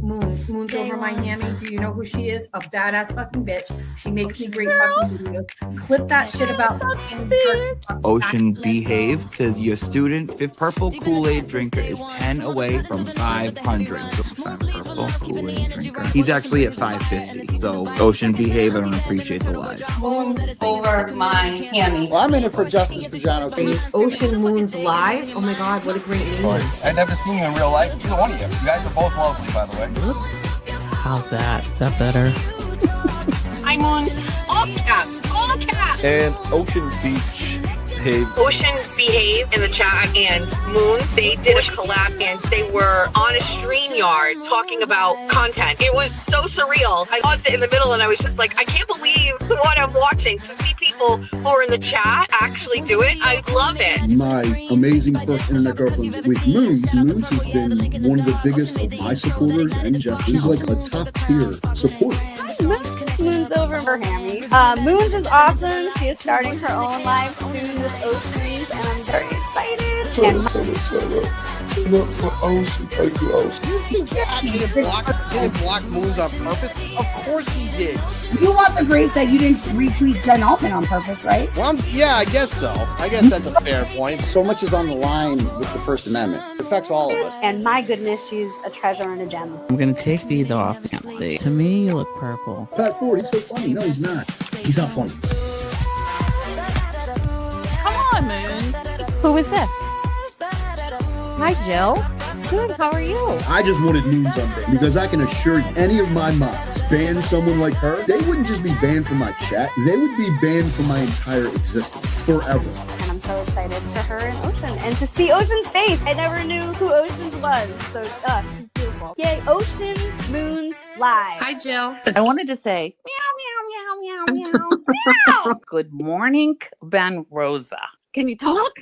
Moons over my hammy. Do you know who she is? A badass fucking bitch. She makes me great fucking videos. Clip that shit about Ocean Behave says your student, Purple Kool-aid Drinker, is 10 away from 500. So Purple Kool-aid Drinker. He's actually at 550. So Ocean Behave, I don't appreciate the lies. Moons over my hammy. Well, I'm in it for Justice Vagino. Ocean Moons live. Oh my god, what a great name. I've never seen you in real life. Either one of you. You guys are both lovely, by the way. How's that? Is that better? Hi, Moons. All caps. All caps. And Ocean Behave in the chat, and Moons, they did a collab and they were on a StreamYard talking about content. It was so surreal. I paused it in the middle and I was just like, I can't believe what I'm watching. To see people who are in the chat actually do it, I love it. My amazing first internet girlfriend with Moons. Moons has been one of the biggest of my supporters, and Jess, she's like a top tier supporter. Moons over her hammy. Moons is awesome. She is starting her own live soon with O-Streams, and I'm very excited. Turn up for Ocean. Thank you, Ocean. He didn't block Moons on purpose? Of course he did. You want the grace that you didn't retweet Jen Altman on purpose, right? Well, yeah, I guess so. I guess that's a fair point. So much is on the line with the First Amendment. It affects all of us. And my goodness, she's a treasure and a gem. I'm going to take these off. Can't see. To me, you look purple. Pat Ford, he's so funny. No, he's not. He's not funny. Come on, Moon. Who is this? Hi, Jill. Good. How are you? I just wanted Moons on there because I can assure you, any of my mods ban someone like her, they wouldn't just be banned from my chat, they would be banned from my entire existence forever. And I'm so excited for her and Ocean and to see Ocean's face. I never knew who Ocean was, so she's beautiful. Yay, Ocean Moons live. Hi, Jill. I wanted to say meow, meow, meow, meow, meow, meow. Good morning, Ben Rosa. Can you talk?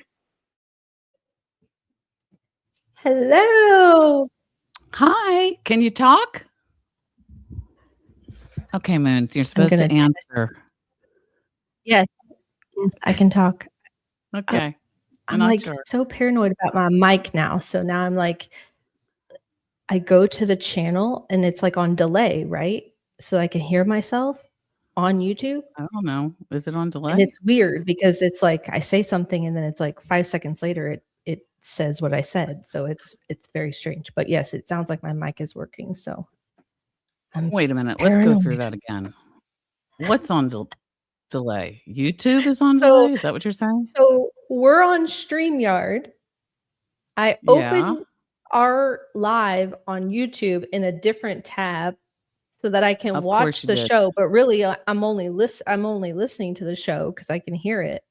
Hello. Hi. Can you talk? Okay, Moons, you're supposed to answer. Yes, I can talk. Okay. I'm like so paranoid about my mic now. So now I'm like, I go to the channel and it's like on delay, right? So I can hear myself on YouTube. I don't know. Is it on delay? And it's weird because it's like I say something and then it's like 5 seconds later it says what I said. So it's very strange. But yes, it sounds like my mic is working. So wait a minute. Let's go through that again. What's on delay? YouTube is on delay? Is that what you're saying? So we're on StreamYard. I open our live on YouTube in a different tab so that I can watch the show. But really, I'm only listening to the show because I can hear it.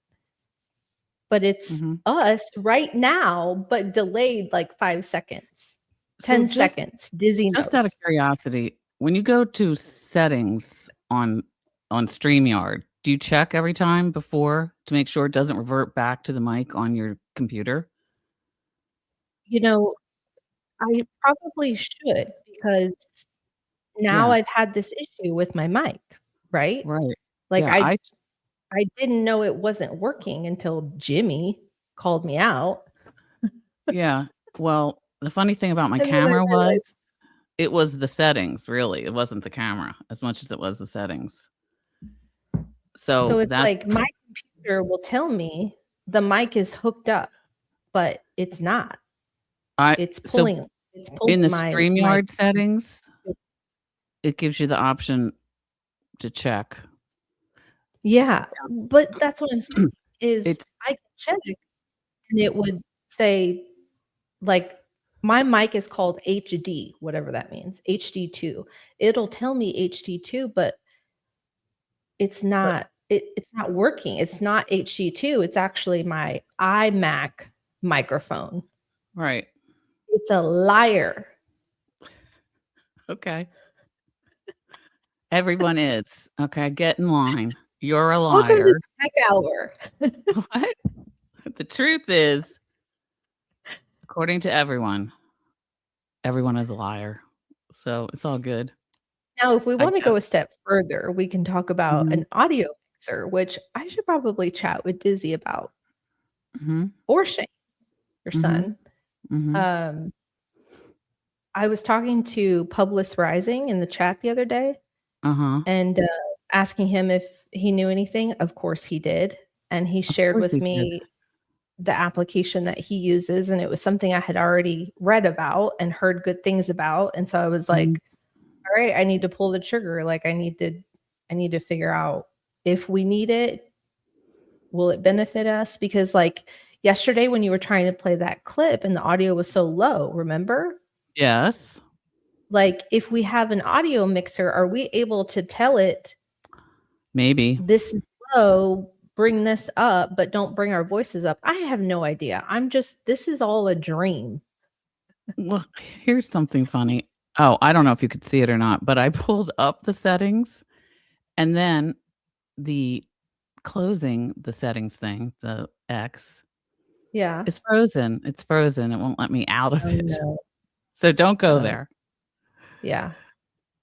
But it's us right now, but delayed like 5 seconds, 10 seconds. Dizzy knows. Just out of curiosity, when you go to settings on StreamYard, do you check every time before to make sure it doesn't revert back to the mic on your computer? You know, I probably should because now I've had this issue with my mic, right? Right. Like I didn't know it wasn't working until Jimmy called me out. Yeah. Well, the funny thing about my camera was it was the settings, really. It wasn't the camera as much as it was the settings. So it's like my computer will tell me the mic is hooked up, but it's not. It's pulling in the StreamYard settings. It gives you the option to check. Yeah, but that's what I'm saying is I can check and it would say like my mic is called HD, whatever that means, HD2. It'll tell me HD2, but it's not it's not working. It's not HD2. It's actually my iMac microphone. Right. It's a liar. Okay. Everyone is. Okay, get in line. You're a liar. Welcome to Tech Hour. What? The truth is, according to everyone is a liar. So it's all good. Now, if we want to go a step further, we can talk about an audio mixer, which I should probably chat with Dizzy about. Or Shane, your son. I was talking to Publis Rising in the chat the other day Uh-huh. and asking him if he knew anything. Of course he did. And he shared with me the application that he uses. And it was something I had already read about and heard good things about. And so I was like, all right, I need to pull the trigger. Like I need to figure out if we need it. Will it benefit us? Because like yesterday when you were trying to play that clip and the audio was so low, remember? Yes. Like if we have an audio mixer, are we able to tell it maybe this is low, bring this up, but don't bring our voices up? I have no idea. This is all a dream. Well, here's something funny. Oh, I don't know if you could see it or not, but I pulled up the settings and then closing the settings thing, the X. Yeah. It's frozen. It's frozen. It won't let me out of it. No. So don't go there. Yeah.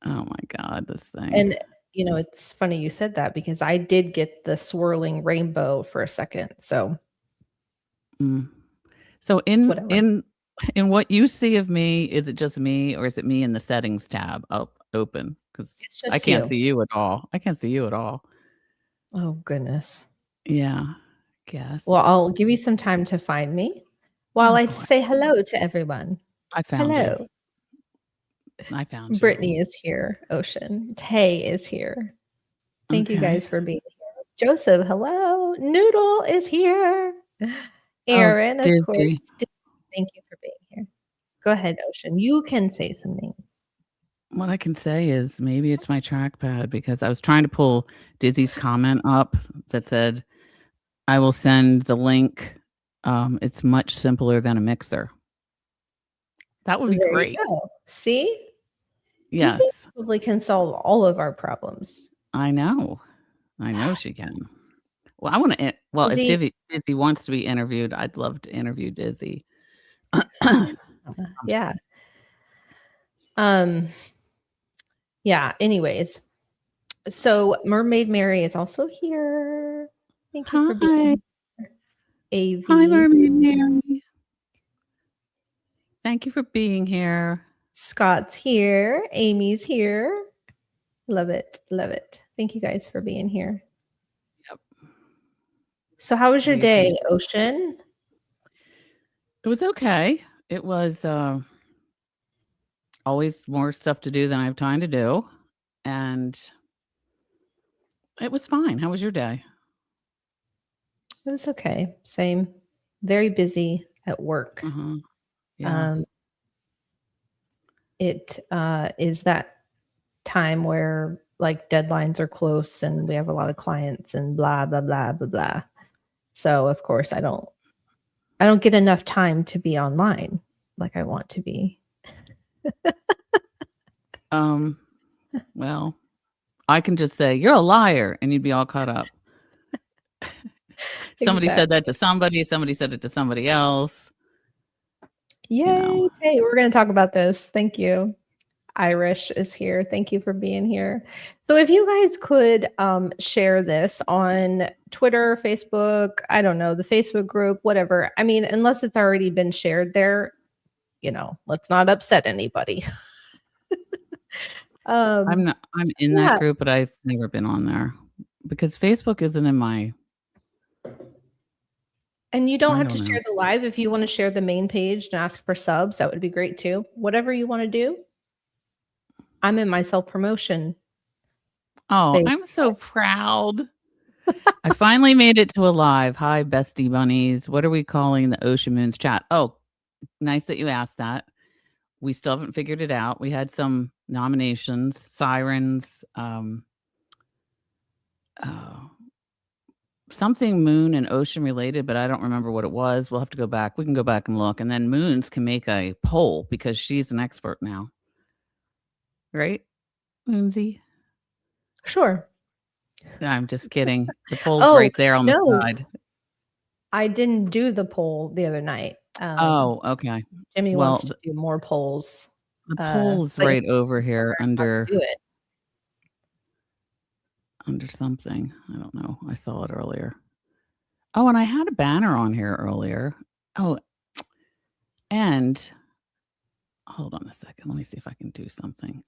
Oh my God, this thing. And it's funny you said that because I did get the swirling rainbow for a second. So So in what you see of me, is it just me or is it me in the settings tab open? Because I can't see you at all. I can't see you at all. Oh goodness. Yeah. Guess. Well, I'll give you some time to find me while I say hello to everyone. I found you. I found you. Brittany is here. Ocean. Tay is here. Thank you guys for being here. Joseph, hello. Noodle is here. Aaron, of course. Thank you for being here. Go ahead, Ocean. You can say some names. What I can say is maybe it's my trackpad because I was trying to pull Dizzy's comment up that said, I will send the link. It's much simpler than a mixer. That would be great. See? Yes. Dizzy probably can solve all of our problems. I know she can. Well, I want to. Well, if Dizzy wants to be interviewed, I'd love to interview Dizzy. Yeah. Yeah. Anyways, so Mermaid Mary is also here. Thank you for being here. AV. Hi, Mermaid Mary. Thank you for being here. Scott's here. Amy's here. Love it. Love it. Thank you guys for being here. Yep. So how was your day, Ocean? It was okay. It was always more stuff to do than I have time to do. And it was fine. How was your day? It was okay. Same. Very busy at work. Yeah. It is that time where like deadlines are close and we have a lot of clients and blah, blah, blah, blah, blah. So of course I don't get enough time to be online like I want to be. Well, I can just say you're a liar and you'd be all caught up. Somebody said that to somebody said it to somebody else. Yay. Hey, we're going to talk about this. Thank you. Irish is here. Thank you for being here. So if you guys could share this on Twitter, Facebook, I don't know, the Facebook group, whatever. I mean, unless it's already been shared there, let's not upset anybody. I'm in that group, but I've never been on there because Facebook isn't in my. And you don't have to share the live. If you want to share the main page and ask for subs, that would be great too. Whatever you want to do. I'm in my self-promotion. Oh, I'm so proud. I finally made it to a live. Hi, Bestie Bunnies. What are we calling the Ocean Moons chat? Oh, nice that you asked that. We still haven't figured it out. We had some nominations, sirens, something moon and ocean related, but I don't remember what it was. We'll have to go back. We can go back and look. And then Moons can make a poll because she's an expert now. Right, Moonsy? Sure. I'm just kidding. The poll's right there on the side. I didn't do the poll the other night. Okay. Jimmy wants to do more polls. The poll's right over here under something. I don't know. I saw it earlier. Oh, and I had a banner on here earlier. Oh, and hold on a second. Let me see if I can do something.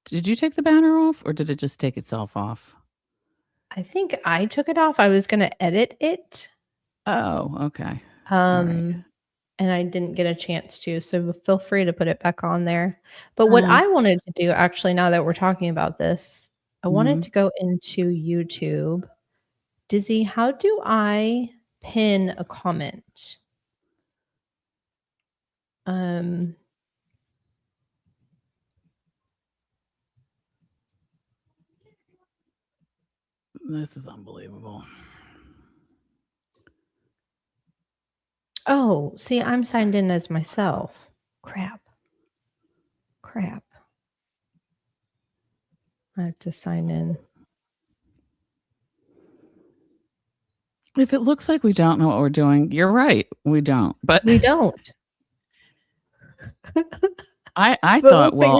Did you take the banner off or did it just take itself off? I think I took it off. I was going to edit it. Oh, okay. And I didn't get a chance to, so feel free to put it back on there. But what I wanted to do, actually, now that we're talking about this, I wanted to go into YouTube. Dizzy, how do I pin a comment? This is unbelievable. Oh, see, I'm signed in as myself. Crap. I have to sign in. If it looks like we don't know what we're doing, you're right. We don't. But we don't. I thought, well,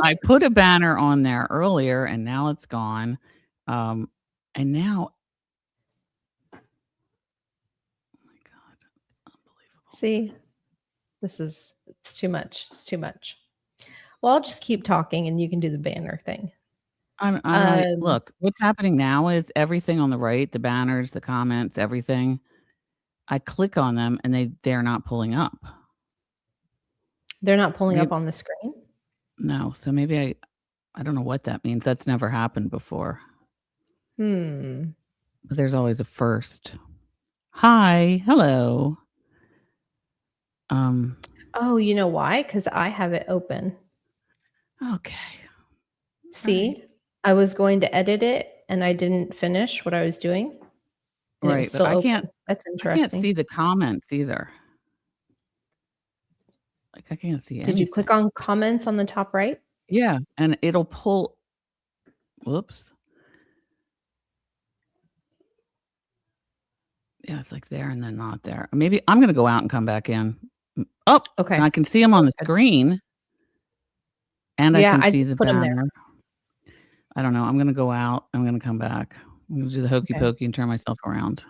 I put a banner on there earlier and now it's gone. And now, oh my God, unbelievable. See, it's too much. It's too much. Well, I'll just keep talking and you can do the banner thing. Look, what's happening now is everything on the right, the banners, the comments, everything. I click on them and they're not pulling up. They're not pulling up on the screen? No. So maybe I don't know what that means. That's never happened before. But there's always a first. Hi. Hello. Oh, you know why? Because I have it open. Okay. See? Right. I was going to edit it and I didn't finish what I was doing. Right. But I can't. That's interesting. I can't see the comments either. Like I can't see anything. Did you click on comments on the top right? Yeah, and it'll pull. Whoops. Yeah, it's like there and then not there. Maybe I'm going to go out and come back in. Oh, okay. And I can see them on the screen. And I can see the put banner. Them there. I don't know. I'm going to go out. I'm going to come back. I'm going to do the hokey pokey and turn myself around.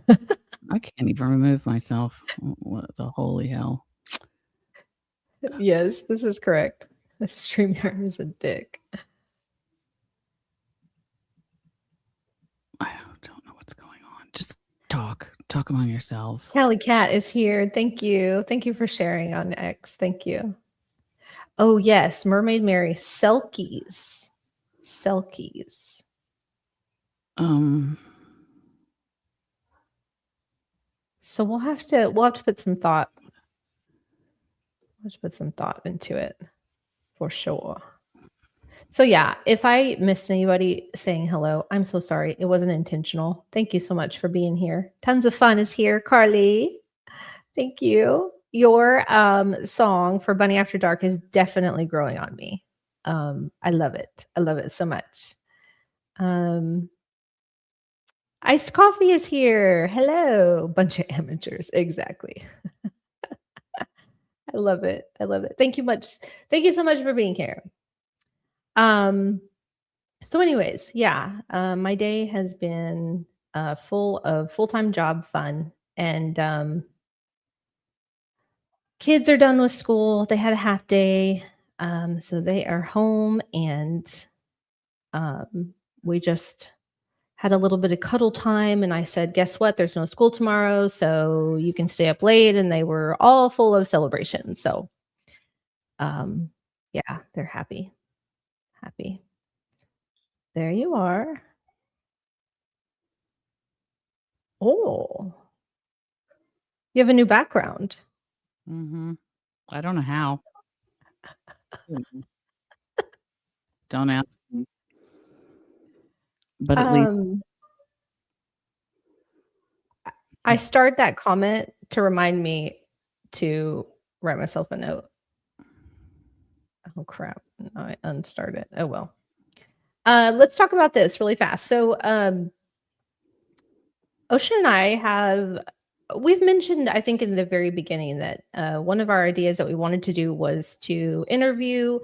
I can't even remove myself. What the holy hell? Yes, this is correct. The StreamYard is a dick. I don't know what's going on. Just talk among yourselves. Callie Cat is here. Thank you. Thank you for sharing on X. Thank you. Oh, yes. Mermaid Mary. Selkies. So we'll have to put some thought. Let's put some thought into it for sure. So yeah, if I missed anybody saying hello, I'm so sorry. It wasn't intentional. Thank you so much for being here. Tons of fun is here, Carly. Thank you. Your song for Bunny After Dark is definitely growing on me. I love it. I love it so much. Iced coffee is here. Hello. Bunch of amateurs. Exactly. I love it. I love it. Thank you so much for being here. So anyways, yeah, my day has been full of full-time job fun, and kids are done with school. They had a half day, so they are home, and we just had a little bit of cuddle time, and I said, guess what? There's no school tomorrow, so you can stay up late, and they were all full of celebrations. So yeah, they're happy. There you are. Oh, you have a new background. I don't know how. Don't ask me. But at least I start that comment to remind me to write myself a note. Oh crap. No, I unstart it. Oh well. Let's talk about this really fast. So Ocean and I we've mentioned, I think in the very beginning, that one of our ideas that we wanted to do was to interview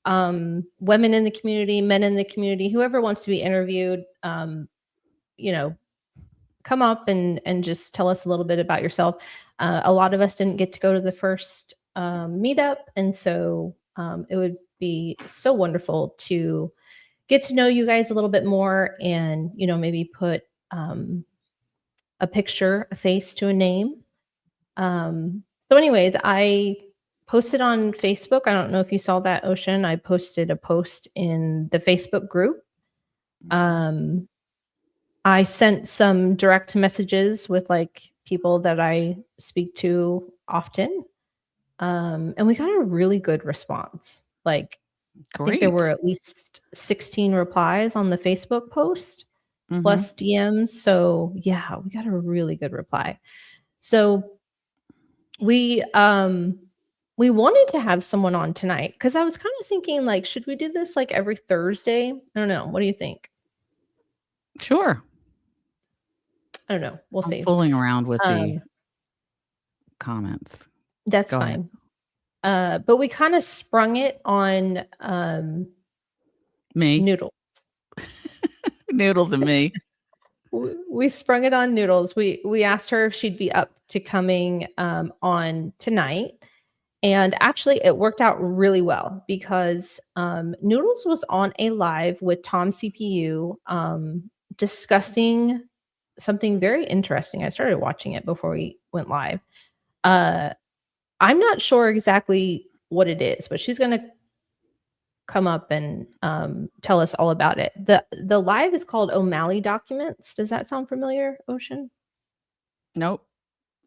women in the community, men in the community, whoever wants to be interviewed, come up and just tell us a little bit about yourself. A lot of us didn't get to go to the first meetup. And so it would be so wonderful to get to know you guys a little bit more and, maybe put a picture, a face to a name. So anyways, I posted on Facebook. I don't know if you saw that, Ocean. I posted a post in the Facebook group. I sent some direct messages with like people that I speak to often. And we got a really good response. Like, I think there were at least 16 replies on the Facebook post plus DMs. So yeah, we got a really good reply. So we wanted to have someone on tonight because I was kind of thinking like, should we do this like every Thursday? I don't know. What do you think? Sure. I don't know. We'll see. Fooling around with the comments. That's Go fine. But we kind of sprung it on me. Noodle. Noodles and me. We sprung it on Noodles. We asked her if she'd be up to coming on tonight. And actually it worked out really well because Noodles was on a live with Tom CPU discussing something very interesting. I started watching it before we went live. I'm not sure exactly what it is, but she's going to come up and tell us all about it. The live is called O'Malley Documents. Does that sound familiar, Ocean? Nope.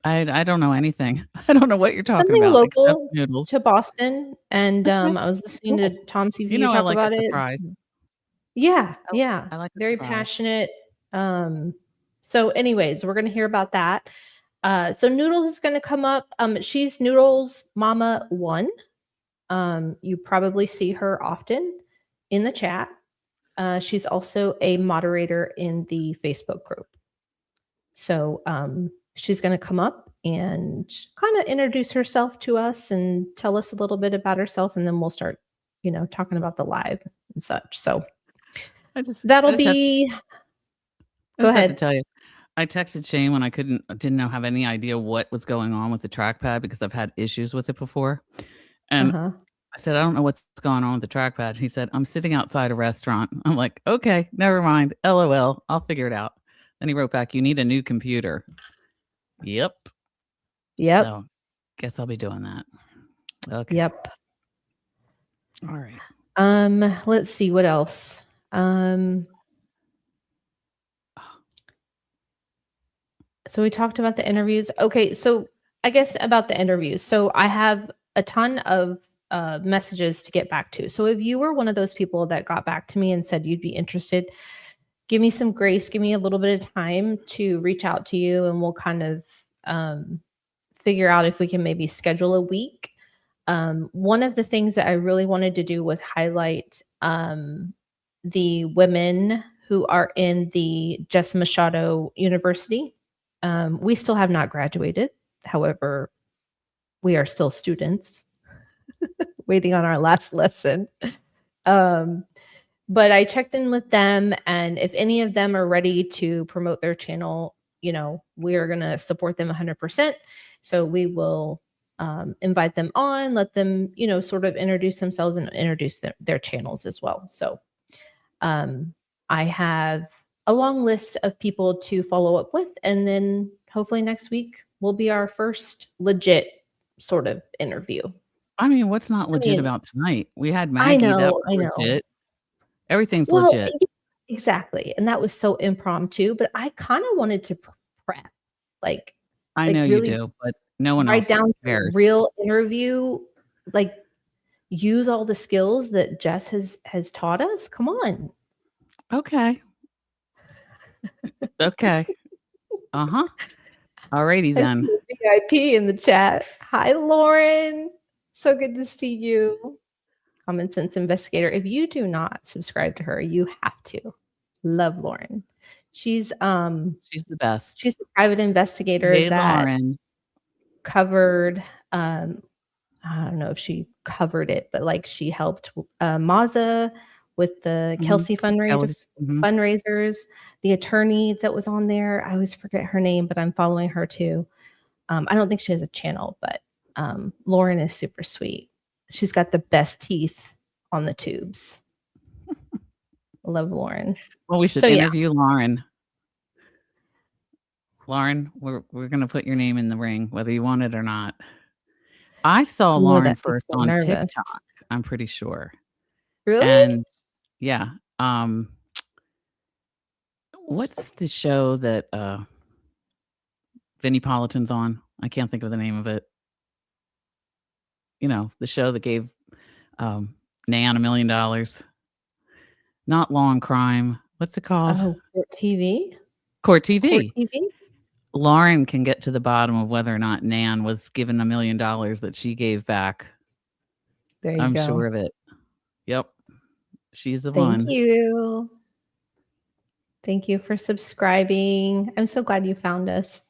I don't know anything. I don't know what you're talking Something about. local Noodles. to Boston. And I was listening to Tom CPU talk I like about a it. surprise. Yeah. I like very surprise. passionate. So anyways, we're going to hear about that. So Noodles is going to come up. She's Noodles Mama 1. You probably see her often in the chat. She's also a moderator in the Facebook group. So she's going to come up and kind of introduce herself to us and tell us a little bit about herself. And then we'll start, talking about the live and such. So that'll be... Go ahead. I have to tell you, I texted Shane when I didn't have any idea what was going on with the trackpad because I've had issues with it before. And I said, I don't know what's going on with the trackpad. He said, I'm sitting outside a restaurant. I'm like, okay, never mind. LOL. I'll figure it out. Then he wrote back, you need a new computer. Yep. So guess I'll be doing that. Okay. Yep. All right. Let's see what else. So we talked about the interviews. Okay, so I guess about the interviews. So I have a ton of messages to get back to. So if you were one of those people that got back to me and said you'd be interested, give me some grace, give me a little bit of time to reach out to you, and we'll kind of figure out if we can maybe schedule a week. One of the things that I really wanted to do was highlight the women who are in the Jess Machado University. We still have not graduated. However, we are still students waiting on our last lesson. But I checked in with them, and if any of them are ready to promote their channel, we are going to support them 100%. So we will invite them on, let them, sort of introduce themselves and introduce their channels as well. So I have a long list of people to follow up with, and then hopefully next week will be our first legit sort of interview. I mean, what's not legit about tonight? We had Maggie. That was legit. Everything's legit. Exactly. And that was so impromptu, but I kind of wanted to prep. I know really you do, but no one else write down cares. Real interview, use all the skills that Jess has taught us. Come on. Okay. Okay. Alrighty then. VIP in the chat. Hi, Lauren. So good to see you. Common Sense Investigator. If you do not subscribe to her, you have to. Love Lauren. She's the best. She's the private investigator that Lauren covered I don't know if she covered it, but she helped Maza with the Kelsey fundraisers, the attorney that was on there. I always forget her name, but I'm following her too. I don't think she has a channel, but Lauren is super sweet. She's got the best teeth on the tubes. Love Lauren. Well, we should interview Lauren. Lauren, we're gonna put your name in the ring, whether you want it or not. I saw Lauren first on TikTok, I'm pretty sure. Really? And yeah. What's the show that Vinnie Politan's on? I can't think of the name of it. You know, the show that gave Nan $1 million. Not Law and Crime. What's it called? Oh, Court TV? Court TV. Court TV? Lauren can get to the bottom of whether or not Nan was given $1 million that she gave back. There you go. I'm sure of it. Yep. She's the one. Thank you. Thank you for subscribing. I'm so glad you found us.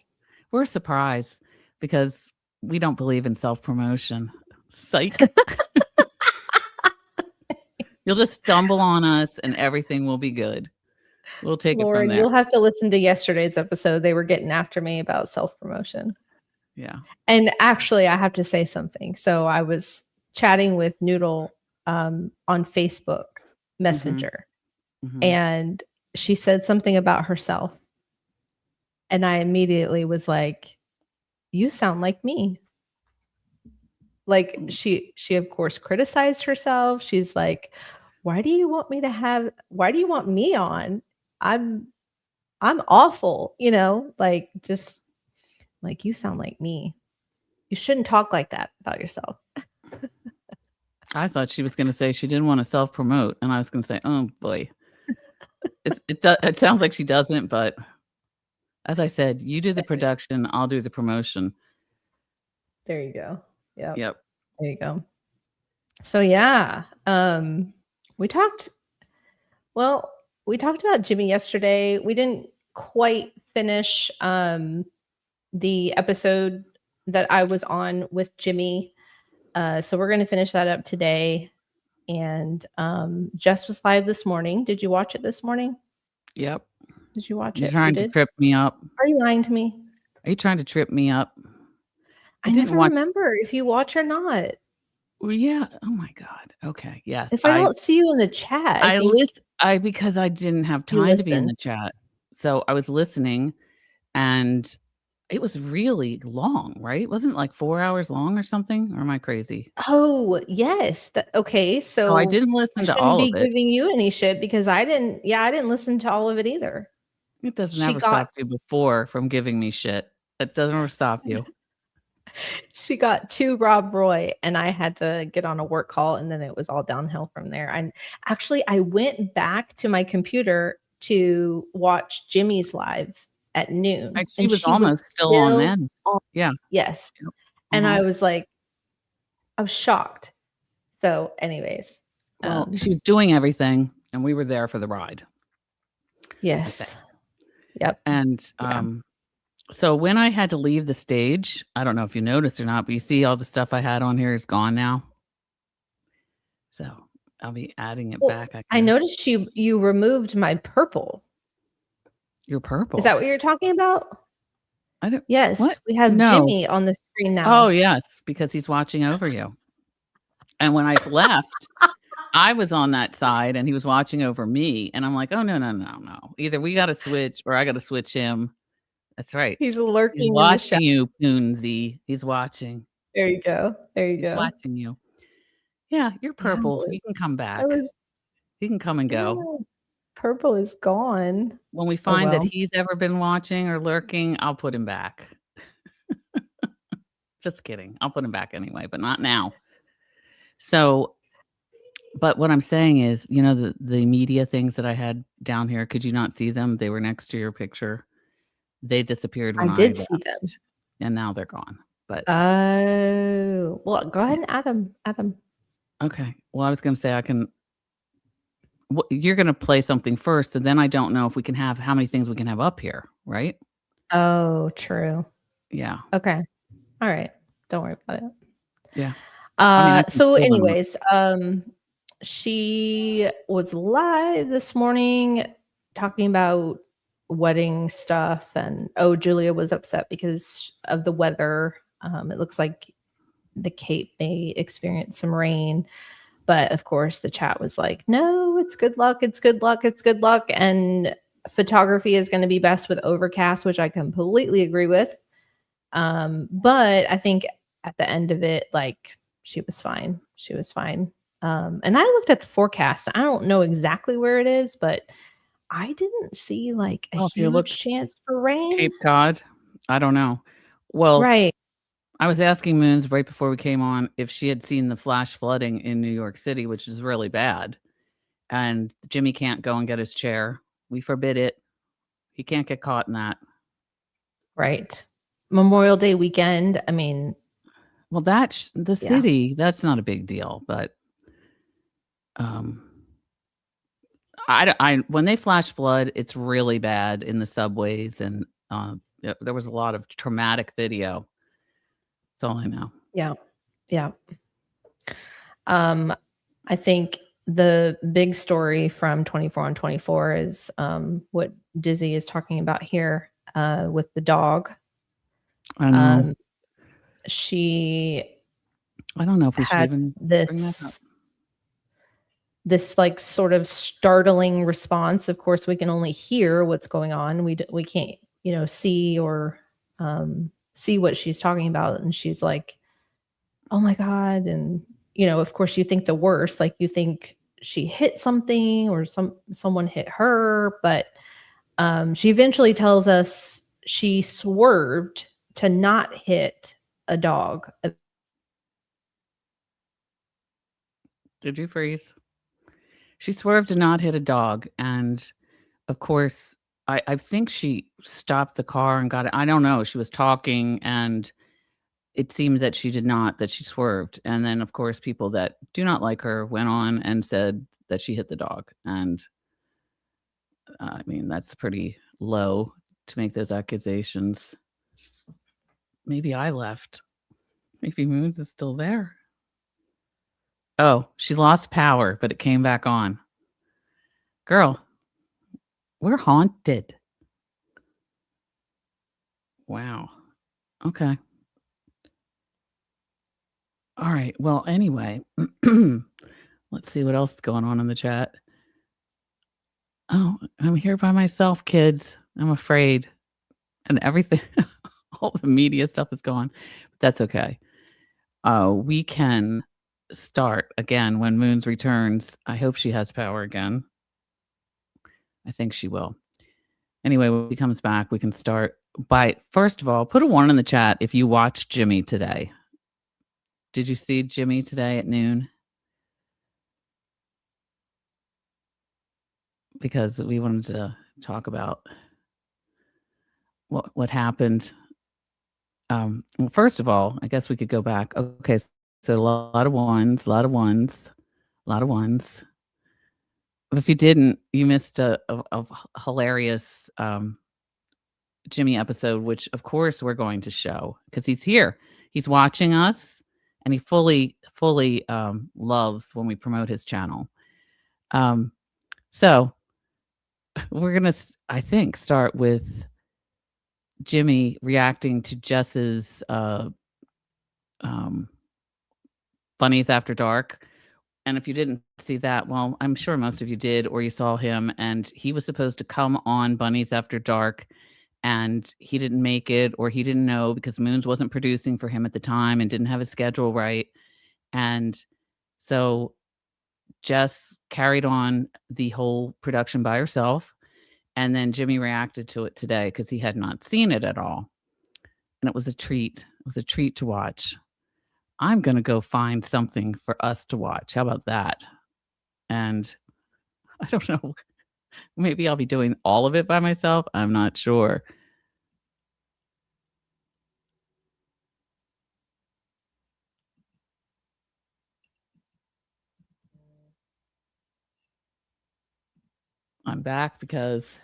We're surprised because we don't believe in self-promotion. Psych. You'll just stumble on us and everything will be good. We'll take it from there. You'll have to listen to yesterday's episode. They were getting after me about self-promotion. Yeah. And actually, I have to say something. So I was chatting with Noodle on Facebook Messenger, and she said something about herself. And I immediately was like, you sound like me. Like she of course criticized herself. She's like, why do you want me on? I'm awful, you know, like just like you sound like me. You shouldn't talk like that about yourself. I thought she was going to say she didn't want to self-promote. And I was going to say, oh boy, it sounds like she doesn't. But as I said, you do the production, I'll do the promotion. There you go. Yep. There you go. So yeah, we talked about Jimmy yesterday. We didn't quite finish the episode that I was on with Jimmy. So we're going to finish that up today. And Jess was live this morning. Did you watch it this morning? Yep. Did you watch it? You're trying to trip me up. Are you lying to me? Are you trying to trip me up? I never remember if you watch or not. Well, yeah. Oh my God. Okay. Yes. If I don't see you in the chat, because I didn't have time to be in the chat. So I was listening and it was really long, right? Wasn't it like 4 hours long or something? Or am I crazy? Oh, yes. Okay. So I didn't listen to all of it. I shouldn't be giving you any shit because I didn't listen to all of it either. It doesn't ever stop you before from giving me shit. It doesn't ever stop you. She got to Rob Roy and I had to get on a work call and then it was all downhill from there. And actually I went back to my computer to watch Jimmy's live at noon. She was almost still on then. Yeah. Yes. And I was like, I was shocked. So anyways. Well, she was doing everything and we were there for the ride. Yes. Yep. And so when I had to leave the stage, I don't know if you noticed or not, but you see all the stuff I had on here is gone now. So I'll be adding it back. I noticed you removed my purple. Your purple? Is that what you're talking about? I don't. Yes. What? We have Jimmy on the screen now. Oh, yes, because he's watching over you. And when I left, I was on that side and he was watching over me. And I'm like, oh, no. Either we got to switch or I got to switch him. That's right. He's lurking. He's watching you, Poonsy. He's watching. There you go. He's watching you. Yeah, you're purple. You can come back. You can come and go. Yeah, purple is gone. When we find that he's ever been watching or lurking, I'll put him back. Just kidding. I'll put him back anyway, but not now. So, but what I'm saying is, you know, the media things that I had down here, could you not see them? They were next to your picture. They disappeared when I did left, see them. and now they're gone. But well, go ahead and add them. Okay. Well, I was going to say you're going to play something first, and then I don't know if we can have how many things we can have up here, right? Oh, true. Yeah. Okay. All right. Don't worry about it. Yeah. So anyways, she was live this morning talking about wedding stuff, and Julia was upset because of the weather. It looks like the Cape may experience some rain. But of course, the chat was like, no, it's good luck. It's good luck. It's good luck. And photography is going to be best with overcast, which I completely agree with. But I think at the end of it, like, she was fine. She was fine. And I looked at the forecast. I don't know exactly where it is, but I didn't see like a huge chance for rain. Cape Cod. I don't know. Well, right. I was asking Moons right before we came on if she had seen the flash flooding in New York City, which is really bad. And Jimmy can't go and get his chair. We forbid it. He can't get caught in that. Right. Memorial Day weekend. I mean, well, that's the city. That's not a big deal, but I when they flash flood, it's really bad in the subways, and there was a lot of traumatic video. That's all I know. Yeah. Yeah. I think the big story from 24 on 24 is what Dizzy is talking about here with the dog. I know. I don't know if we should even bring that up. This like sort of startling response. Of course, we can only hear what's going on. We can't, see or see what she's talking about. And she's like, oh my God. And, of course you think the worst, like you think she hit something or someone hit her, but she eventually tells us she swerved to not hit a dog. Did you freeze? She swerved to not hit a dog. And of course, I think she stopped the car and got it. I don't know. She was talking and it seemed that she did not, that she swerved. And then, of course, people that do not like her went on and said that she hit the dog. And I mean, that's pretty low to make those accusations. Maybe I left. Maybe Moons is still there. Oh, she lost power, but it came back on. Girl, we're haunted. Wow. Okay. All right. Well, anyway, let's see what else is going on in the chat. Oh, I'm here by myself, kids. I'm afraid. And everything, all the media stuff is gone. But that's okay. We can start again when Moons returns. I hope she has power again. I think she will. Anyway, when he comes back, we can start by, first of all, put a 1 in the chat if you watched Jimmy today. Did you see Jimmy today at noon? Because we wanted to talk about what happened. Well, first of all, I guess we could go back. Okay, so a lot of ones. If you didn't, you missed a hilarious Jimmy episode, which of course we're going to show because he's here. He's watching us, and he fully loves when we promote his channel. So we're gonna, I think, start with Jimmy reacting to Jess's Bunnies After Dark. And if you didn't see that, well, I'm sure most of you did, or you saw him, and he was supposed to come on Bunnies After Dark, and he didn't make it, or he didn't know because Moons wasn't producing for him at the time and didn't have his schedule right. And so Jess carried on the whole production by herself. And then Jimmy reacted to it today because he had not seen it at all. And it was a treat. It was a treat to watch. I'm going to go find something for us to watch. How about that? And I don't know. Maybe I'll be doing all of it by myself. I'm not sure. I'm back because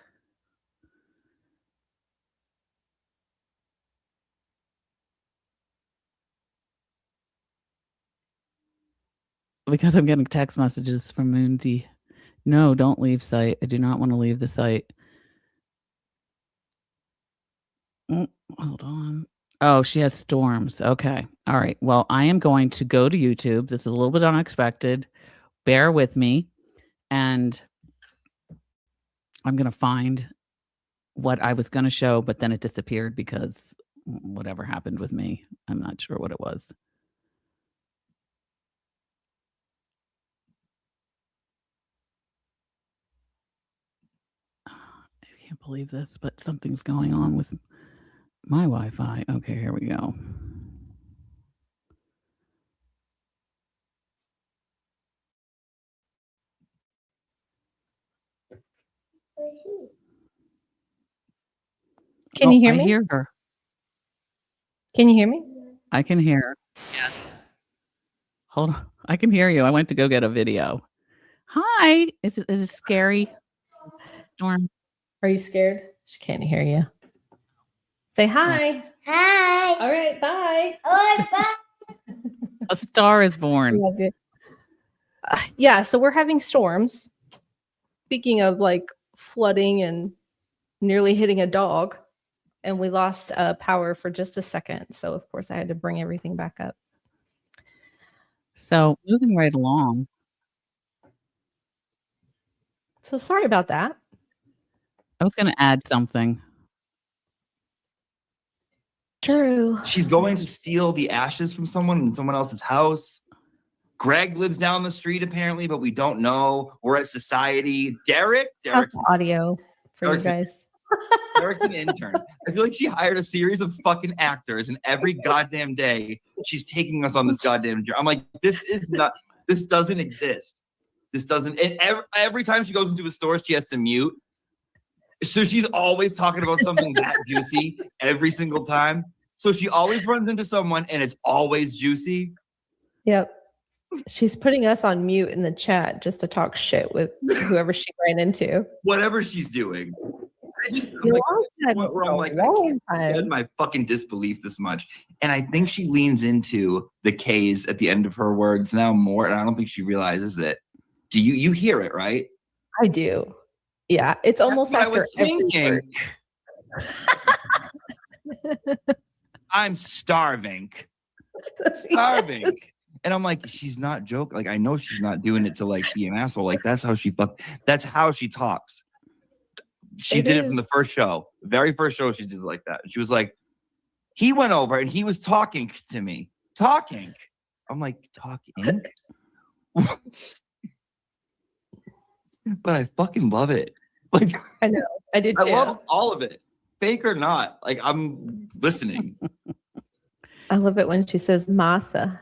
I'm getting text messages from Moonsy. No, don't leave site. I do not want to leave the site. Oh, hold on. Oh, she has storms. Okay. All right. Well, I am going to go to YouTube. This is a little bit unexpected. Bear with me. And I'm going to find what I was going to show, but then it disappeared because whatever happened with me. I'm not sure what it was. I can't believe this, but something's going on with my Wi-Fi. Okay, here we go. Can you hear me? I hear her. Can you hear me? I can hear her. Yeah. Hold on. I can hear you. I went to go get a video. Hi. Is it scary? Storm. Are you scared? She can't hear you. Say hi. Hi. All right. Bye. All right, bye. A star is born. Love you. Yeah. So we're having storms. Speaking of like flooding and nearly hitting a dog, and we lost power for just a second. So of course I had to bring everything back up. So moving right along. So sorry about that. I was going to add something. True. She's going to steal the ashes from someone in someone else's house. Greg lives down the street apparently, but we don't know. We're at society. Derek's audio for Derek's you guys. Derek's an intern. I feel like she hired a series of fucking actors, and every goddamn day she's taking us on this goddamn journey. I'm like, this doesn't exist. This doesn't. And every time she goes into a store, she has to mute. So she's always talking about something that juicy every single time. So she always runs into someone, and it's always juicy. Yep. She's putting us on mute in the chat just to talk shit with whoever she ran into. Whatever she's doing. I can't stand my fucking disbelief this much. And I think she leans into the K's at the end of her words now more, and I don't think she realizes it. Do you hear it, right? I do. Yeah, it's almost like after I was thinking. I'm starving. Starving. And I'm like, she's not joking. Like, I know she's not doing it to like be an asshole. Like, that's how she talks. She did it from the first show. The very first show, she did it like that. She was like, he went over and he was talking to me. Talking. I'm like, talking? But I fucking love it. Like, I know. I did too. I love all of it. Fake or not. Like, I'm listening. I love it when she says Martha.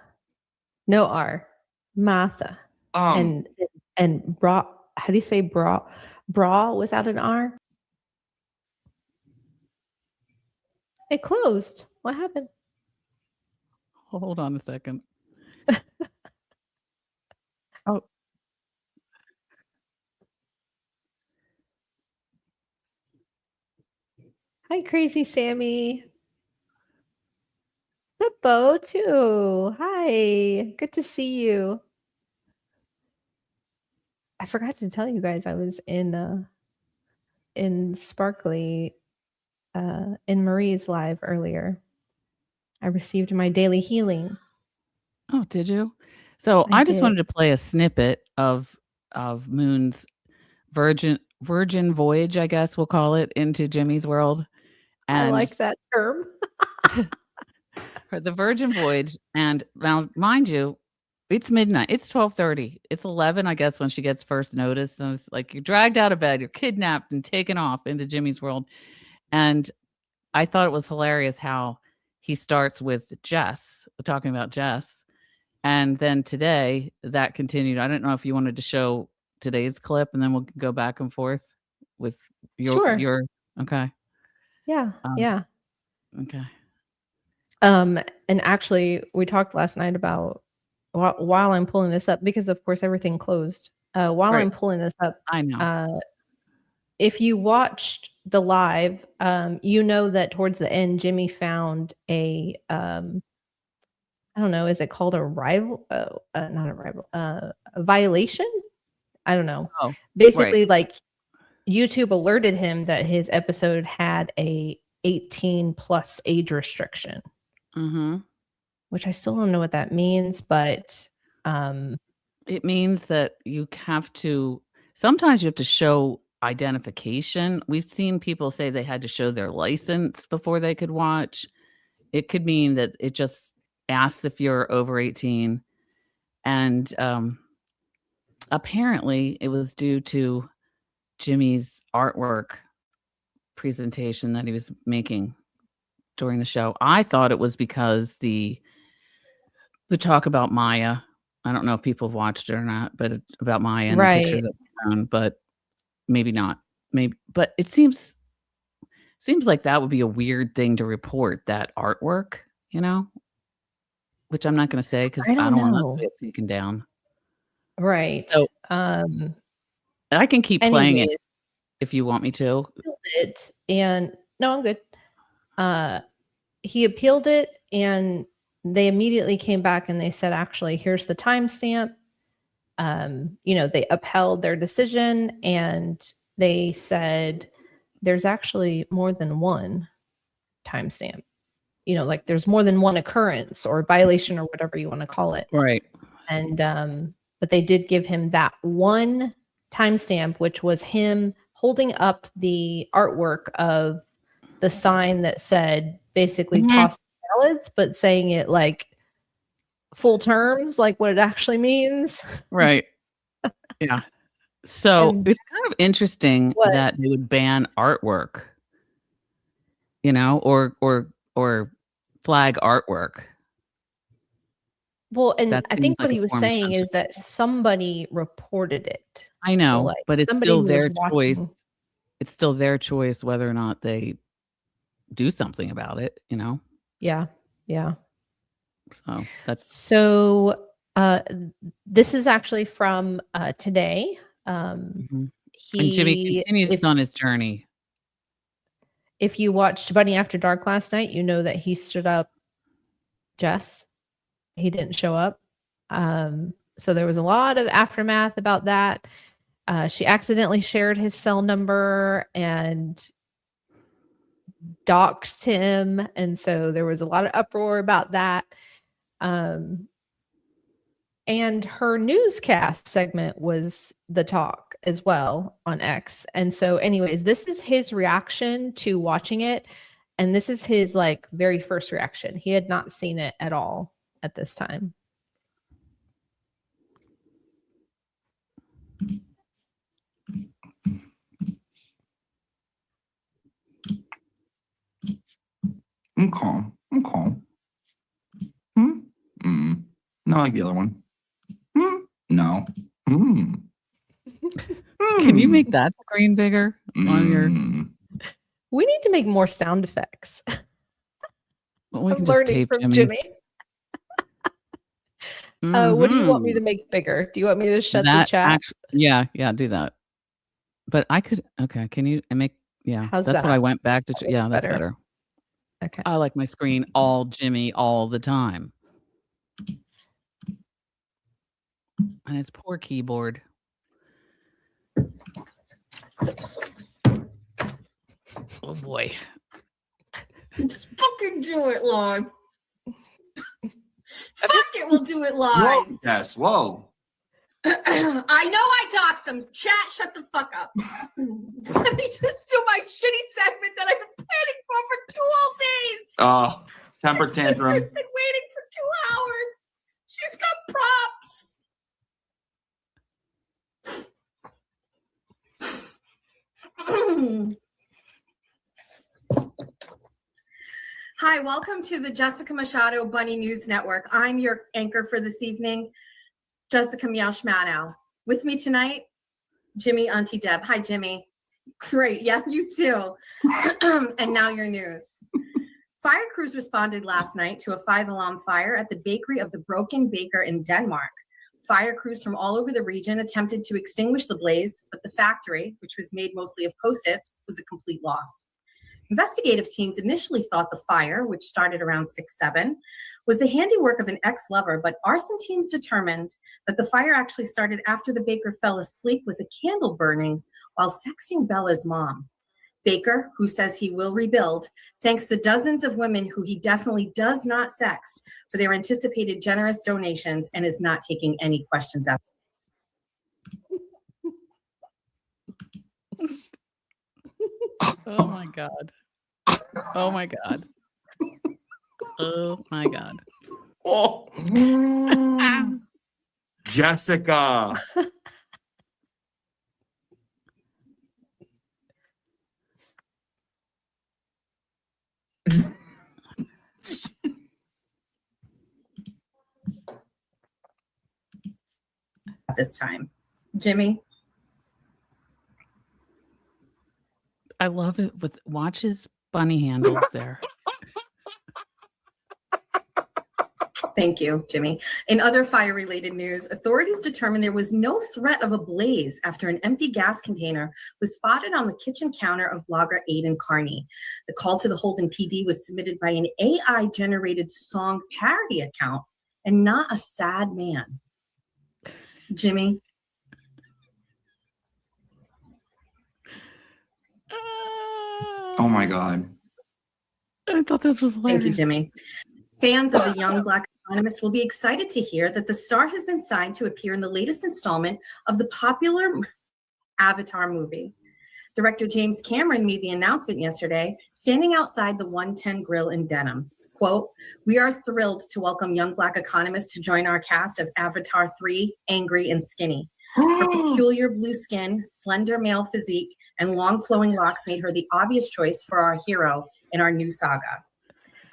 No R. Martha. And bra. How do you say bra? Bra without an R? It closed. What happened? Hold on a second. Oh. Hi, Crazy Sammy. The Bo too. Hi. Good to see you. I forgot to tell you guys I was in Sparkly in Marie's live earlier. I received my daily healing. Oh, did you? So I just wanted to play a snippet of Moon's virgin voyage, I guess we'll call it, into Jimmy's world. And I like that term. The virgin voyage. And now, mind you, it's midnight. It's 12:30. It's 11, I guess, when she gets first notice. And it's like you're dragged out of bed, you're kidnapped and taken off into Jimmy's world. And I thought it was hilarious how he starts with Jess, talking about Jess. And then today that continued. I don't know if you wanted to show today's clip and then we'll go back and forth with your okay. Yeah. Yeah. Okay. And actually we talked last night about while I'm pulling this up, because of course everything closed. While I'm pulling this up, I know. If you watched the live, you know that towards the end, Jimmy found a I don't know, is it called a rival? Not a rival, a violation? I don't know. Oh, basically, like YouTube alerted him that his episode had a 18+ age restriction. Mm-hmm. which I still don't know what that means, but it means that you have to, sometimes you have to show identification. We've seen people say they had to show their license before they could watch. It could mean that it just asks if you're over 18. And apparently it was due to Jimmy's artwork presentation that he was making during the show. I thought it was because the talk about Maya. I don't know if people have watched it or not, but about Maya and the picture that found, but maybe not. Maybe, but it seems like that would be a weird thing to report, that artwork, you know, which I'm not going to say because I don't want to get taken down. Right. So I can keep playing it if you want me to. It, and no, I'm good. He appealed it, and they immediately came back and they said, actually, here's the timestamp. They upheld their decision, and they said there's actually more than one timestamp. Like there's more than one occurrence or violation or whatever you want to call it. Right. And but they did give him that one timestamp, which was him holding up the artwork of the sign that said basically toss salads, but saying it like full terms, like what it actually means. Right. Yeah. So it's kind of interesting that they would ban artwork, or flag artwork. Well, and I think what he was saying is that somebody reported it. I know, but it's still their choice. It's still their choice whether or not they do something about it, Yeah. Yeah. So this is actually from today. And Jimmy continues on his journey. If you watched Bunny After Dark last night, you know that he stood up Jess. He didn't show up. So there was a lot of aftermath about that. She accidentally shared his cell number and doxed him. And so there was a lot of uproar about that. And her newscast segment was the talk as well on X. And so anyways, this is his reaction to watching it. And this is his very first reaction. He had not seen it at all at this time. I'm calm. Not like the other one. No. Can you make that screen bigger on your? We need to make more sound effects. Well, we can just tape Jimmy. What do you want me to make bigger? Do you want me to shut the chat? Yeah, do that. But I could. Okay, can you make? Yeah, that's what I went back to. Yeah, that's better. Okay. I like my screen all Jimmy all the time. And his poor keyboard. Oh boy. Just fucking do it live. Fuck it, we'll do it live. Whoa, yes, whoa. I know I doxed him. Chat, shut the fuck up. Let me just do my shitty segment that I've been planning for 2 whole days. Oh, temper tantrum. She's been waiting for 2 hours. She's got props. Hi, welcome to the Jessica Machado Bunny News Network. I'm your anchor for this evening, Jessica Meow. With me tonight, Jimmy, Auntie Deb. Hi, Jimmy. Great. Yeah, you too. And now your news. Fire crews responded last night to a 5-alarm fire at the bakery of the Broken Baker in Denmark. Fire crews from all over the region attempted to extinguish the blaze, but the factory, which was made mostly of Post-its, was a complete loss. Investigative teams initially thought the fire, which started around 6-7, was the handiwork of an ex-lover, but arson teams determined that the fire actually started after the baker fell asleep with a candle burning while sexting Bella's mom. Baker, who says he will rebuild, thanks the dozens of women who he definitely does not sext for their anticipated generous donations and is not taking any questions out. Oh my God. Oh my God. Oh my God. Oh. Jessica. At this time. Jimmy? I love it. Watch his bunny handles there. Thank you, Jimmy. In other fire-related news, authorities determined there was no threat of a blaze after an empty gas container was spotted on the kitchen counter of blogger Aidan Carney. The call to the Holden PD was submitted by an AI-generated song parody account and not a sad man. Jimmy? Oh my God. I thought this was hilarious. Thank you, Jimmy. Fans of the young Black economist will be excited to hear that the star has been signed to appear in the latest installment of the popular Avatar movie. Director James Cameron made the announcement yesterday, standing outside the 110 Grill in Denham. Quote, "We are thrilled to welcome young Black economist to join our cast of Avatar 3, Angry and Skinny. Her peculiar blue skin, slender male physique, and long flowing locks made her the obvious choice for our hero in our new saga.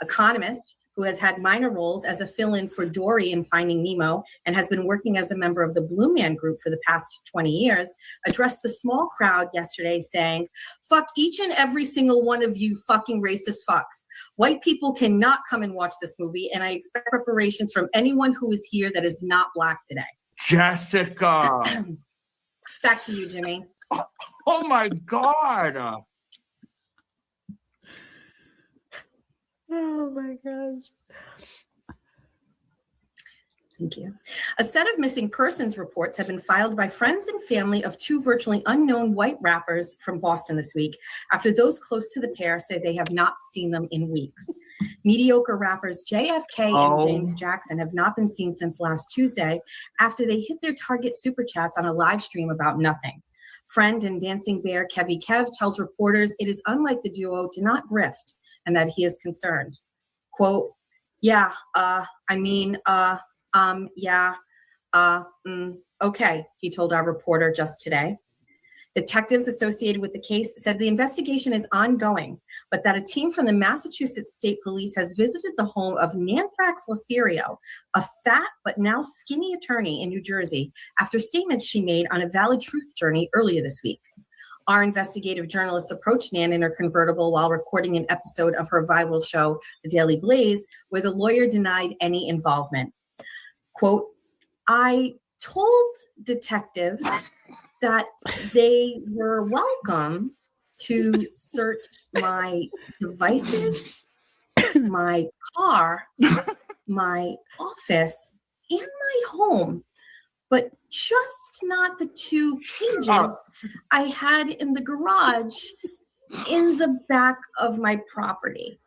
Economist, who has had minor roles as a fill-in for Dory in Finding Nemo and has been working as a member of the Blue Man Group for the past 20 years, addressed the small crowd yesterday saying, 'Fuck each and every single one of you fucking racist fucks. White people cannot come and watch this movie, and I expect reparations from anyone who is here that is not Black today.'" Jessica. Back to you, Jimmy. Oh my God. Oh my gosh. Thank you. A set of missing persons reports have been filed by friends and family of two virtually unknown white rappers from Boston this week, after those close to the pair say they have not seen them in weeks. Mediocre rappers JFK and James Jackson have not been seen since last Tuesday after they hit their target super chats on a live stream about nothing. Friend and Dancing Bear Kevy Kev tells reporters it is unlike the duo to not grift and that he is concerned. Quote, okay, he told our reporter just today. Detectives associated with the case said the investigation is ongoing, but that a team from the Massachusetts State Police has visited the home of Nanthrax Laferio, a fat but now skinny attorney in New Jersey, after statements she made on a Valid Truth journey earlier this week. Our investigative journalists approached Nan in her convertible while recording an episode of her viral show, The Daily Blaze, where the lawyer denied any involvement. Quote, "I told detectives that they were welcome to search my devices, my car, my office, and my home, but just not the two cages I had in the garage in the back of my property."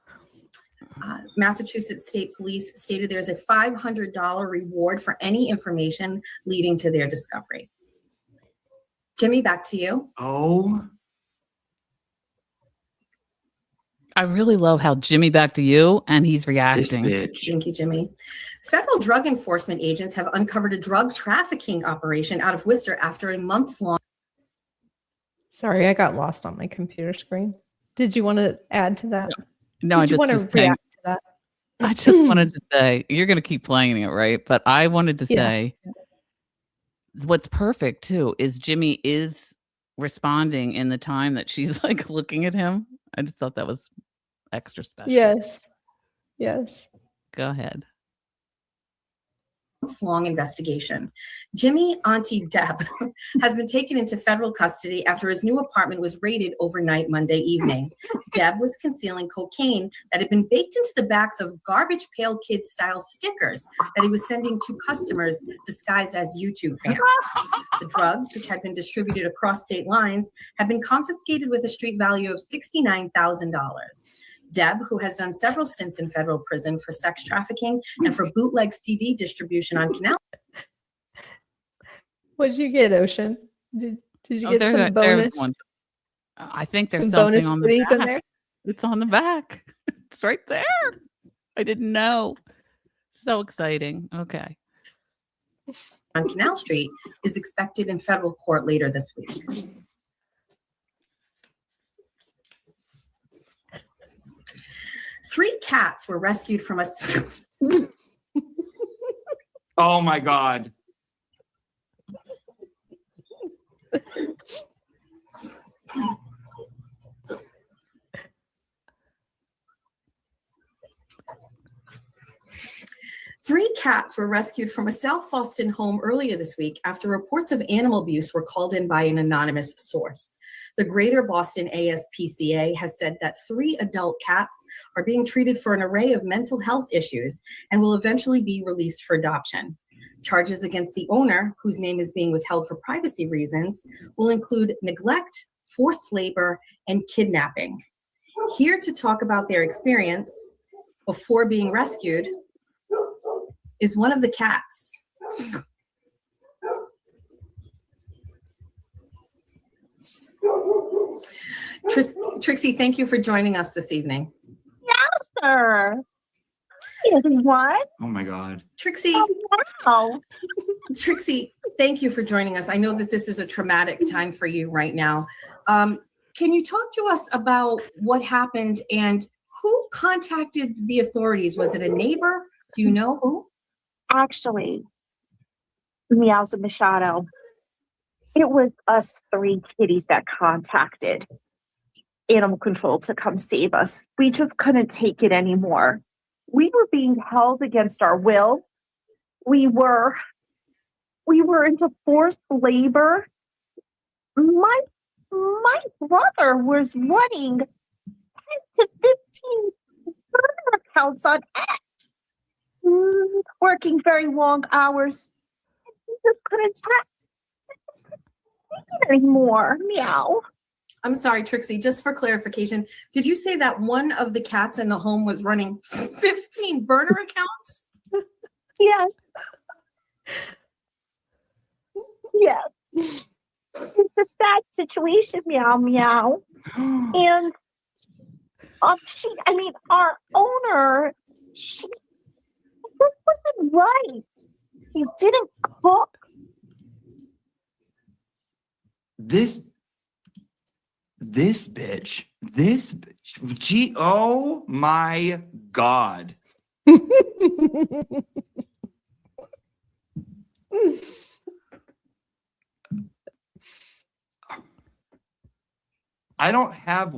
Massachusetts State Police stated there's a $500 reward for any information leading to their discovery. Jimmy, back to you. I really love how Jimmy back to you and he's reacting. Thank you, Jimmy. Federal drug enforcement agents have uncovered a drug trafficking operation out of Worcester after a months-long. Sorry, I got lost on my computer screen. Did you want to add to that? No, I just want to was saying, react to that. I just wanted to say, you're going to keep playing it, right? But I wanted to say, what's perfect too is Jimmy is responding in the time that she's like looking at him. I just thought that was extra special. Yes. Go ahead. long investigation. Jimmy Auntie Deb has been taken into federal custody after his new apartment was raided overnight Monday evening. Deb was concealing cocaine that had been baked into the backs of Garbage Pail Kids style stickers that he was sending to customers disguised as YouTube fans. The drugs, which had been distributed across state lines, have been confiscated with a street value of $69,000. Deb, who has done several stints in federal prison for sex trafficking and for bootleg CD distribution on Canal. What did you get, Ocean? Did you get some bonus? I think there's some something bonus on the goodies back. in there. It's on the back. It's right there. I didn't know. So exciting. Okay. On Canal Street is expected in federal court later this week. Three cats were rescued from a... Oh my God. Three cats were rescued from a South Boston home earlier this week after reports of animal abuse were called in by an anonymous source. The Greater Boston ASPCA has said that 3 adult cats are being treated for an array of mental health issues and will eventually be released for adoption. Charges against the owner, whose name is being withheld for privacy reasons, will include neglect, forced labor, and kidnapping. Here to talk about their experience before being rescued is one of the cats. Trixie, thank you for joining us this evening. Yes, sir. What? Oh my God. Trixie. Oh, wow. Trixie, thank you for joining us. I know that this is a traumatic time for you right now. Can you talk to us about what happened and who contacted the authorities? Was it a neighbor? Do you know who? Actually, Meows and Shoutout, it was us 3 kitties that contacted animal control to come save us. We just couldn't take it anymore. We were being held against our will. We were into forced labor. My brother was running 10 to 15 burner accounts on X, working very long hours. We just couldn't take it anymore. Meow. I'm sorry, Trixie, just for clarification, did you say that one of the cats in the home was running 15 burner accounts? Yes. Yes. It's a sad situation, meow, meow. And our owner, this wasn't right. He didn't cook. This bitch. Gee, oh my God. I don't have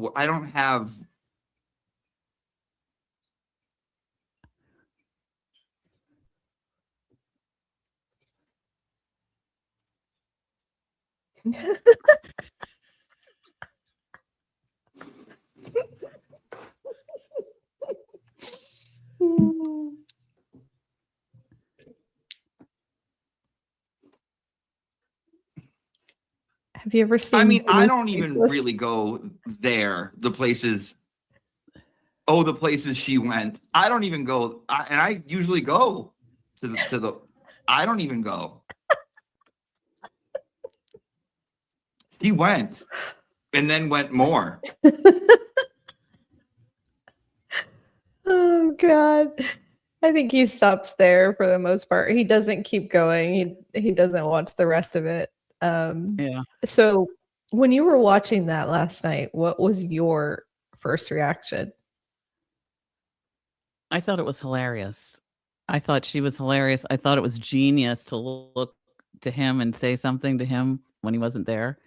Have you ever seen? I mean, I don't even really go there. The places she went. I don't even go. And I usually go to the. I don't even go. He went, and then went more. Oh God. I think he stops there for the most part. He doesn't keep going. He doesn't watch the rest of it. Yeah. So when you were watching that last night, what was your first reaction? I thought it was hilarious. I thought she was hilarious. I thought it was genius to look to him and say something to him when he wasn't there.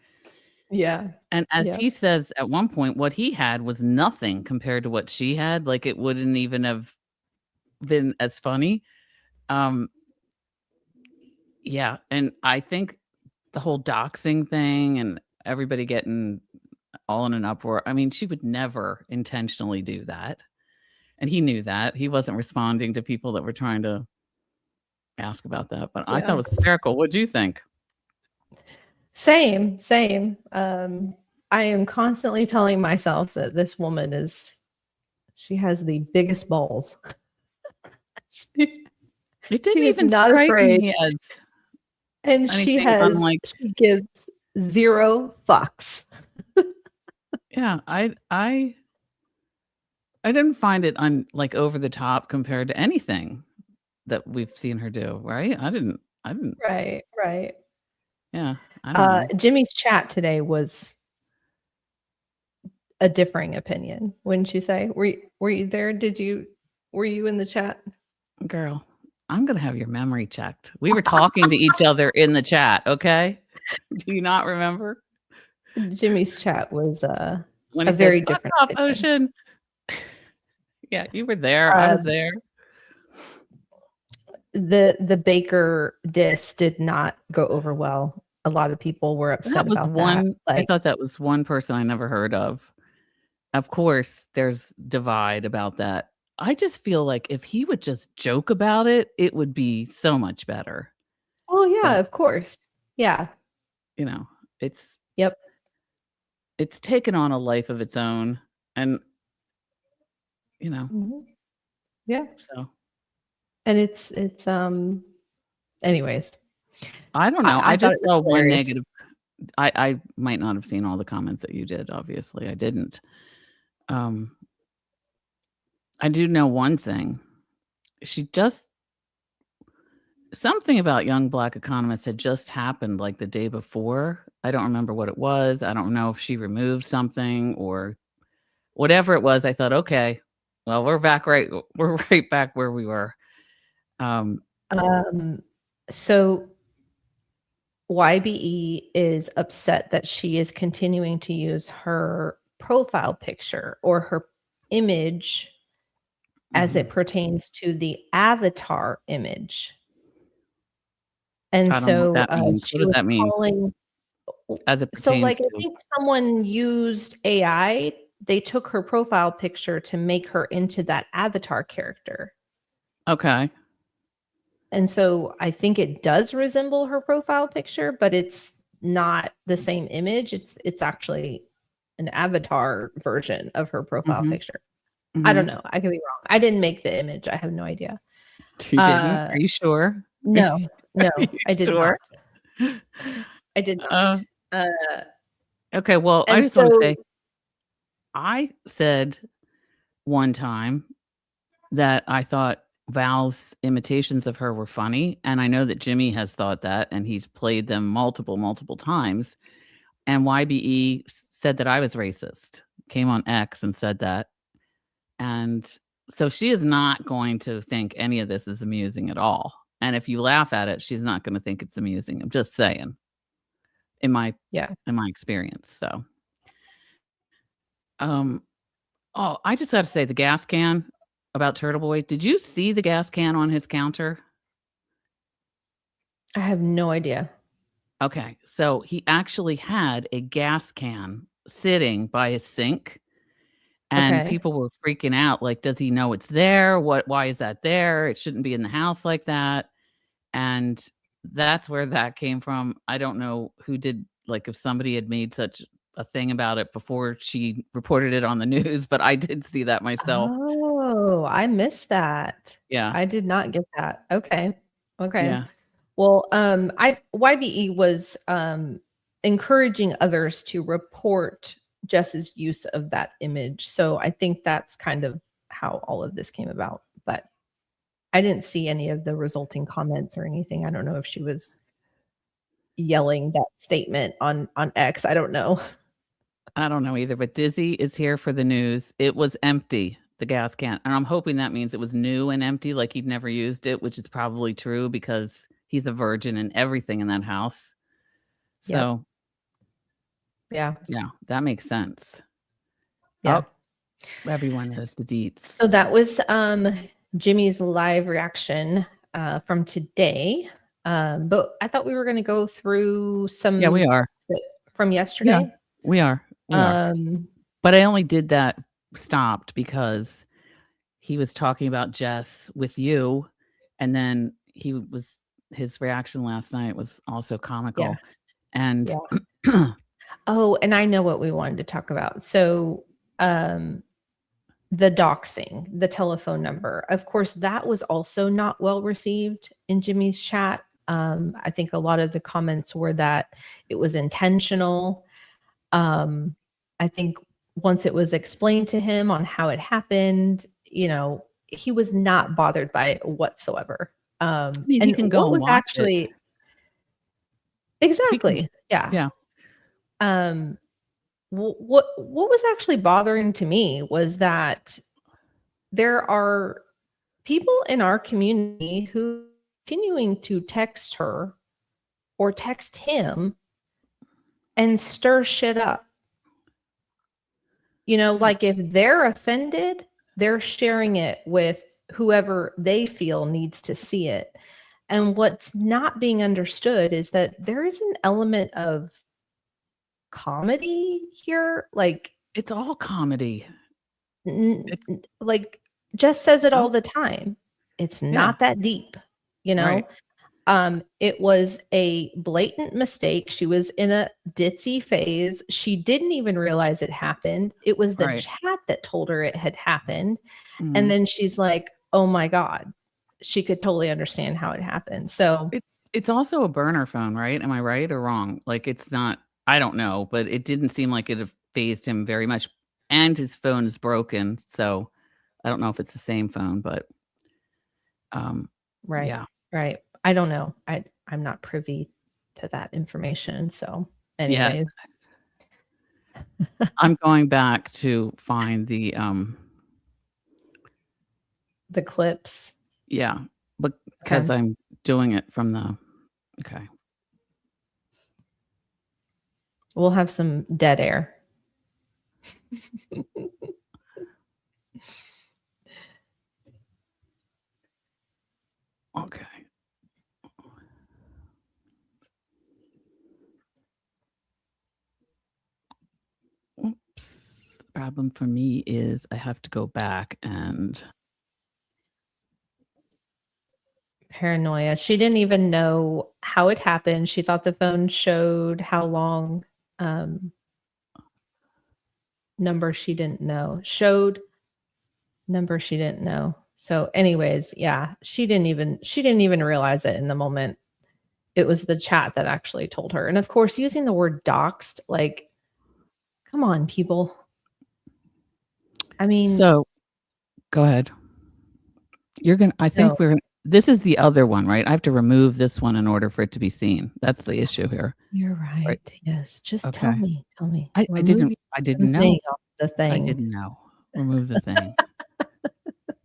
Yeah. And as he says at one point, what he had was nothing compared to what she had. Like it wouldn't even have been as funny. Yeah, and I think the whole doxing thing and everybody getting all in an uproar. I mean, she would never intentionally do that. And he knew that. He wasn't responding to people that were trying to ask about that. But I thought it was hysterical. What do you think? Same. I am constantly telling myself that this woman she has the biggest balls. It didn't She is even not strike afraid. me as And she gives 0 fucks. Yeah, I didn't find it like over the top compared to anything that we've seen her do, right? I didn't. Right. Yeah, I don't know. Jimmy's chat today was a differing opinion, wouldn't you say? Were you there? Were you in the chat? Girl, I'm gonna have your memory checked. We were talking to each other in the chat, okay? Do you not remember? Jimmy's chat was When a he very said, "Fuck different off, opinion. Ocean." Yeah, you were there. I was there. The Baker diss did not go over well. A lot of people were upset That was about one. that. I thought that was one person I never heard of. Of course, there's divide about that. I just feel like if he would just joke about it, it would be so much better. Oh yeah, of course. Yeah. It's taken on a life of its own, and yeah. So, and it's anyways. I don't know. I just saw one hilarious. negative. I might not have seen all the comments that you did. Obviously, I didn't. I do know one thing. Something about Young Black Economist had just happened like the day before. I don't remember what it was. I don't know if she removed something or whatever it was. I thought, okay, well, we're right back where we were. So YBE is upset that she is continuing to use her profile picture or her image as it pertains to the avatar image. And I don't know what that means. she What does was that mean? calling, As it so pertains like to I think someone used AI. They took her profile picture to make her into that avatar character. Okay. And so I think it does resemble her profile picture, but it's not the same image. It's actually an avatar version of her profile picture. I don't know. I could be wrong. I didn't make the image. I have no idea. You didn't? Are you sure? No, I did sure? not. I did not. Okay, well, I just want to say, I said one time that I thought Val's imitations of her were funny, and I know that Jimmy has thought that, and he's played them multiple times. And YBE said that I was racist. Came on X and said that. And so she is not going to think any of this is amusing at all. And if you laugh at it, she's not going to think it's amusing. I'm just saying. In my experience. So I just got to say the gas can about Turtle Boy. Did you see the gas can on his counter? I have no idea. Okay. So he actually had a gas can sitting by his sink. And people were freaking out. Like, does he know it's there? Why is that there? It shouldn't be in the house like that. And that's where that came from. I don't know who did, like, if somebody had made such a thing about it before she reported it on the news, but I did see that myself. Oh, I missed that. Yeah. I did not get that. Okay. Yeah. Well, YBE was encouraging others to report Jess's use of that image. So I think that's kind of how all of this came about. But I didn't see any of the resulting comments or anything. I don't know if she was yelling that statement on X. I don't know. I don't know either, but Dizzy is here for the news. It was empty, the gas can. And I'm hoping that means it was new and empty, like he'd never used it, which is probably true because he's a virgin and everything in that house. So yeah, that makes sense. Yeah. Oh, everyone knows the deets. So that was Jimmy's live reaction from today. But I thought we were going to go through some. Yeah, we are. From yesterday. Yeah, we are. But I only did that stopped because he was talking about Jess with you, and then his reaction last night was also comical. Yeah. And oh, and I know what we wanted to talk about. So the doxing, the telephone number. Of course, that was also not well received in Jimmy's chat. I think a lot of the comments were that it was intentional. I think once it was explained to him on how it happened, he was not bothered by it whatsoever. And he can go what was watch actually it. Exactly. Yeah. What was actually bothering to me was that there are people in our community who are continuing to text her or text him and stir shit up. Like if they're offended, they're sharing it with whoever they feel needs to see it. And what's not being understood is that there is an element of comedy here. Like, it's all comedy. Like Jess says it all the time. It's not that deep, Right. It was a blatant mistake. She was in a ditzy phase. She didn't even realize it happened. It was the chat that told her it had happened. Mhm. And then she's like, oh my God, she could totally understand how it happened. So it's also a burner phone, right? Am I right or wrong? Like, it's not, I don't know, but it didn't seem like it fazed him very much. And his phone is broken. So I don't know if it's the same phone, but right. Yeah. Right. I don't know. I'm not privy to that information. So anyways. Yeah. I'm going back to find the clips. Yeah. But because I'm doing it from the We'll have some dead air. Okay. Oops. The problem for me is I have to go back and Paranoia. She didn't even know how it happened. She thought the phone showed how long. Number she didn't know. Showed number she didn't know. So anyways, yeah, she didn't even realize it in the moment. It was the chat that actually told her. And of course, using the word doxed, like, come on, people. I mean, so go ahead. This is the other one, right? I have to remove this one in order for it to be seen. That's the issue here. You're right. Yes. Just Okay. tell me. I didn't know. The thing. I didn't know. Remove the thing.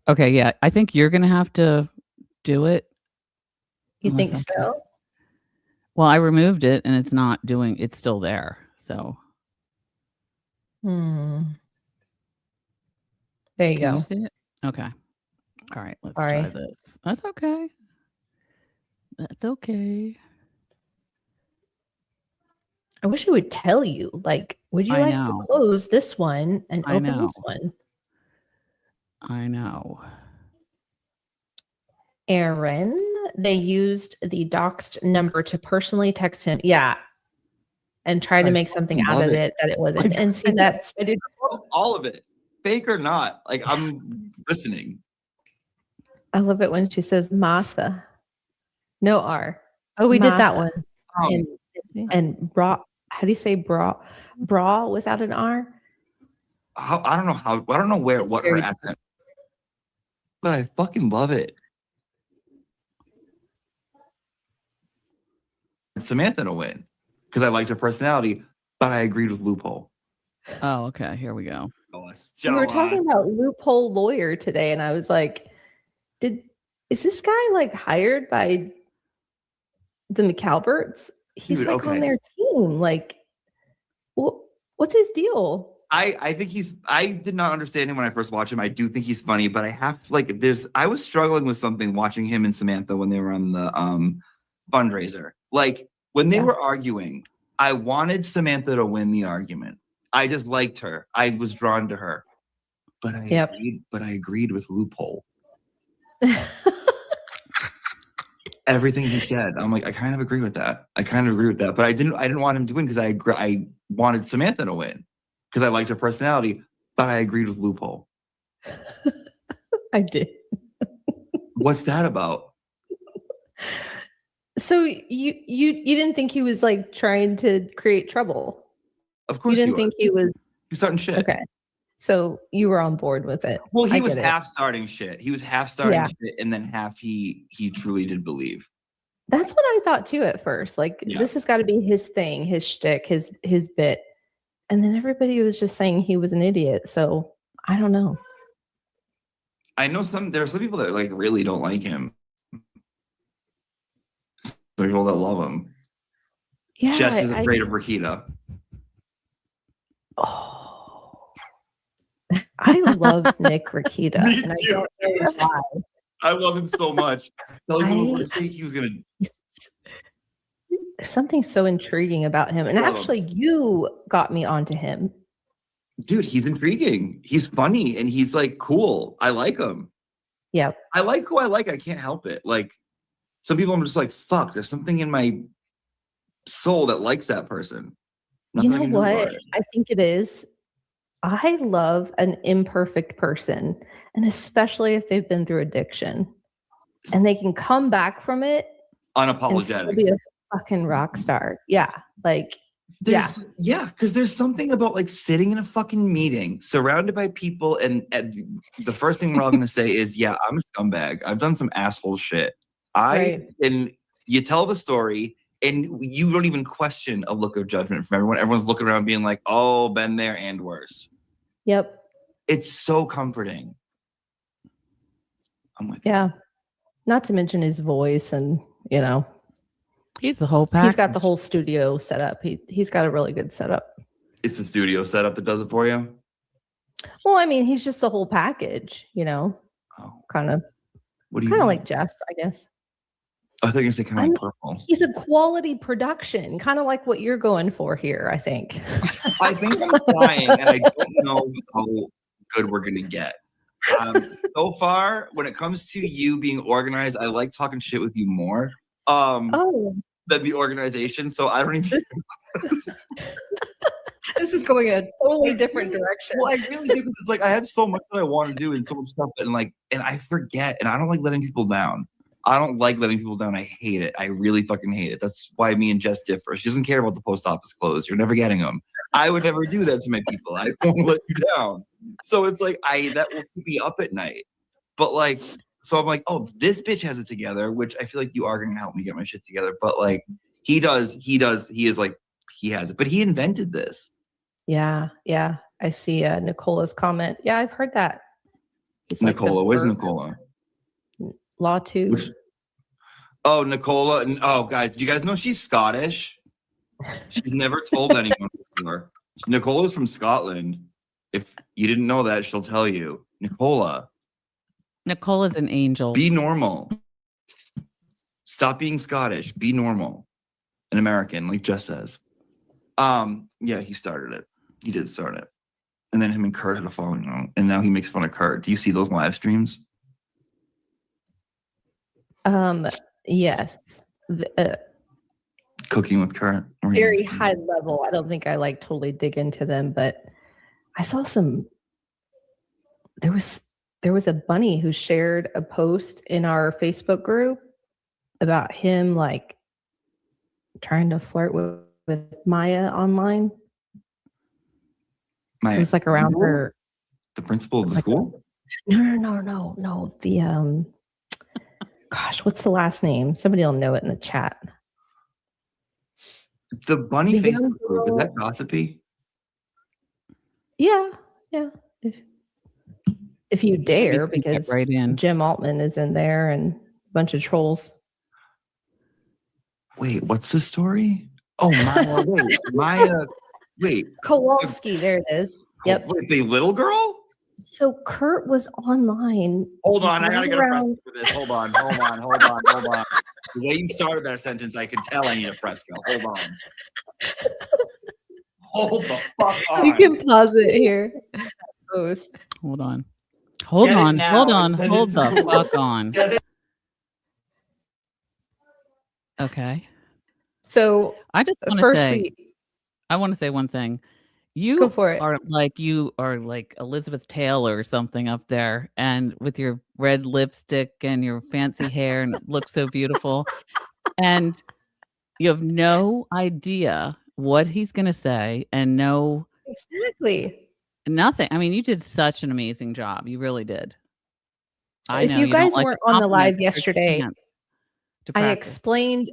Okay, yeah. I think you're gonna have to do it. You think so? Well, I removed it and it's not doing, it's still there. So there you can go. you see it? Okay. All right, let's try this. That's okay. That's okay. I wish it would tell you. Like, would you I like know. to close this one and I open know. this one? I know. Aaron, they used the doxed number to personally text him. Yeah. And try to make something out of it that it wasn't. And see, that's I did all of it. Fake or not. Like, I'm listening. I love it when she says Martha. No R. Oh, we did that one. And bra. How do you say bra? Bra without an R? I don't know how. I don't know what her accent. But I fucking love it. Samantha to win because I liked her personality, but I agreed with Loophole. Oh, okay. Here we go. We were talking about Loophole Lawyer today, and I was like, is this guy like hired by the McAlberts? He's like on their team. Like, what's his deal? I think I did not understand him when I first watched him. I do think he's funny, but I was struggling with something watching him and Samantha when they were on fundraiser. Like when they were arguing, I wanted Samantha to win the argument. I just liked her. I was drawn to her. But I agreed with Loophole. Everything he said, I'm like, I kind of agree with that. But I didn't want him to win because I wanted Samantha to win because I liked her personality. But I agreed with Loophole. I did. What's that about? So you didn't think he was like trying to create trouble? Of course you didn't think he was. You're starting shit. Okay. So you were on board with it. Well, he was half starting shit. He was half starting shit, and then half he truly did believe. That's what I thought too at first. Like this has got to be his thing, his shtick, his bit. And then everybody was just saying he was an idiot. So I don't know. I know there are some people that like really don't like him. There are people that love him. Yeah, Jess is afraid of Rakita. Oh, I love Nick Rakita. Me and too. I don't know why. I love him so much. He was gonna. There's something so intriguing about him, and actually, you got me onto him. Dude, he's intriguing. He's funny, and he's like cool. I like him. Yeah, I like who I like. I can't help it. Like some people, I'm just like, fuck. There's something in my soul that likes that person. You know what? I think it is. I love an imperfect person, and especially if they've been through addiction, and they can come back from it unapologetic. And be a fucking rock star. Yeah, like because there's something about like sitting in a fucking meeting, surrounded by people, and the first thing we're all gonna say is, "Yeah, I'm a scumbag. I've done some asshole shit." And you tell the story. And you don't even question a look of judgment from everyone. Everyone's looking around being like, oh, been there and worse. Yep. It's so comforting. I'm with you. Not to mention his voice and, he's the whole package. He's got the whole studio set up. He's got a really good setup. It's the studio setup that does it for you? Well, I mean, he's just the whole package, kind of. What do you kind of mean? like Jess, I guess. I thought you were going to say kind of like Purple. He's a quality production, kind of like what you're going for here, I think. I think I'm trying, and I don't know how good we're going to get. So far, when it comes to you being organized, I like talking shit with you more than the organization. So I don't even... This is going a totally different direction. Well, I really do, because it's like I have so much that I want to do and so much stuff, and I forget, and I don't like letting people down. I don't like letting people down. I hate it. I really fucking hate it. That's why me and Jess differ. She doesn't care about the post office clothes. You're never getting them. I would never do that to my people. I won't let you down. So it's like that will keep me up at night. But like, so I'm like, oh, this bitch has it together, which I feel like you are going to help me get my shit together. But like, he is like, he has it. But he invented this. Yeah. I see Nicola's comment. Yeah, I've heard that. Nicola, where's Nicola? Law 2. Oh, Nicola. Oh, guys, do you guys know she's Scottish? She's never told anyone before. Nicola's from Scotland. If you didn't know that, she'll tell you. Nicola's an angel. Be normal. Stop being Scottish. Be normal. An American, like Jess says. Yeah, he started it. He did start it. And then him and Kurt had a falling out. And now he makes fun of Kurt. Do you see those live streams? Yes. Cooking with Kurt. Very high level. I don't think I totally dig into them, but I saw there was a bunny who shared a post in our Facebook group about him trying to flirt with Maya online. Maya, it was around her. The principal of the school? No. The gosh, what's the last name? Somebody will know it in the chat. The bunny Facebook group, is that gossipy? Yeah. If you dare, because right in. Jim Altman is in there and a bunch of trolls. Wait, what's the story? Oh, Maya. Wait. Kowalski, there it is. Yep. Wait, the little girl? So Kurt was online. Hold on, I gotta get a press around- for this. Hold on. The way you started that sentence, I can tell I need a fresco. Hold on. Hold the fuck on. You can pause it here. Post. Hold on. Hold Get it on. now Hold and on. send Hold it the to- fuck on. Get it? Okay. So I just want to first say, I want to say one thing. Go You for it. are like Elizabeth Taylor or something up there, and with your red lipstick and your fancy hair, and it looks so beautiful. And you have no idea what he's gonna say, and Exactly. nothing. I mean, you did such an amazing job. You really did. I If know you don't guys like weren't to on the compliment, live but there's a yesterday, chance to I practice. explained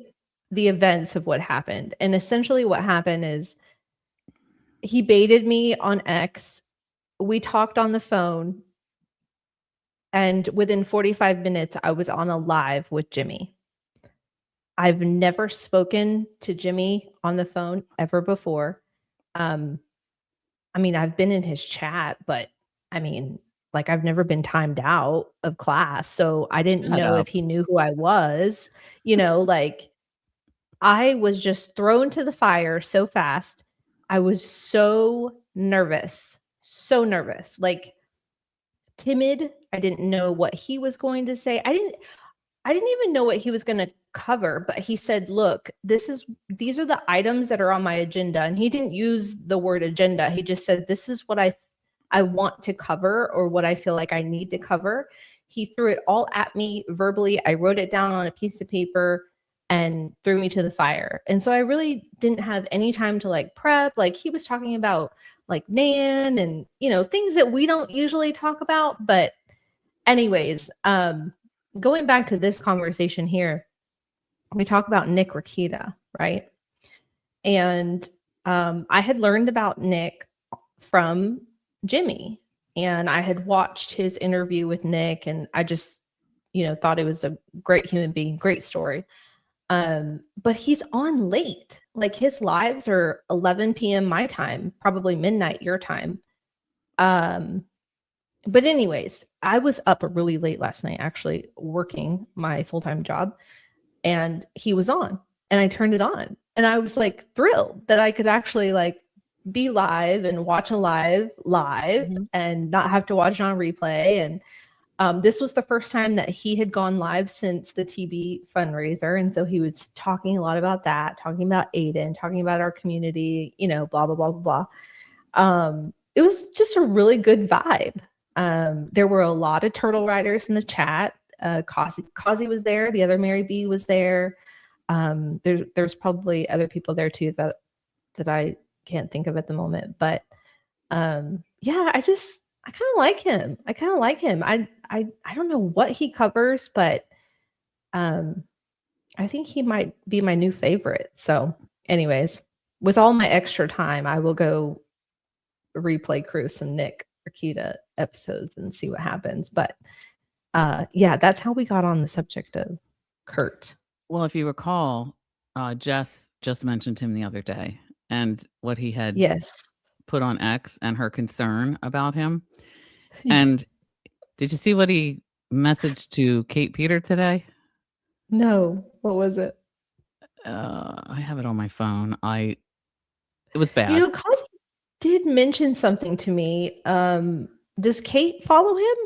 the events of what happened. And essentially what happened is he baited me on X. We talked on the phone. And within 45 minutes, I was on a live with Jimmy. I've never spoken to Jimmy on the phone ever before. I mean, I've been in his chat, but I mean, like I've never been timed out of class. So I didn't Shut know up. if he knew who I was, like I was just thrown to the fire so fast. I was so nervous, like timid. I didn't know what he was going to say. I didn't even know what he was going to cover, but he said, "Look, these are the items that are on my agenda." And he didn't use the word agenda. He just said, "This is what I want to cover, or what I feel like I need to cover." He threw it all at me verbally. I wrote it down on a piece of paper and threw me to the fire. And so I really didn't have any time to like prep. Like he was talking about like Nan and, things that we don't usually talk about. But anyways, going back to this conversation here, we talk about Nick Rakita, right? And I had learned about Nick from Jimmy, and I had watched his interview with Nick, and I just, thought it was a great human being, great story. But he's on late. Like his lives are 11 p.m. my time, probably midnight your time. But anyways, I was up really late last night, actually working my full-time job, and he was on, and I turned it on, and I was like thrilled that I could actually like be live and watch a live and not have to watch it on replay. And this was the first time that he had gone live since the TB fundraiser. And so he was talking a lot about that, talking about Aiden, talking about our community, blah, blah, blah, blah, blah. It was just a really good vibe. There were a lot of Turtle Riders in the chat. Causey was there. The other Mary B was there. There's probably other people there too that I can't think of at the moment. But yeah, I kind of like him. I don't know what he covers, but I think he might be my new favorite. So anyways, with all my extra time, I will go replay crew some Nick Rakita episodes and see what happens. But yeah, that's how we got on the subject of Kurt. Well, if you recall, Jess just mentioned him the other day, and what he had put on X and her concern about him. And did you see what he messaged to Kate Peter today? No. What was it? I have it on my phone. It was bad. Causey did mention something to me. Does Kate follow him?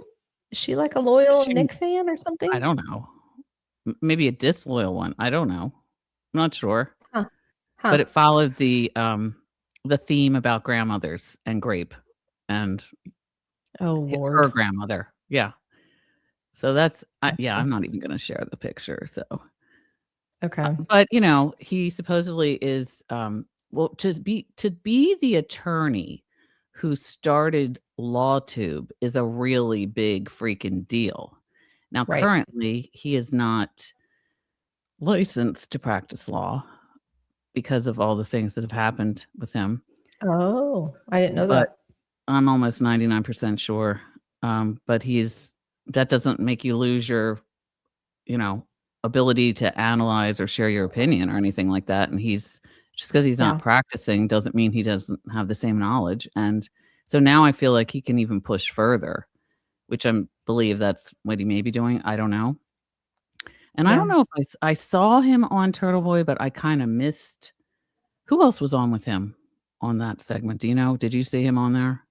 Is she like a loyal Nick fan or something? I don't know. Maybe a disloyal one. I don't know. I'm not sure. Huh. But it followed the theme about grandmothers and grape and Lord, her grandmother. Yeah. So that's I'm not even going to share the picture. So okay. But he supposedly is to be the attorney who started LawTube is a really big freaking deal. Now, currently, he is not licensed to practice law because of all the things that have happened with him. Oh, I didn't know that. I'm almost 99% sure. But that doesn't make you lose your, ability to analyze or share your opinion or anything like that. And just because he's not practicing doesn't mean he doesn't have the same knowledge. And So now I feel like he can even push further, which I believe that's what he may be doing. I don't know. And I don't know if I saw him on Turtle Boy, but I kind of missed. Who else was on with him on that segment? Do you know? Did you see him on there?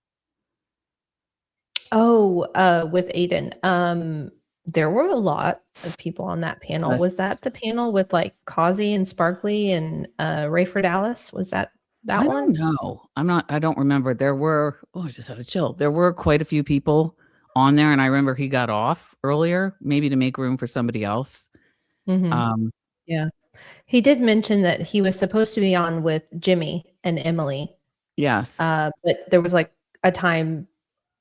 Oh, with Aiden. There were a lot of people on that panel. Yes. Was that the panel with like Causey and Sparkly and Rayford Dallas? Was that I one? don't know. I don't remember. There were, I just had a chill. There were quite a few people on there, and I remember he got off earlier, maybe to make room for somebody else. Mm-hmm. Yeah. He did mention that he was supposed to be on with Jimmy and Emily. Yes. But there was like a time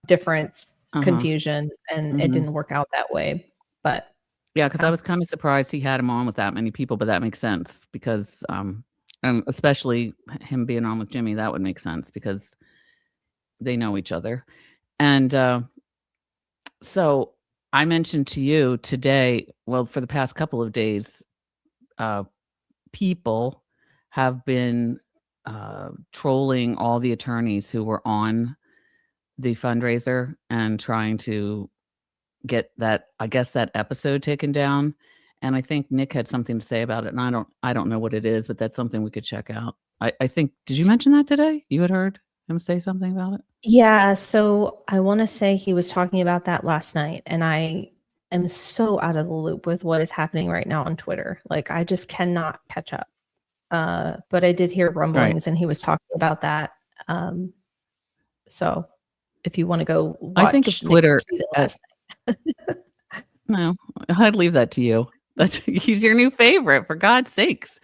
difference confusion, and it didn't work out that way. But yeah, because I was kind of surprised he had him on with that many people, but that makes sense because especially him being on with Jimmy, that would make sense because they know each other. And so I mentioned to you today, well, for the past couple of days, people have been trolling all the attorneys who were on the fundraiser and trying to get that, I guess, that episode taken down. And I think Nick had something to say about it. And I don't know what it is, but that's something we could check out. I think, did you mention that today? You had heard him say something about it? Yeah. So I want to say he was talking about that last night, and I am so out of the loop with what is happening right now on Twitter. Like, I just cannot catch up. But I did hear rumblings, and he was talking about that. So if you want to go watch, I think of Twitter no, I'd leave that to you. He's your new favorite, for God's sakes.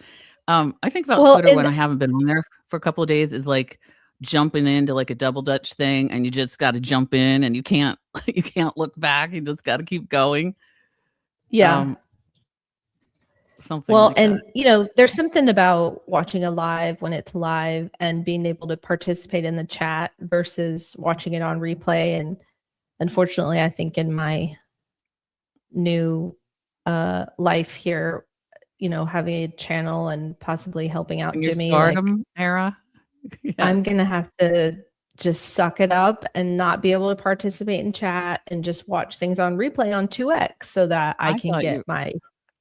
I think about Twitter when I haven't been on there for a couple of days is like jumping into like a double Dutch thing, and you just got to jump in, and you can't look back. You just got to keep going. Yeah. Something. Well, like and that. you know, there's something about watching a live when it's live and being able to participate in the chat versus watching it on replay. And unfortunately, I think in my new life here, you know, having a channel and possibly helping out In your Jimmy, stardom era, yes. I'm gonna have to just suck it up and not be able to participate in chat and just watch things on replay on 2x so that I can get my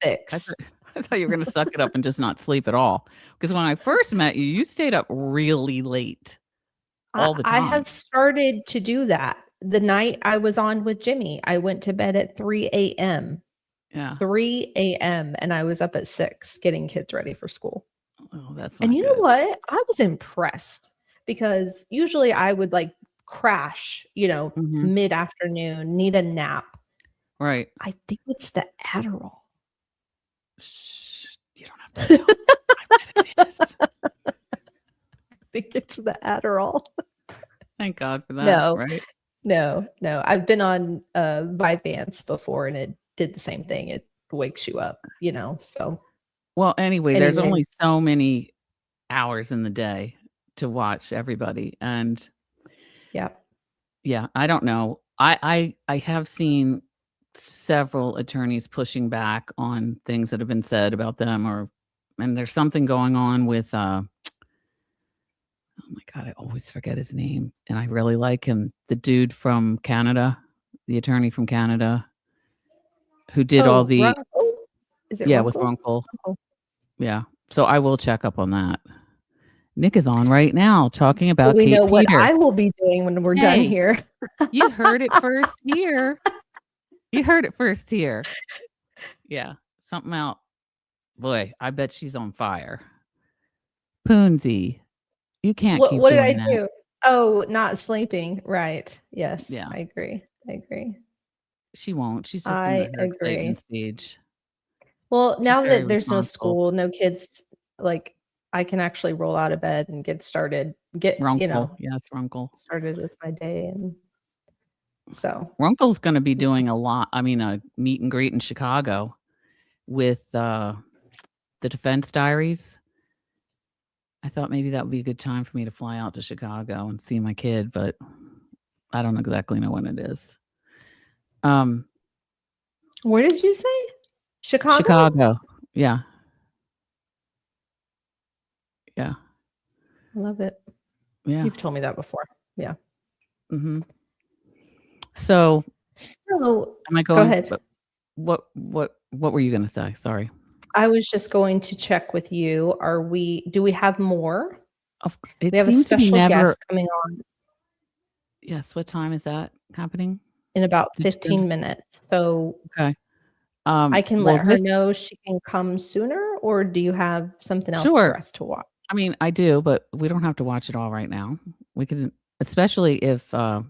fix. I thought you were going to suck it up and just not sleep at all. Because when I first met you, you stayed up really late all the time. I have started to do that. The night I was on with Jimmy, I went to bed at 3 a.m. Yeah. 3 a.m. and I was up at 6 getting kids ready for school. Oh, that's and you know what? I was impressed because usually I would like crash, you know, mid-afternoon, need a nap. Right. I think it's the Adderall. Shh, you don't have to tell. I think it's the Adderall. Thank God for that. Right? No. I've been on Vyvanse before, and it did the same thing. It wakes you up, you know. So, well, anyway, there's only so many hours in the day to watch everybody, and yeah, I don't know. I have seen several attorneys pushing back on things that have been said about them, and there's something going on with oh my God, I always forget his name, and I really like him, the dude from Canada, the attorney from Canada who did all the Runkle? Is it with Runkle? Runkle. Yeah, so I will check up on that. Nick is on right now talking about we Kate know what Peter. I will be doing when we're done here. You heard it first here. You heard it first here. Yeah. Something out. Boy, I bet she's on fire. Poonsy, you can't keep what did doing I that. do? Oh, not sleeping. Right. Yes. Yeah. I agree. She won't. She's just I in her agree. excitement stage. Well, now very that there's no responsible. school, no kids, like I can actually roll out of bed and get started. Runkle. You know, Yes, Runkle. started with my day, and so Runkle's going to be doing a meet and greet in Chicago with the Defense Diaries. I thought maybe that would be a good time for me to fly out to Chicago and see my kid, but I don't exactly know when it is. Where did you say? Chicago? Chicago. Yeah. Yeah. I love it. Yeah. You've told me that before. Yeah. Mm-hmm. So am I going? Go ahead. What were you going to say? Sorry. I was just going to check with you. Do we have more? We have a special guest coming on. Yes. What time is that happening? In about 15 minutes. So okay. I can let her know she can come sooner, or do you have something else for us to watch? I mean, I do, but we don't have to watch it all right now. We can, especially if a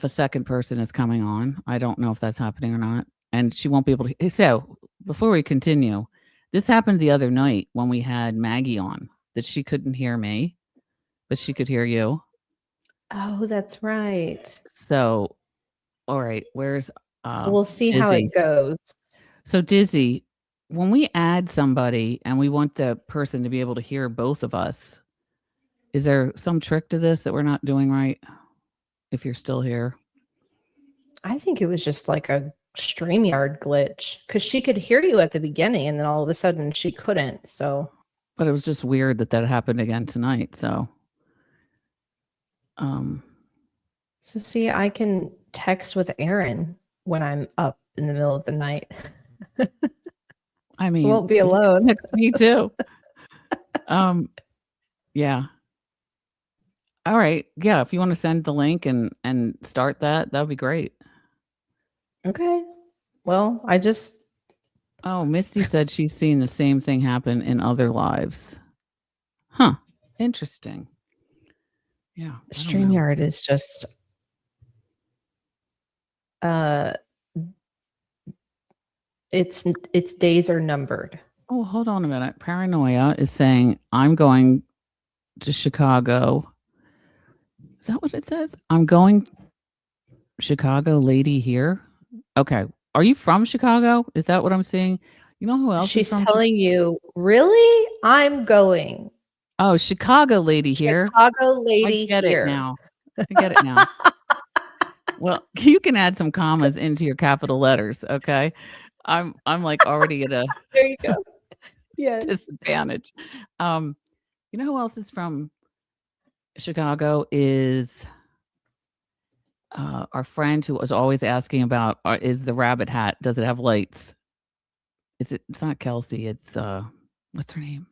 second person is coming on. I don't know if that's happening or not, and she won't be able to. So before we continue, this happened the other night when we had Maggie on, that she couldn't hear me, but she could hear you. Oh, that's right. So, all right, where's so we'll see how it goes. So Dizzy, when we add somebody and we want the person to be able to hear both of us, is there some trick to this that we're not doing right? If you're still here, I think it was just like a StreamYard glitch, because she could hear you at the beginning and then all of a sudden she couldn't. So, but it was just weird that happened again tonight. So, so see, I can text with Aaron when I'm up in the middle of the night. I mean, won't be alone. Me too. Yeah. All right. Yeah. If you want to send the link and start that would be great. Okay. Well, Misty said she's seen the same thing happen in other lives. Huh. Interesting. Yeah. StreamYard is just its days are numbered. Oh, hold on a minute. Paranoia is saying I'm going to Chicago. Is that what it says? I'm going Chicago lady here. Okay. Are you from Chicago? Is that what I'm seeing? You know who else she's telling you? Really? I'm going. Oh, Chicago lady here. Chicago lady I get here. it now. I get it now. Well, you can add some commas into your capital letters, okay? I'm like already at a there you go. Yeah. disadvantage. You know who else is from Chicago is our friend who was always asking about is the rabbit hat, does it have lights? It's not Kelsey, it's what's her name?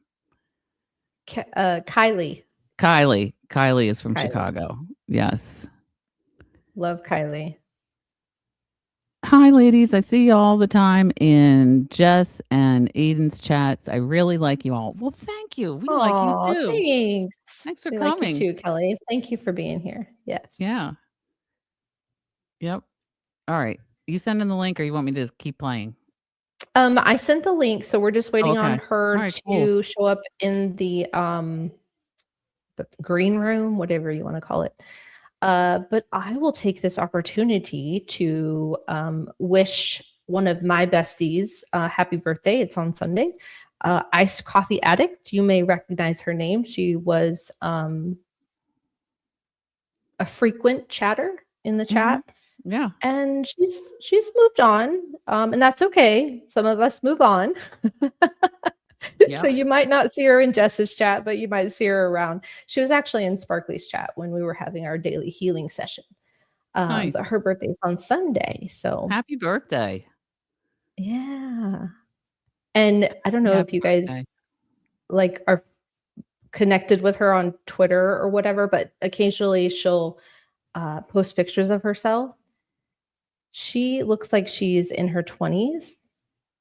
Kylie. Kylie is from Chicago. Yes. Love Kylie. Hi, ladies. I see you all the time in Jess and Aiden's chats. I really like you all. Well, thank you. We like you too. Thanks. Thanks for we coming. Like you too, Kelly. Thank you for being here. Yes. Yeah. Yep. All right. You sending the link, or you want me to just keep playing? I sent the link, so we're just waiting on her to show up in the green room, whatever you want to call it. But I will take this opportunity to wish one of my besties happy birthday. It's on Sunday. Iced Coffee Addict. You may recognize her name. She was a frequent chatter in the chat. Yeah. And she's moved on. And that's okay. Some of us move on. So you might not see her in Jess's chat, but you might see her around. She was actually in Sparkly's chat when we were having our daily healing session. Nice. But her birthday is on Sunday. So happy birthday. Yeah. And I don't know if you guys like are connected with her on Twitter or whatever, but occasionally she'll post pictures of herself. She looks like she's in her 20s.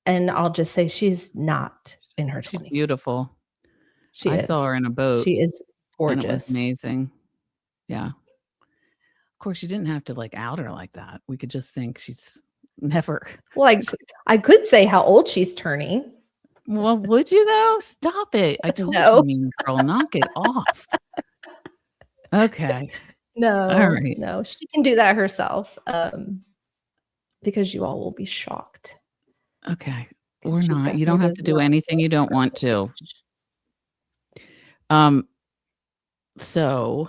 And I'll just say she's not in her 20s. She's beautiful. I saw her in a boat. She is gorgeous. And it was amazing. Yeah. Of course, you didn't have to like out her like that. We could just think she's never. Well, I could say how old she's turning. Well, would you though? Stop it. I told you, mean girl, knock it off. Okay. No. All right. No, she can do that herself. Because you all will be shocked. Okay. We're not. You don't have to do anything you don't want to. So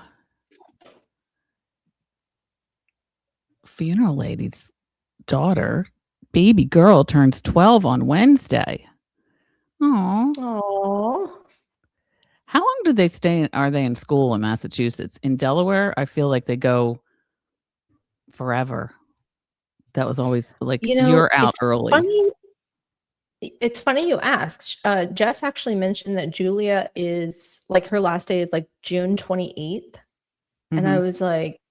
funeral lady's daughter, baby girl, turns 12 on Wednesday. Oh. How long do they stay? Are they in school in Massachusetts? In Delaware, I feel like they go forever. That was always like, you're out early. It's funny you asked. Jess actually mentioned that Julia is like, her last day is like June 28th. And I was like,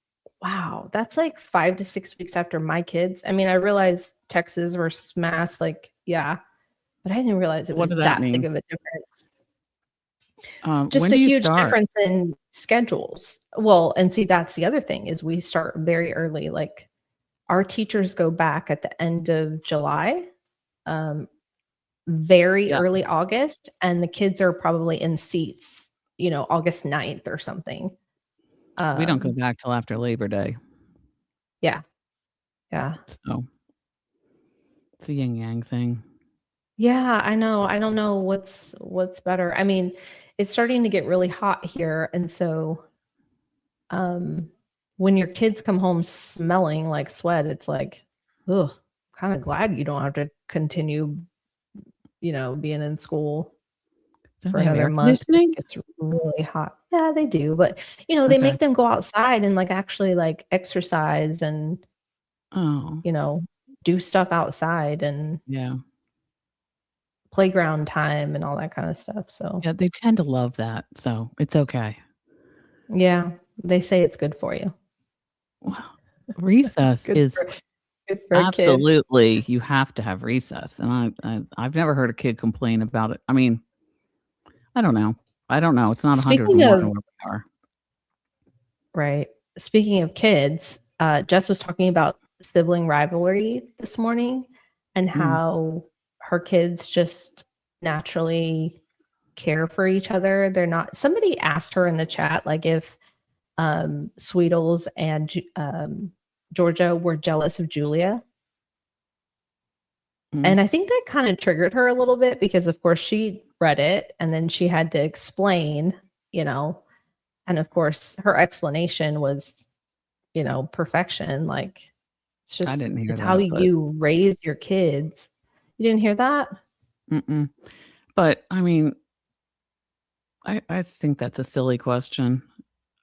wow, that's like 5 to 6 weeks after my kids. I mean, I realized Texas versus Mass, like, yeah, but I didn't realize it was that big of a difference. Just a huge difference in schedules. Well, and see, that's the other thing is we start very early. Like our teachers go back at the end of July, very early August, and the kids are probably in seats, August 9th or something. We don't go back till after Labor Day. Yeah. So it's a yin yang thing. Yeah, I know. I don't know what's better. I mean, it's starting to get really hot here, and so when your kids come home smelling like sweat, it's like, ugh, kind of glad you don't have to continue, being in school for another month. It's really hot. Yeah, they do, but they make them go outside and like actually like exercise and do stuff outside and playground time and all that kind of stuff. So yeah, they tend to love that. So it's okay. Yeah, they say it's good for you. Well, recess is good for absolutely, you have to have recess. And I've never heard a kid complain about it. I mean, I don't know. It's not 101 where we are. Right. Speaking of kids, Jess was talking about sibling rivalry this morning and how her kids just naturally care for each other. They're not. Somebody asked her in the chat, like if Sweetles and Georgia were jealous of Julia. And I think that kind of triggered her a little bit because, of course, she read it and then she had to explain, and of course, her explanation was, perfection. Like, it's just, I didn't hear it's that, how but you raise your kids. You didn't hear that? But I mean, I think that's a silly question.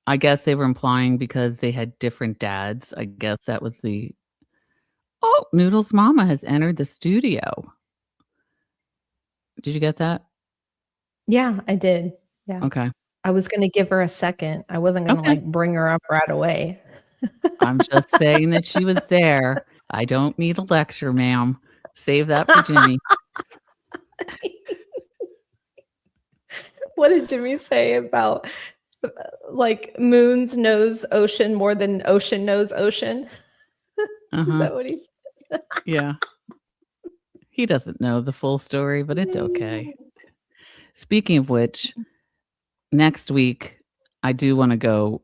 I guess they were implying because they had different dads. I guess that was the. Oh, Noodle's mama has entered the studio. Did you get that? Yeah, I did. Yeah. Okay. I was going to give her a second. I wasn't going to like bring her up right away. I'm just saying that she was there. I don't need a lecture, ma'am. Save that for Jimmy. What did Jimmy say about like Moons knows ocean more than ocean knows ocean? Is that what he said? Yeah. He doesn't know the full story, but it's okay. Speaking of which, next week, I do want to go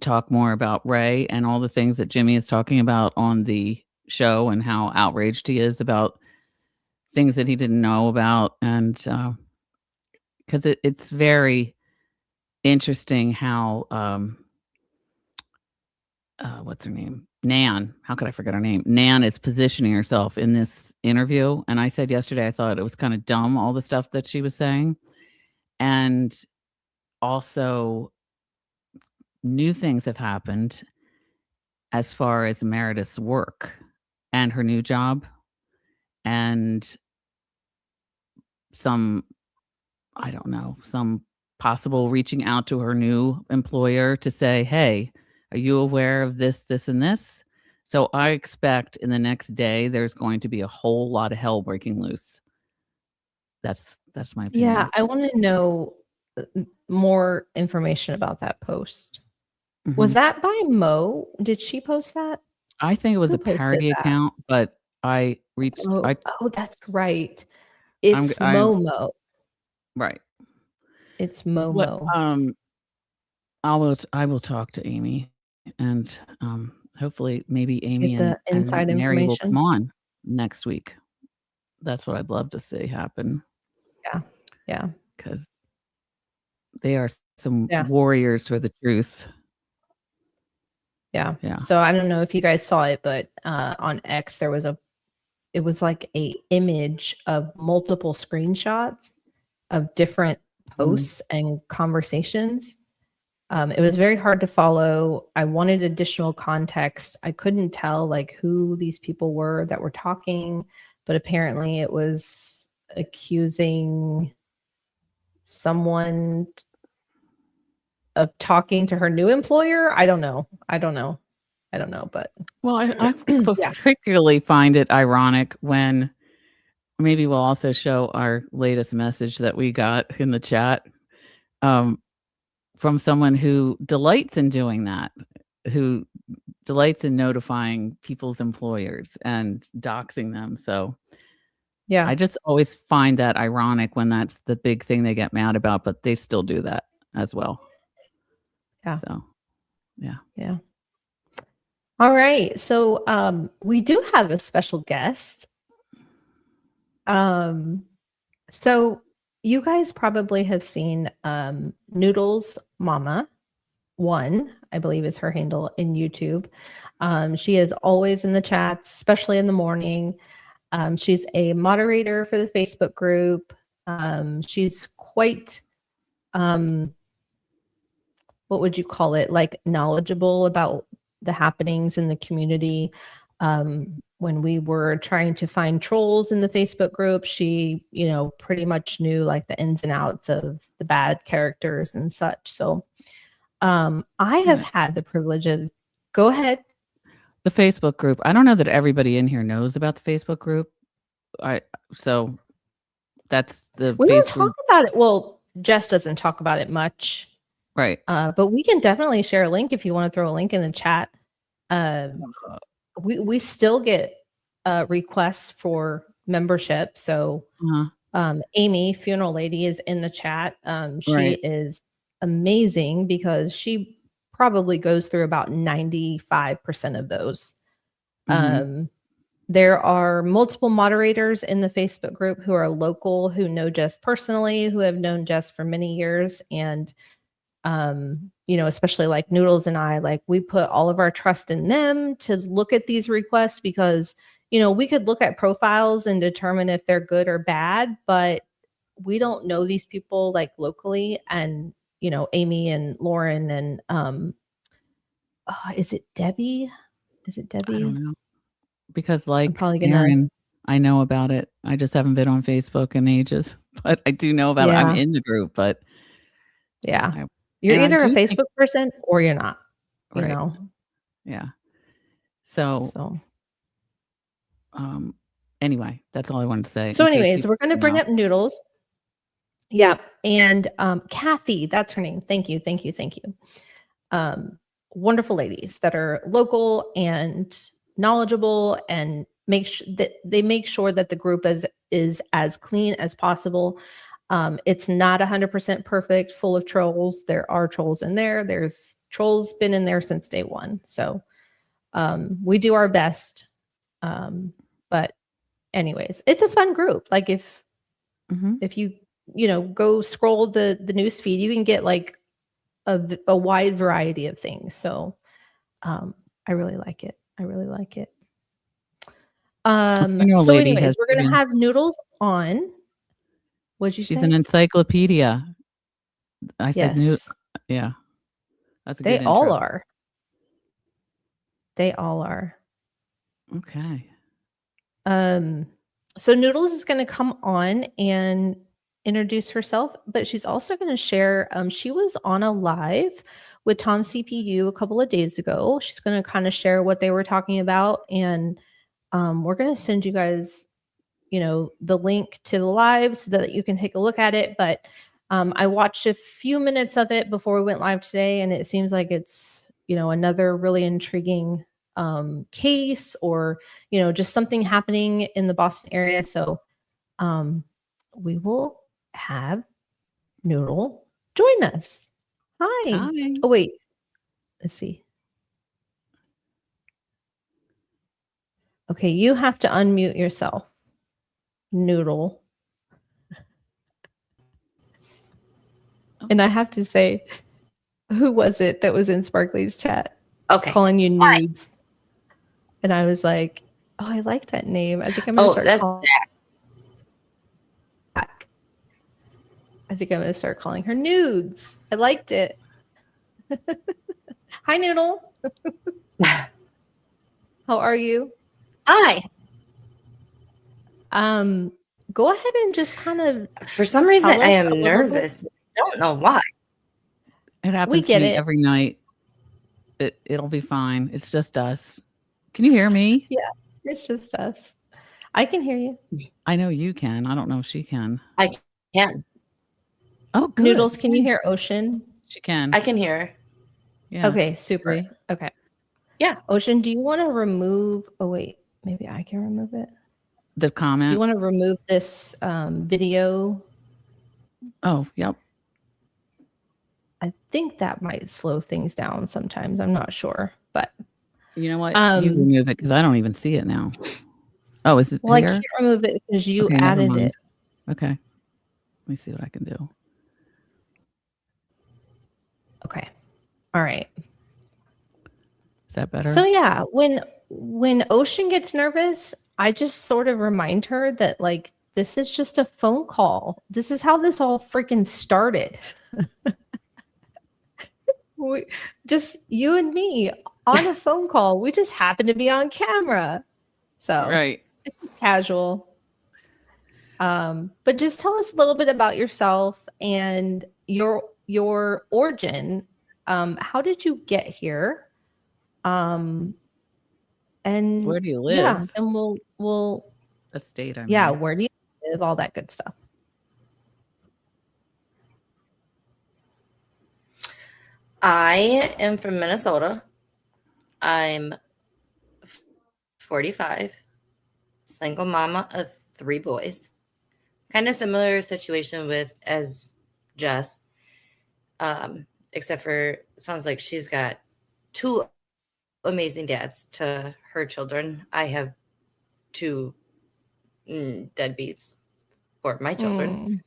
talk more about Ray and all the things that Jimmy is talking about on the show and how outraged he is about things that he didn't know about. And because it's very interesting how, what's her name? Nan. How could I forget her name? Nan is positioning herself in this interview. And I said yesterday, I thought it was kind of dumb, all the stuff that she was saying. And also, new things have happened as far as Meredith's work and her new job. And some possible reaching out to her new employer to say, hey, are you aware of this, this, and this? So I expect in the next day, there's going to be a whole lot of hell breaking loose. That's my opinion. Yeah, I want to know more information about that post. Was that by Mo? Did she post that? I think it was a parody account, but I reached. Oh, that's right. It's Momo. Right. It's Momo. I will talk to Amy, and hopefully, maybe Amy the inside and Mary will information. come on next week. That's what I'd love to see happen. Yeah. Because they are some warriors for the truth. Yeah. So I don't know if you guys saw it, but on X there was it was like a image of multiple screenshots of different posts and conversations. It was very hard to follow. I wanted additional context. I couldn't tell like who these people were that were talking, but apparently it was accusing someone of talking to her new employer. I don't know, but well, I particularly find it ironic when maybe we'll also show our latest message that we got in the chat from someone who delights in doing that, who delights in notifying people's employers and doxing them. So yeah, I just always find that ironic when that's the big thing they get mad about, but they still do that as well. Yeah. So, yeah. Yeah. All right. So we do have a special guest. So you guys probably have seen Noodle's Mama 1, I believe is her handle in YouTube. She is always in the chats, especially in the morning. She's a moderator for the Facebook group. She's quite what would you call it? Like knowledgeable about the happenings in the community. When we were trying to find trolls in the Facebook group, she, pretty much knew like the ins and outs of the bad characters and such. So I have had the privilege of, go ahead. The Facebook group. I don't know that everybody in here knows about the Facebook group. So that's the we don't talk about it. Well, Jess doesn't talk about it much. Right. But we can definitely share a link if you want to throw a link in the chat. We still get requests for membership. So Amy, Funeral Lady, is in the chat. She is amazing because she probably goes through about 95% of those. There are multiple moderators in the Facebook group who are local, who know Jess personally, who have known Jess for many years. And especially like Noodles and I, like we put all of our trust in them to look at these requests because, we could look at profiles and determine if they're good or bad, but we don't know these people like locally. And, Amy and Lauren and, is it Debbie? I don't know. Because like probably Aaron, I know about it. I just haven't been on Facebook in ages, but I do know about it. I'm in the group, but yeah. You're either a Facebook person or you're not, you know? Yeah. So anyway, that's all I wanted to say. So anyways, we're going to bring up Noodles. Yeah. And Kathy, that's her name. Thank you. Wonderful ladies that are local and knowledgeable and make sure that the group is as clean as possible. It's not 100% perfect, full of trolls. There are trolls in there. There's trolls been in there since day one. So we do our best. But anyways, it's a fun group. Like if you, go scroll the news feed, you can get like a wide variety of things. So I really like it. So anyways, we're going to have Noodles on. What'd you say? She's an encyclopedia. I said yeah. That's a good intro. They all are. Okay. So Noodles is going to come on and introduce herself, but she's also going to share, she was on a live with Tom CPU a couple of days ago. She's going to kind of share what they were talking about, and we're going to send you guys the link to the live so that you can take a look at it. But I watched a few minutes of it before we went live today, and it seems like it's another really intriguing case, or just something happening in the Boston area. So we will have Noodle join us. Hi. Oh wait, let's see. Okay, you have to unmute yourself, Noodle. And I have to say, who was it that was in Sparkly's chat? Okay. Calling you nudes. And I was like, oh, I like that name. I think I'm going to start calling Zach. I think I'm going to start calling her Nudes. I liked it. Hi, Noodle. How are you? Hi. Go ahead and just kind of. For some reason, I am nervous. I don't know why. It happens to me every night. It'll be fine. It's just us. Can you hear me? Yeah, it's just us. I can hear you. I know you can. I don't know if she can. I can. Oh, good. Noodles, can you hear Ocean? She can. I can hear her. Yeah. Okay, super. Okay. Yeah. Ocean, do you want to remove? Oh, wait. Maybe I can remove it. The comment? You want to remove this video? Oh, yep. I think that might slow things down sometimes. I'm not sure, but you know what? You remove it because I don't even see it now. Oh, is it? Well, here? I can't remove it because you added it. Okay. Let me see what I can do. Okay. All right. Is that better? So yeah, when Ocean gets nervous, I just sort of remind her that like this is just a phone call. This is how this all freaking started. Just you and me on a phone call. We just happen to be on camera. So right. It's just casual. But just tell us a little bit about yourself and your origin. How did you get here? And where do you live? Yeah, and we'll a state. Yeah, where do you live? All that good stuff. I am from Minnesota. I'm 45, single mama of 3 boys. Kind of similar situation as Jess, except for sounds like she's got 2 amazing dads to her children. I have 2 deadbeats for my children.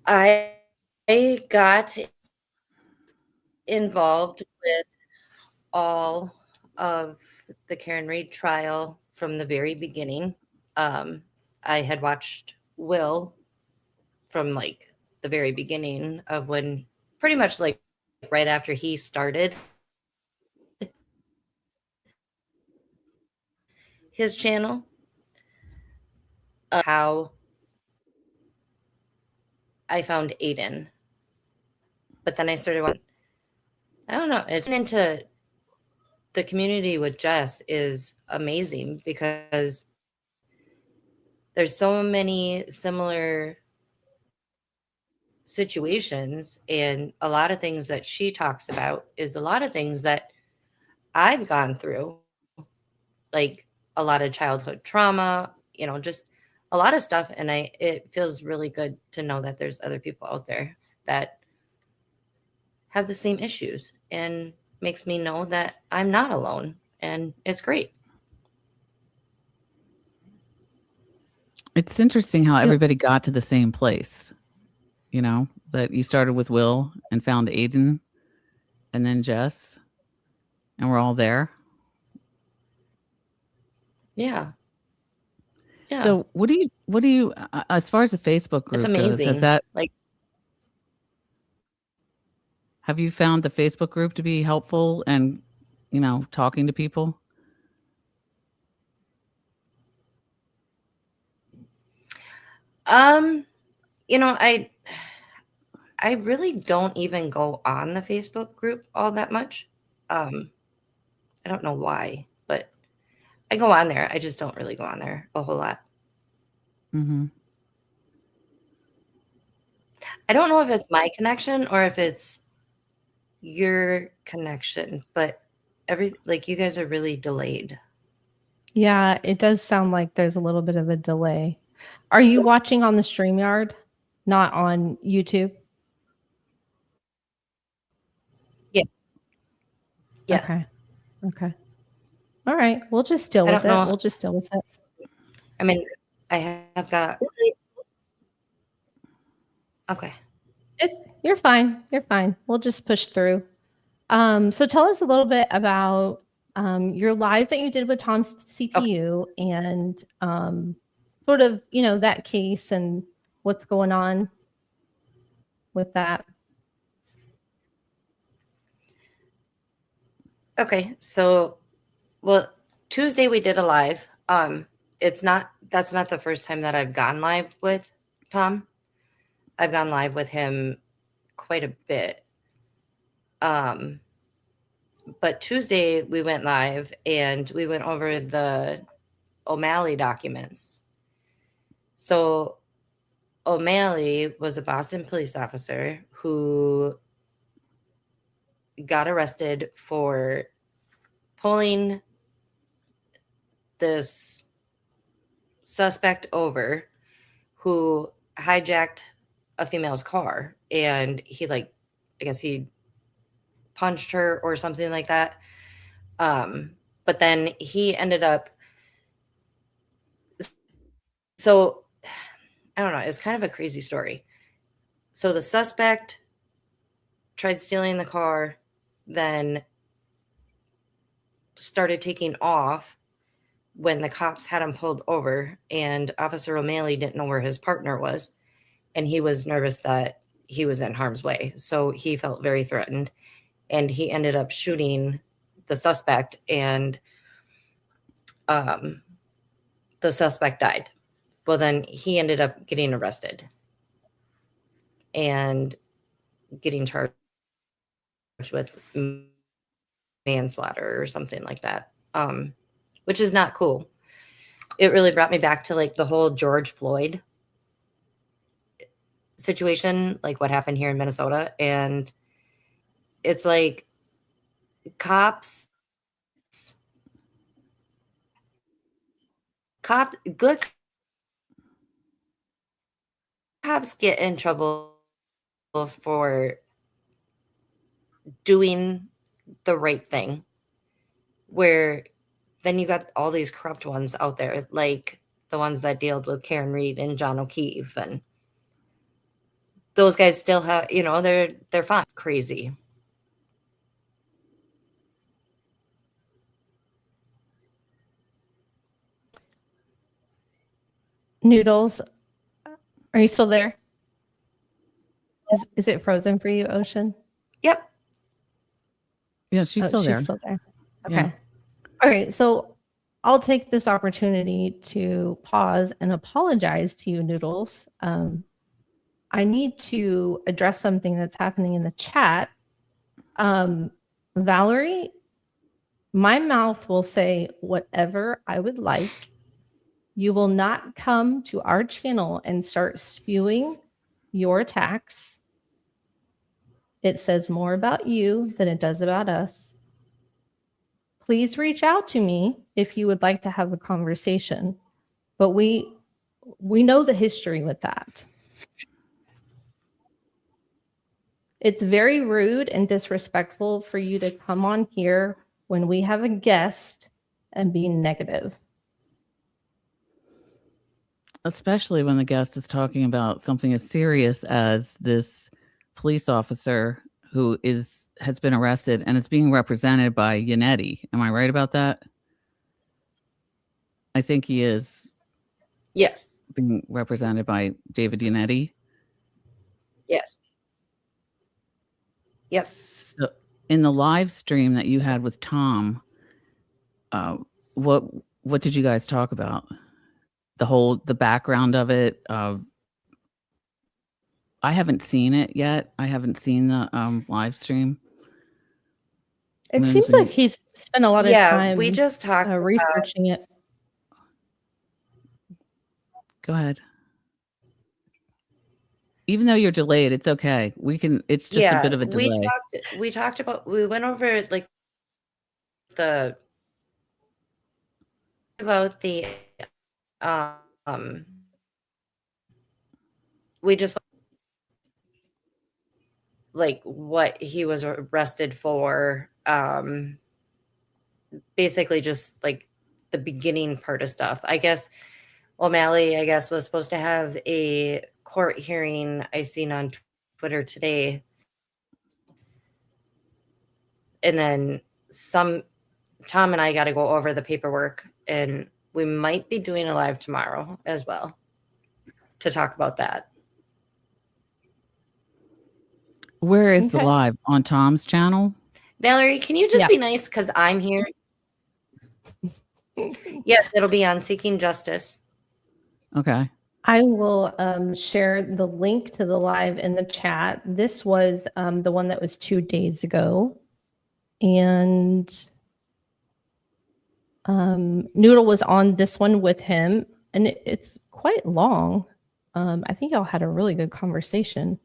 I got involved with all of the Karen Reed trial from the very beginning. I had watched Will from like the very beginning of when pretty much like right after he started his channel. How I found Aiden. But then I started watching, I don't know, it's into the community with Jess is amazing because there's so many similar situations, and a lot of things that she talks about is a lot of things that I've gone through, like a lot of childhood trauma, just a lot of stuff. And it feels really good to know that there's other people out there that have the same issues, and makes me know that I'm not alone, and it's great. It's interesting how everybody got to the same place, that you started with Will and found Aiden and then Jess, and we're all there. Yeah. Yeah. So what do you, as far as the Facebook group it's amazing. goes, has that have you found the Facebook group to be helpful and, talking to people? I really don't even go on the Facebook group all that much. I don't know why, but I go on there. I just don't really go on there a whole lot. Mm-hmm. I don't know if it's my connection or if it's your connection, but you guys are really delayed. Yeah, it does sound like there's a little bit of a delay. Are you watching on the StreamYard, not on YouTube? Yeah. Yeah. Okay. All right. We'll just deal with it. We'll just deal with it. I mean, I have got. Okay. You're fine. You're fine. We'll just push through. So tell us a little bit about your live that you did with Tom's CPU and sort of, that case and what's going on with that. Okay, so Tuesday we did a live. That's not the first time that I've gone live with Tom. I've gone live with him quite a bit. But Tuesday we went live and we went over the O'Malley documents. So O'Malley was a Boston police officer who got arrested for pulling this suspect over who hijacked a female's car, and he I guess he punched her or something like that. But then he ended up, so I don't know, it's kind of a crazy story. So the suspect tried stealing the car, then started taking off when the cops had him pulled over, and Officer O'Malley didn't know where his partner was, and he was nervous that he was in harm's way. So he felt very threatened, and he ended up shooting the suspect, and the suspect died. Well, then he ended up getting arrested and getting charged with manslaughter or something like that, which is not cool. It really brought me back to the whole George Floyd situation, what happened here in Minnesota. And it's good cops get in trouble for doing the right thing, where then you got all these corrupt ones out there, like the ones that dealt with Karen Reed and John O'Keefe, and those guys still have, they're fine. Crazy. Noodles, are you still there? Is it frozen for you, Ocean? Yep. Yeah, she's still there. Okay. Yeah. All right. So I'll take this opportunity to pause and apologize to you, Noodles. I need to address something that's happening in the chat. Valerie, my mouth will say whatever I would like. You will not come to our channel and start spewing your attacks. It says more about you than it does about us. Please reach out to me if you would like to have a conversation. But we know the history with that. It's very rude and disrespectful for you to come on here when we have a guest and be negative. Especially when the guest is talking about something as serious as this police officer who has been arrested and is being represented by Yannetti. Am I right about that? I think he is. Yes. Being represented by David Yannetti. Yes. Yes. So in the live stream that you had with Tom, what did you guys talk about? The background of it. I haven't seen it yet. I haven't seen the live stream. It seems like he's spent a lot of time. We just talked researching it. Go ahead. Even though you're delayed, it's okay. It's just a bit of a delay. We went over we just what he was arrested for, basically just the beginning part of stuff. I guess O'Malley, was supposed to have a court hearing. I seen on Twitter today, and then some Tom and I got to go over the paperwork, and we might be doing a live tomorrow as well to talk about that. Where is the live? On Tom's channel? Valerie, can you just be nice because I'm here? Yes, it'll be on Seeking Justice. Okay. I will share the link to the live in the chat. This was the one that was 2 days ago. And Noodle was on this one with him. And it's quite long. I think y'all had a really good conversation.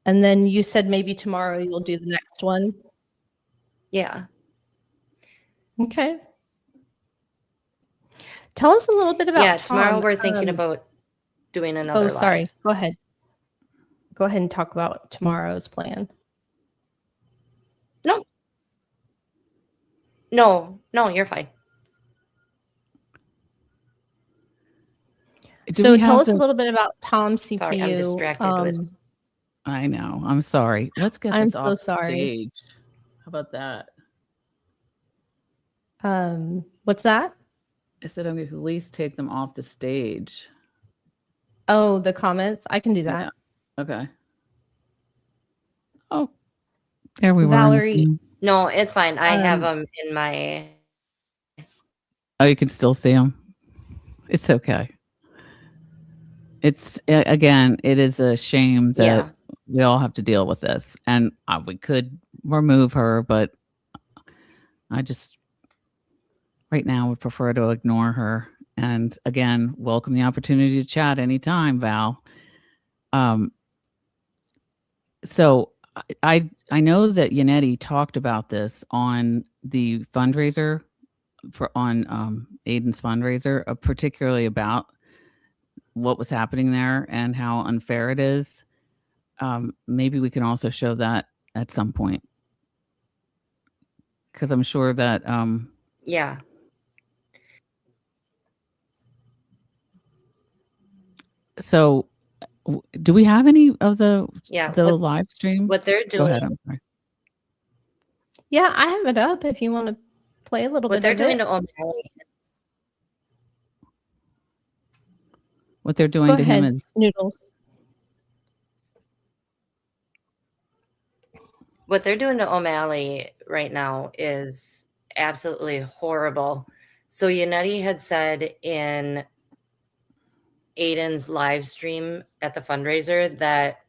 And then you said maybe tomorrow you'll do the next one. Yeah. Okay. Tell us a little bit about Tom. Tomorrow we're thinking about doing another live. Sorry. Go ahead. Go ahead and talk about tomorrow's plan. No, you're fine. So tell us a little bit about Tom's CPU. Sorry, I'm distracted with... I know. I'm sorry. Let's get this off so sorry. stage. How about that? What's that? I said I'm going to at least take them off the stage. Oh, the comments? I can do that. Yeah. Okay. Oh, there we Valerie. were. No, it's fine. I have them in my... Oh, you can still see them? It's okay. It's, again, it is a shame that we all have to deal with this. And we could remove her, but I just... right now would prefer to ignore her. And again, welcome the opportunity to chat anytime, Val. So I know that Yannetti talked about this on the fundraiser on Aiden's fundraiser, particularly about what was happening there and how unfair it is. Maybe we can also show that at some point. Because I'm sure that yeah. So, do we have any of the what, live stream? What they're doing? Go ahead. I'm sorry. Yeah, I have it up if you want to play a little bit. What they're doing to O'Malley. What they're doing to him is Noodles. What they're doing to O'Malley right now is absolutely horrible. So Yannetti had said in Aiden's live stream at the fundraiser that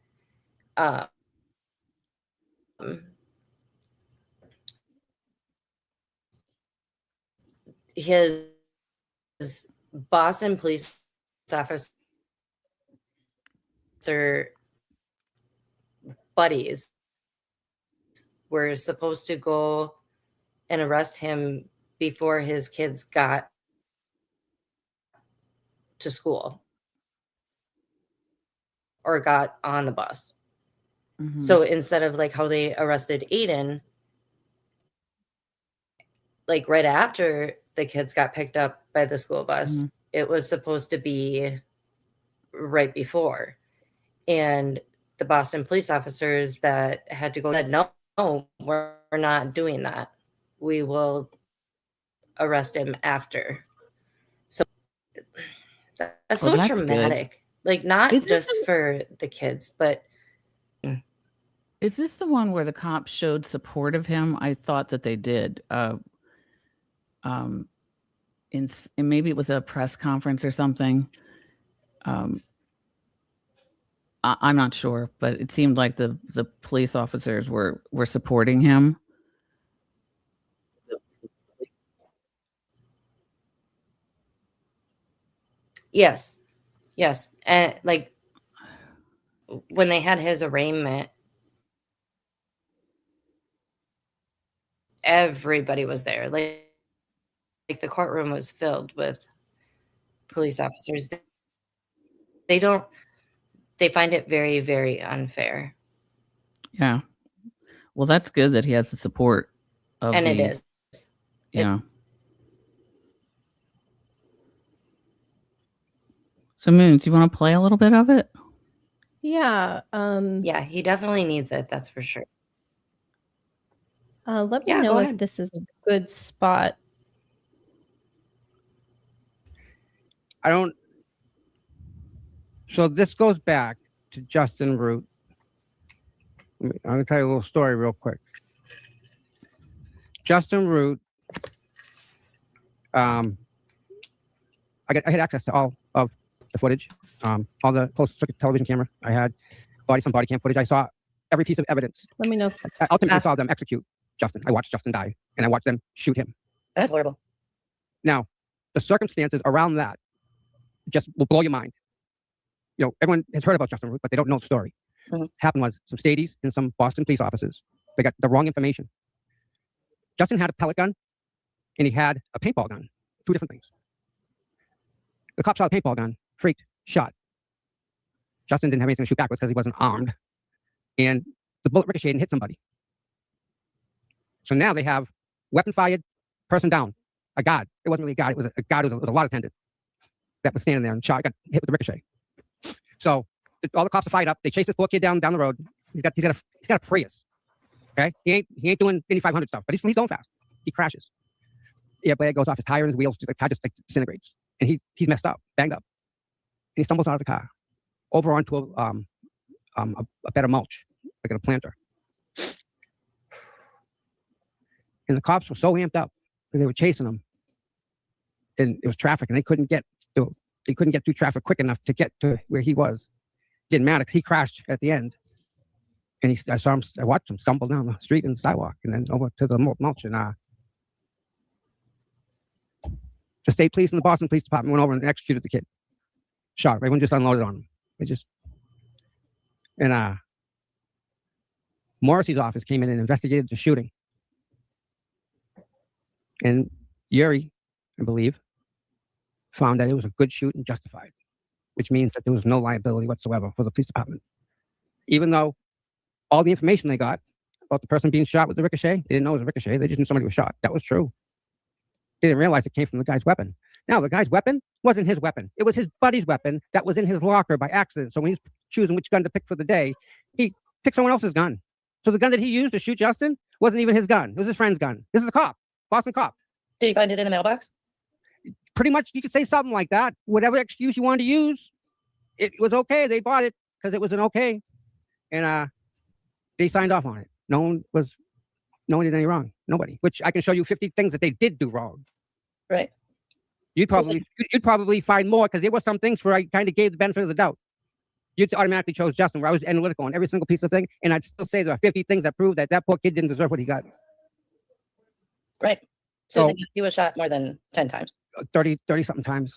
his Boston police officer buddies were supposed to go and arrest him before his kids got to school or got on the bus. Mm-hmm. So instead of like how they arrested Aiden, like right after the kids got picked up by the school bus, mm-hmm. It was supposed to be right before. And the Boston police officers that had to go said, no, we're not doing that. We will arrest him after. So that's so traumatic. Good. Like not just for the kids, but is this the one where the cops showed support of him? I thought that they did. And maybe it was a press conference or something. I'm not sure, but it seemed like the police officers were supporting him. Yes. And like when they had his arraignment, everybody was there. Like the courtroom was filled with police officers. They find it very, very unfair. Yeah. Well, that's good that he has the support of it is. Yeah. So Moons, do you want to play a little bit of it? Yeah. Yeah, he definitely needs it, that's for sure. Let me know if this is a good spot. I don't. So this goes back to Justin Root. I'm going to tell you a little story real quick. Justin Root, I had access to all of the footage, all the closed circuit television camera. I had some body cam footage. I saw every piece of evidence. Let me know. I ultimately saw them execute Justin. I watched Justin die, and I watched them shoot him. That's horrible. Now, the circumstances around that just will blow your mind. You know, everyone has heard about Justin Root, but they don't know the story. What happened was some Stadies and some Boston police officers, they got the wrong information. Justin had a pellet gun, and he had a paintball gun. Two different things. The cop saw the paintball gun, freaked, shot. Justin didn't have anything to shoot back with because he wasn't armed. And the bullet ricocheted and hit somebody. So now they have weapon fired, person down, a guard. It wasn't really a guard, it was a guard, it was a lot attendant that was standing there and shot, got hit with the ricochet. So all the cops are fired up. They chase this poor kid down the road. He's got a Prius. Okay, he ain't doing any 500 stuff, but he's going fast. He crashes. Yeah, blade goes off his tire and his wheels. The car just disintegrates, and he's messed up, banged up. And he stumbles out of the car, over onto a bed of mulch, like in a planter. And the cops were so amped up because they were chasing him, and it was traffic, and they couldn't get through traffic quick enough to get to where he was. Didn't matter because he crashed at the end. And I watched him stumble down the street and the sidewalk, and then over to the mulch. And the state police and the Boston Police Department went over and executed the kid. Shot. Everyone just unloaded on him. And Morrissey's office came in and investigated the shooting. And Yuri, I believe, found that it was a good shoot and justified, which means that there was no liability whatsoever for the police department. Even though all the information they got about the person being shot with the ricochet, they didn't know it was a ricochet. They just knew somebody was shot. That was true. They didn't realize it came from the guy's weapon. Now, the guy's weapon wasn't his weapon. It was his buddy's weapon that was in his locker by accident. So when he's choosing which gun to pick for the day, he picked someone else's gun. So the gun that he used to shoot Justin wasn't even his gun. It was his friend's gun. This is a cop, Boston cop. Did he find it in a mailbox? Pretty much, you could say something like that. Whatever excuse you wanted to use, it was okay. They bought it because it was an okay. And they signed off on it. No one did any wrong. Nobody. Which I can show you 50 things that they did do wrong. Right. You'd probably find more because there were some things where I kind of gave the benefit of the doubt. You'd automatically chose Justin, where I was analytical on every single piece of thing, and I'd still say there are 50 things that prove that poor kid didn't deserve what he got. Right. So he was shot more than 10 times. 30 something times.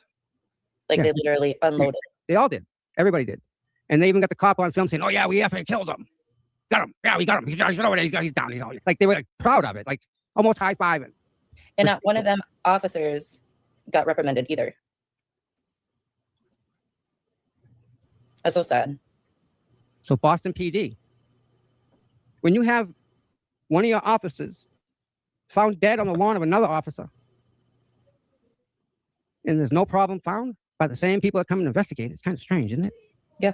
Like they literally unloaded. They all did. Everybody did. And they even got the cop on film saying, "Oh yeah, we effing killed him. Got him. Yeah, we got him. He's over there. He's down. He's all like," they were like proud of it, like almost high-fiving. And not one of them officers got reprimanded either. That's so sad. So Boston PD, when you have one of your officers found dead on the lawn of another officer, and there's no problem found by the same people that come and investigate, it's kind of strange, isn't it? Yeah.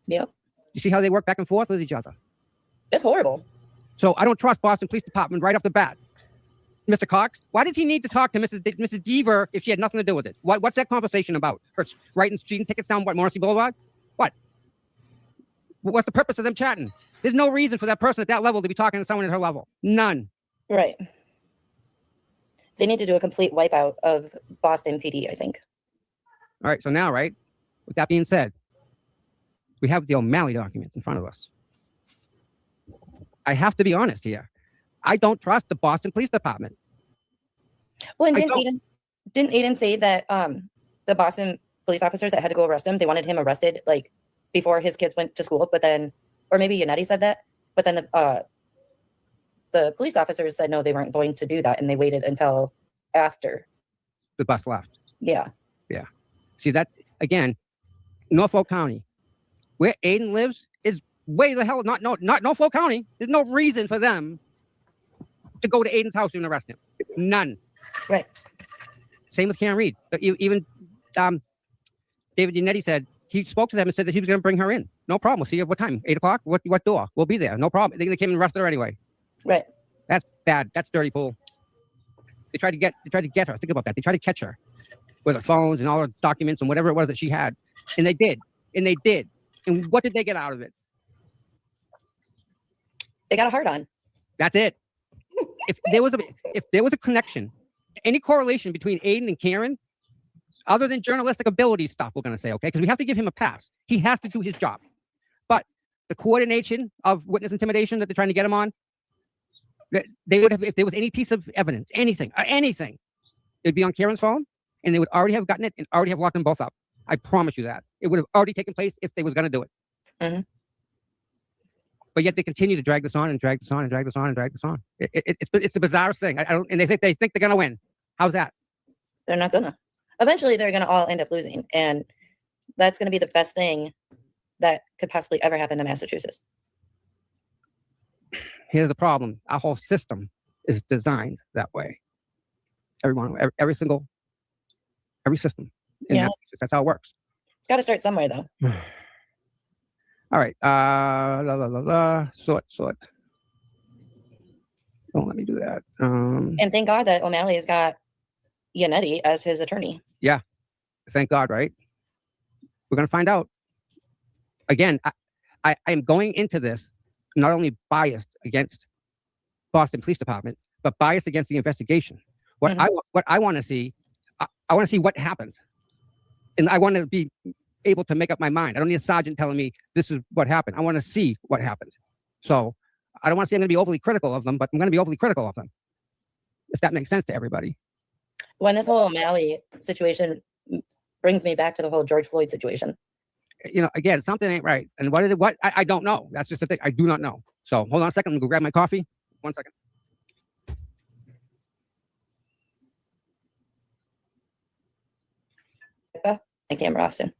Yep. You see how they work back and forth with each other? It's horrible. So I don't trust Boston Police Department right off the bat. Mr. Cox, why does he need to talk to Mrs. Deaver if she had nothing to do with it? What's that conversation about? Her writing speeding tickets down Morrissey Boulevard? What? What's the purpose of them chatting? There's no reason for that person at that level to be talking to someone at her level. None. Right. They need to do a complete wipeout of Boston PD, I think. All right. So now, right, with that being said, we have the O'Malley documents in front of us. I have to be honest here. I don't trust the Boston Police Department. Well, and didn't Aiden say that the Boston police officers that had to go arrest him, they wanted him arrested like before his kids went to school, but then, or maybe Yannetti said that, but then the police officers said no, they weren't going to do that, and they waited until after the bus left. Yeah. Yeah. See that again, Norfolk County, where Aiden lives, is way the hell not Norfolk County. There's no reason for them to go to Aiden's house and arrest him. None. Right. Same with Karen Reed. Even David Yannetti said he spoke to them and said that he was going to bring her in. No problem. We'll see you at what time? 8 o'clock? What door? We'll be there. No problem. They came and arrested her anyway. Right. That's bad. That's dirty pool. They tried to get her. Think about that. They tried to catch her with her phones and all her documents and whatever it was that she had. And they did. And what did they get out of it? They got a hard on. That's it. If there was a connection, any correlation between Aiden and Karen, other than journalistic ability stuff, we're going to say, okay, because we have to give him a pass. He has to do his job. But the coordination of witness intimidation that they're trying to get him on, they would have, if there was any piece of evidence, anything, it'd be on Karen's phone, and they would already have gotten it and already have locked them both up. I promise you that. It would have already taken place if they was going to do it. Mm-hmm. But yet they continue to drag this on and drag this on and drag this on and drag this on. It's the bizarrest thing. And they think they're going to win. How's that? They're not going to. Eventually, they're going to all end up losing. And that's going to be the best thing that could possibly ever happen to Massachusetts. Here's the problem. Our whole system is designed that way. Every system. Yeah. That's how it works. It's got to start somewhere, though. All right. Sort. Don't let me do that. And thank God that O'Malley's got Yannetti as his attorney. Yeah. Thank God, right? We're going to find out. Again, I am going into this not only biased against Boston Police Department, but biased against the investigation. What I want to see, I want to see what happened. And I want to be able to make up my mind. I don't need a sergeant telling me this is what happened. I want to see what happened. So I don't want to say I'm going to be overly critical of them, but I'm going to be overly critical of them. If that makes sense to everybody. When this whole O'Malley situation brings me back to the whole George Floyd situation. You know, again, something ain't right. And I don't know. That's just the thing. I do not know. So hold on a second. I'm going to go grab my coffee. 1 second. And camera off soon.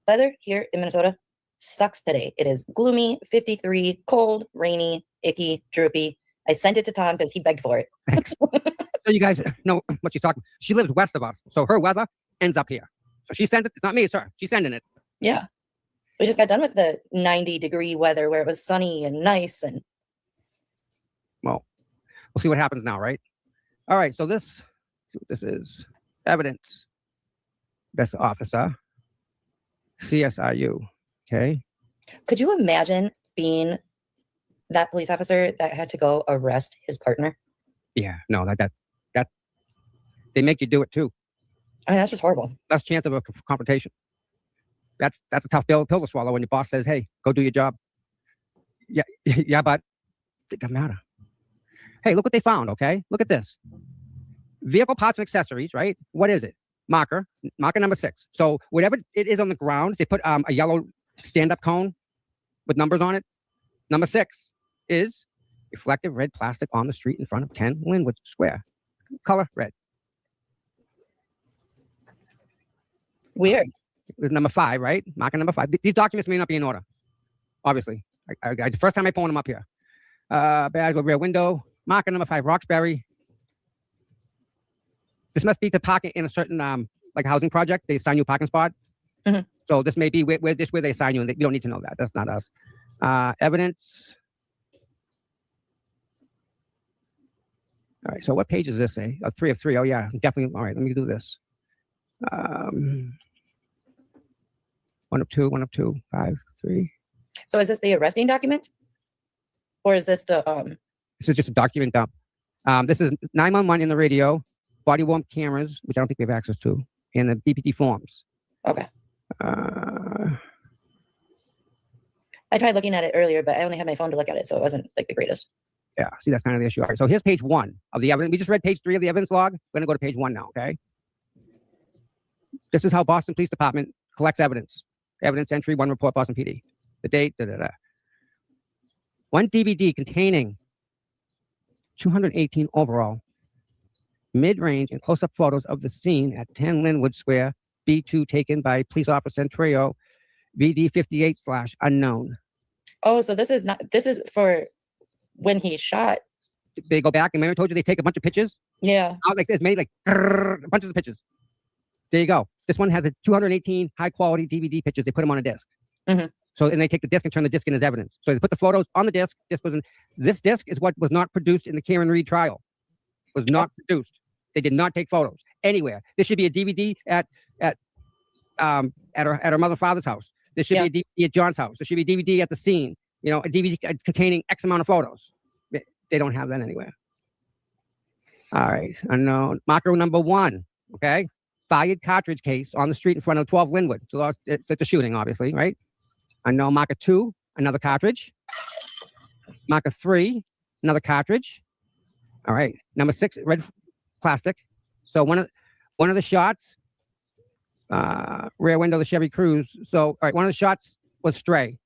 Weather here in Minnesota sucks today. It is gloomy, 53, cold, rainy, icky, droopy. I sent it to Tom because he begged for it. Thanks. So you guys know what she's talking. She lives west of us, so her weather ends up here. So she sends it. It's not me, it's her. She's sending it. Yeah. We just got done with the 90-degree weather where it was sunny and nice. And well, we'll see what happens now, right? All right. So let's see what this is. Evidence. Best officer. CSIU. Okay. Could you imagine being that police officer that had to go arrest his partner? Yeah. No, that they make you do it too. I mean, that's just horrible. Less chance of a confrontation. That's a tough pill to swallow when your boss says, "Hey, go do your job." Yeah, but it doesn't matter. Hey, look what they found. Okay, look at this. Vehicle parts and accessories. Right? What is it? Marker number 6. So whatever it is on the ground, they put a yellow stand-up cone with numbers on it. Number 6 is reflective red plastic on the street in front of 10 Linwood Square. Color red. Weird. Number 5, right? Marker number 5. These documents may not be in order. Obviously, the first time I pulled them up here. Badge with rear window. Marker number 5, Roxbury. This must be to park it in a certain like housing project. They assign you a parking spot. Mm-hmm. So this may be where they assign you, and you don't need to know that. That's not us. Evidence. All right. So what page is this? 3 of 3. Oh yeah, definitely. All right. Let me do this. 1 of 2. 1 of 2. 5, 3. So is this the arresting document, or is this the This is just a document dump. This is 911 in the radio, body worn cameras, which I don't think we have access to, and the BPD forms. Okay. I tried looking at it earlier, but I only had my phone to look at it, so it wasn't like the greatest. Yeah, see, that's kind of the issue. All right, so here's page 1 of the evidence. We just read page 3 of the evidence log. We're going to go to page 1 now, okay? This is how Boston Police Department collects evidence. Evidence entry, 1 report, Boston PD. The date, 1 DVD containing 218 overall, mid-range and close-up photos of the scene at 10 Linwood Square, B2 taken by police officer Trio, VD 58/unknown. Oh, so this is for when he shot they go back and remember I told you they take a bunch of pictures. Yeah. Out like this, made like bunches of pictures. There you go. This one has a 218 high quality DVD pictures. They put them on a disc. So and they take the disc and turn the disc in as evidence. So they put the photos on the disc. This disc is what was not produced in the Karen Reed trial. Was not produced. They did not take photos anywhere. This should be a DVD at her mother and father's house. There should be a DVD at John's house. There should be a DVD at the scene. You know, a DVD containing X amount of photos. They don't have that anywhere. All right. Unknown. Marker number 1. Okay. Fired cartridge case on the street in front of 12 Linwood. So it's a shooting, obviously, right? Unknown. Marker 2. Another cartridge. Marker 3. Another cartridge. All right. Number 6. Red plastic. So one of the shots. Rear window of the Chevy Cruze. So all right. One of the shots was stray.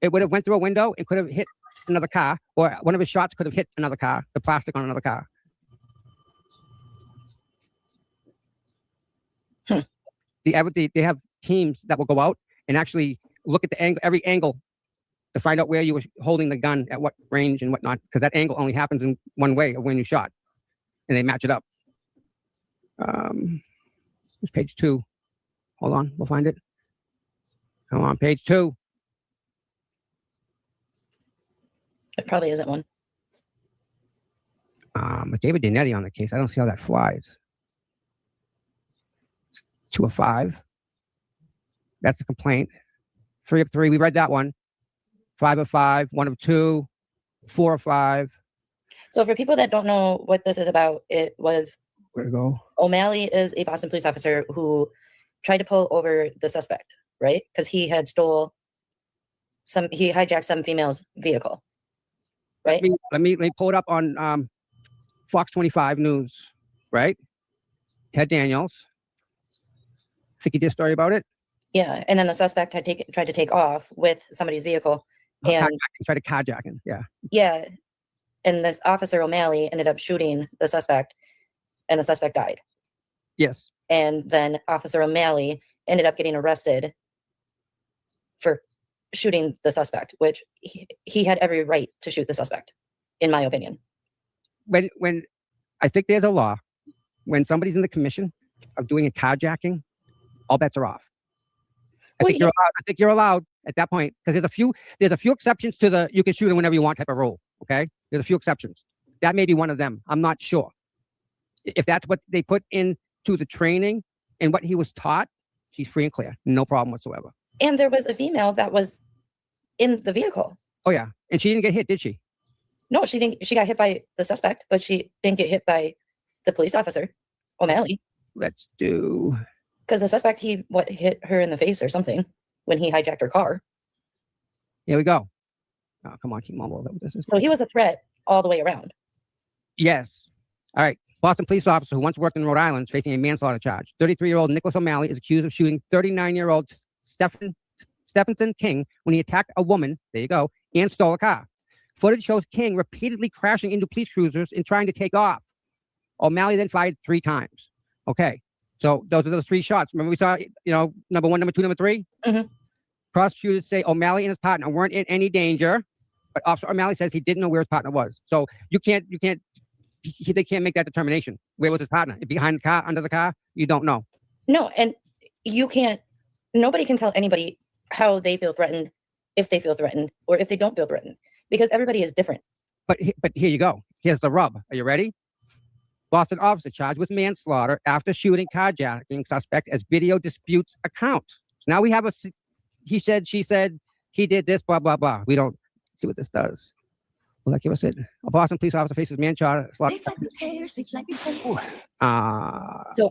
It would have went through a window and could have hit another car, or one of his shots could have hit another car, the plastic on another car. They have teams that will go out and actually look at the angle, every angle, to find out where you were holding the gun at what range and whatnot, because that angle only happens in one way of when you shot, and they match it up. It's page 2. Hold on, we'll find it. Come on, page 2. It probably isn't one. David Dinetti on the case. I don't see how that flies. 2 of 5. That's the complaint. 3 of 3. We read that one. 5 of 5. 1 of 2. 4 of 5. So for people that don't know what this is about, it was where to go. O'Malley is a Boston police officer who tried to pull over the suspect, right? Because he had he hijacked some female's vehicle. Right. Let me pull it up on Fox 25 News. Right. Ted Daniels. Think he did a story about it. Yeah, and then the suspect had tried to take off with somebody's vehicle and tried to carjack him. Yeah. Yeah, and this officer O'Malley ended up shooting the suspect, and the suspect died. Yes. And then Officer O'Malley ended up getting arrested for shooting the suspect, which he had every right to shoot the suspect, in my opinion. When I think there's a law, when somebody's in the commission of doing a carjacking, all bets are off. I think you're allowed at that point, because there's a few exceptions to the you can shoot him whenever you want type of rule. Okay, there's a few exceptions. That may be one of them. I'm not sure if that's what they put into the training and what he was taught. He's free and clear, no problem whatsoever. And there was a female that was in the vehicle. Oh yeah, and she didn't get hit, did she? No, she didn't. She got hit by the suspect, but she didn't get hit by the police officer, O'Malley. Let's do. Because the suspect, he hit her in the face or something when he hijacked her car. Here we go. Oh, come on, keep mumble. So he was a threat all the way around. Yes. All right. Boston police officer who once worked in Rhode Island is facing a manslaughter charge. 33-year-old Nicholas O'Malley is accused of shooting 39-year-old Stephenson King when he attacked a woman, there you go, and stole a car. Footage shows King repeatedly crashing into police cruisers and trying to take off. O'Malley then fired 3 times. Okay. So those are those 3 shots. Remember we saw, number 1, number 2, number 3? Mm-hmm. Prosecutors say O'Malley and his partner weren't in any danger, but Officer O'Malley says he didn't know where his partner was. So they can't make that determination. Where was his partner? Behind the car, under the car? You don't know. No, and nobody can tell anybody how they feel threatened, if they feel threatened, or if they don't feel threatened, because everybody is different. But here you go. Here's the rub. Are you ready? Boston officer charged with manslaughter after shooting carjacking suspect as video disputes account. So now we have he said, she said, he did this, blah, blah, blah. We don't see what this does. Will that give us it? A Boston police officer faces manslaughter. So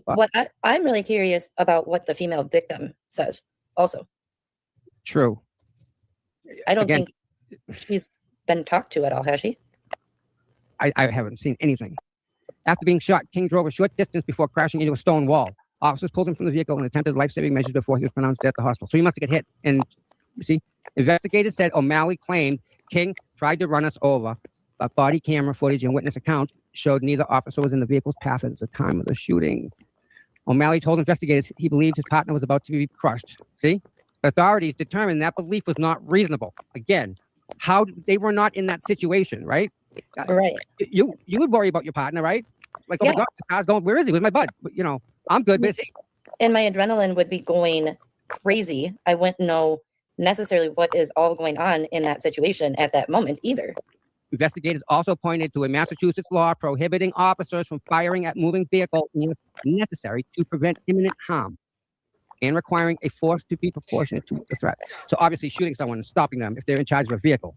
what I'm really curious about what the female victim says also. True. I don't think she's been talked to at all, has she? I haven't seen anything. After being shot, King drove a short distance before crashing into a stone wall. Officers pulled him from the vehicle and attempted life-saving measures before he was pronounced dead at the hospital. So he must have got hit. And you see, investigators said O'Malley claimed King tried to run us over, but body camera footage and witness accounts showed neither officer was in the vehicle's path at the time of the shooting. O'Malley told investigators he believed his partner was about to be crushed. See? The authorities determined that belief was not reasonable. Again, how they were not in that situation, right? Right. You would worry about your partner, right? Like, oh Yeah. my God, the car's going, where is he? Where's my bud? But, you know, I'm good, but is he? And my adrenaline would be going crazy. I wouldn't know necessarily what is all going on in that situation at that moment either. Investigators also pointed to a Massachusetts law prohibiting officers from firing at moving vehicles if necessary to prevent imminent harm and requiring a force to be proportionate to the threat. So obviously shooting someone and stopping them if they're in charge of a vehicle,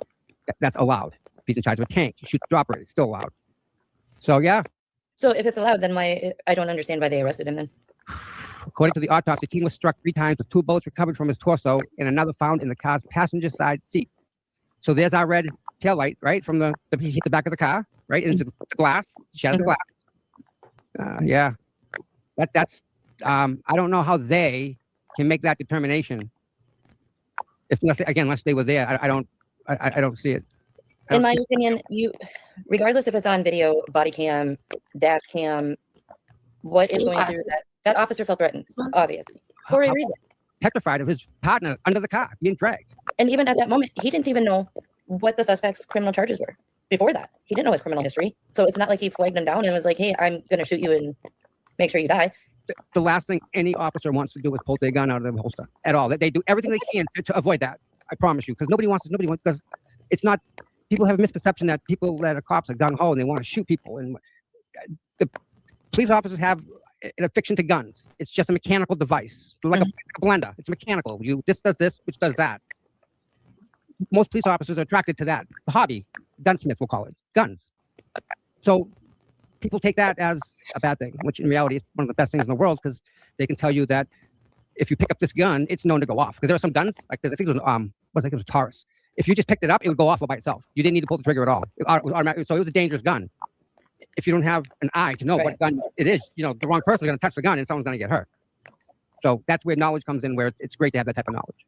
that's allowed. If he's in charge of a tank, you shoot the operator, it's still allowed. So yeah. So if it's allowed, then I don't understand why they arrested him then. According to the autopsy, King was struck 3 times with 2 bullets recovered from his torso and another found in the car's passenger side seat. So there's our red taillight, right? From he hit the back of the car, right? Into the glass, shattered the glass. Yeah. That's I don't know how they can make that determination. Unless they were there, I don't see it. In my opinion, regardless if it's on video, body cam, dash cam, what is going through that officer felt threatened, obviously, for a reason. Petrified of his partner under the car being dragged. And even at that moment, he didn't even know what the suspect's criminal charges were. Before that, he didn't know his criminal history. So it's not like he flagged him down and was like, hey, I'm going to shoot you and make sure you die. The last thing any officer wants to do is pull their gun out of the holster at all. They do everything they can to avoid that. I promise you, because nobody wants, because it's not, people have a misconception that people that are cops are gung-ho and they want to shoot people. And the police officers have an affection to guns. It's just a mechanical device, like a blender. It's mechanical. This does this, which does that. Most police officers are attracted to that. The hobby, gunsmith, we'll call it, guns. So people take that as a bad thing, which in reality is one of the best things in the world, because they can tell you that if you pick up this gun, it's known to go off. Because there are some guns, like I think it was, it was Taurus. If you just picked it up, it would go off all by itself. You didn't need to pull the trigger at all. It was automatic. So it was a dangerous gun. If you don't have an eye to know what gun it is, the wrong person is going to touch the gun and someone's going to get hurt. So that's where knowledge comes in, where it's great to have that type of knowledge.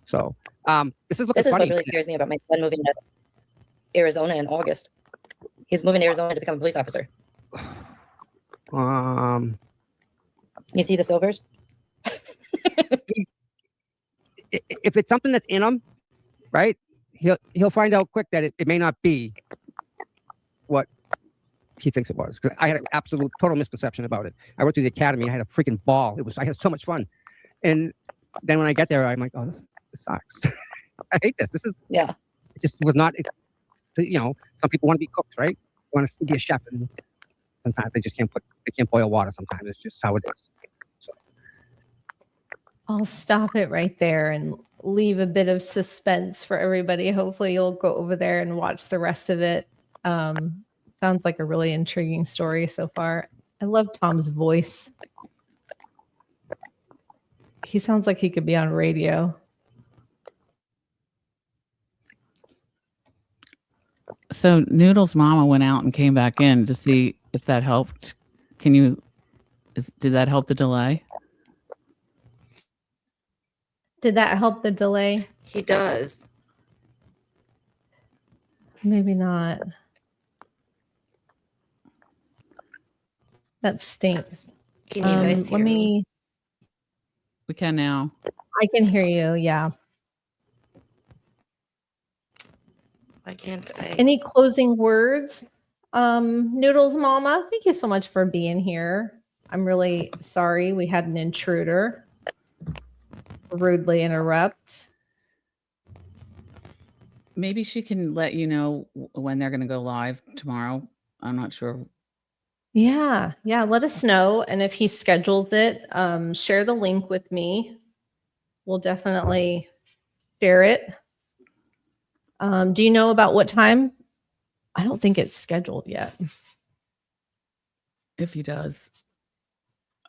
So this is what really scares me about my son moving to Arizona in August. He's moving to Arizona to become a police officer. You see the Silvers? If it's something that's in him, right? He'll find out quick that it may not be what he thinks it was. Because I had an absolute total misconception about it. I went through the academy. I had a freaking ball. I had so much fun. And then when I get there, I'm like, oh, this sucks. I hate this. It just was not. Some people want to be cooks, right? Want to be a chef, and sometimes they just can't boil water. Sometimes it's just how it is. So. I'll stop it right there and leave a bit of suspense for everybody. Hopefully you'll go over there and watch the rest of it. Sounds like a really intriguing story so far. I love Tom's voice. He sounds like he could be on radio. So Noodle's mama went out and came back in to see if that helped. Did that help the delay? Did that help the delay? He does. Maybe not. That stinks. Can you guys hear me? We can now. I can hear you, yeah. Why can't I? Any closing words? Noodles Mama, thank you so much for being here. I'm really sorry we had an intruder rudely interrupt. Maybe she can let you know when they're going to go live tomorrow. I'm not sure. Yeah, let us know. And if he scheduled it, share the link with me. We'll definitely share it. Do you know about what time? I don't think it's scheduled yet. If he does.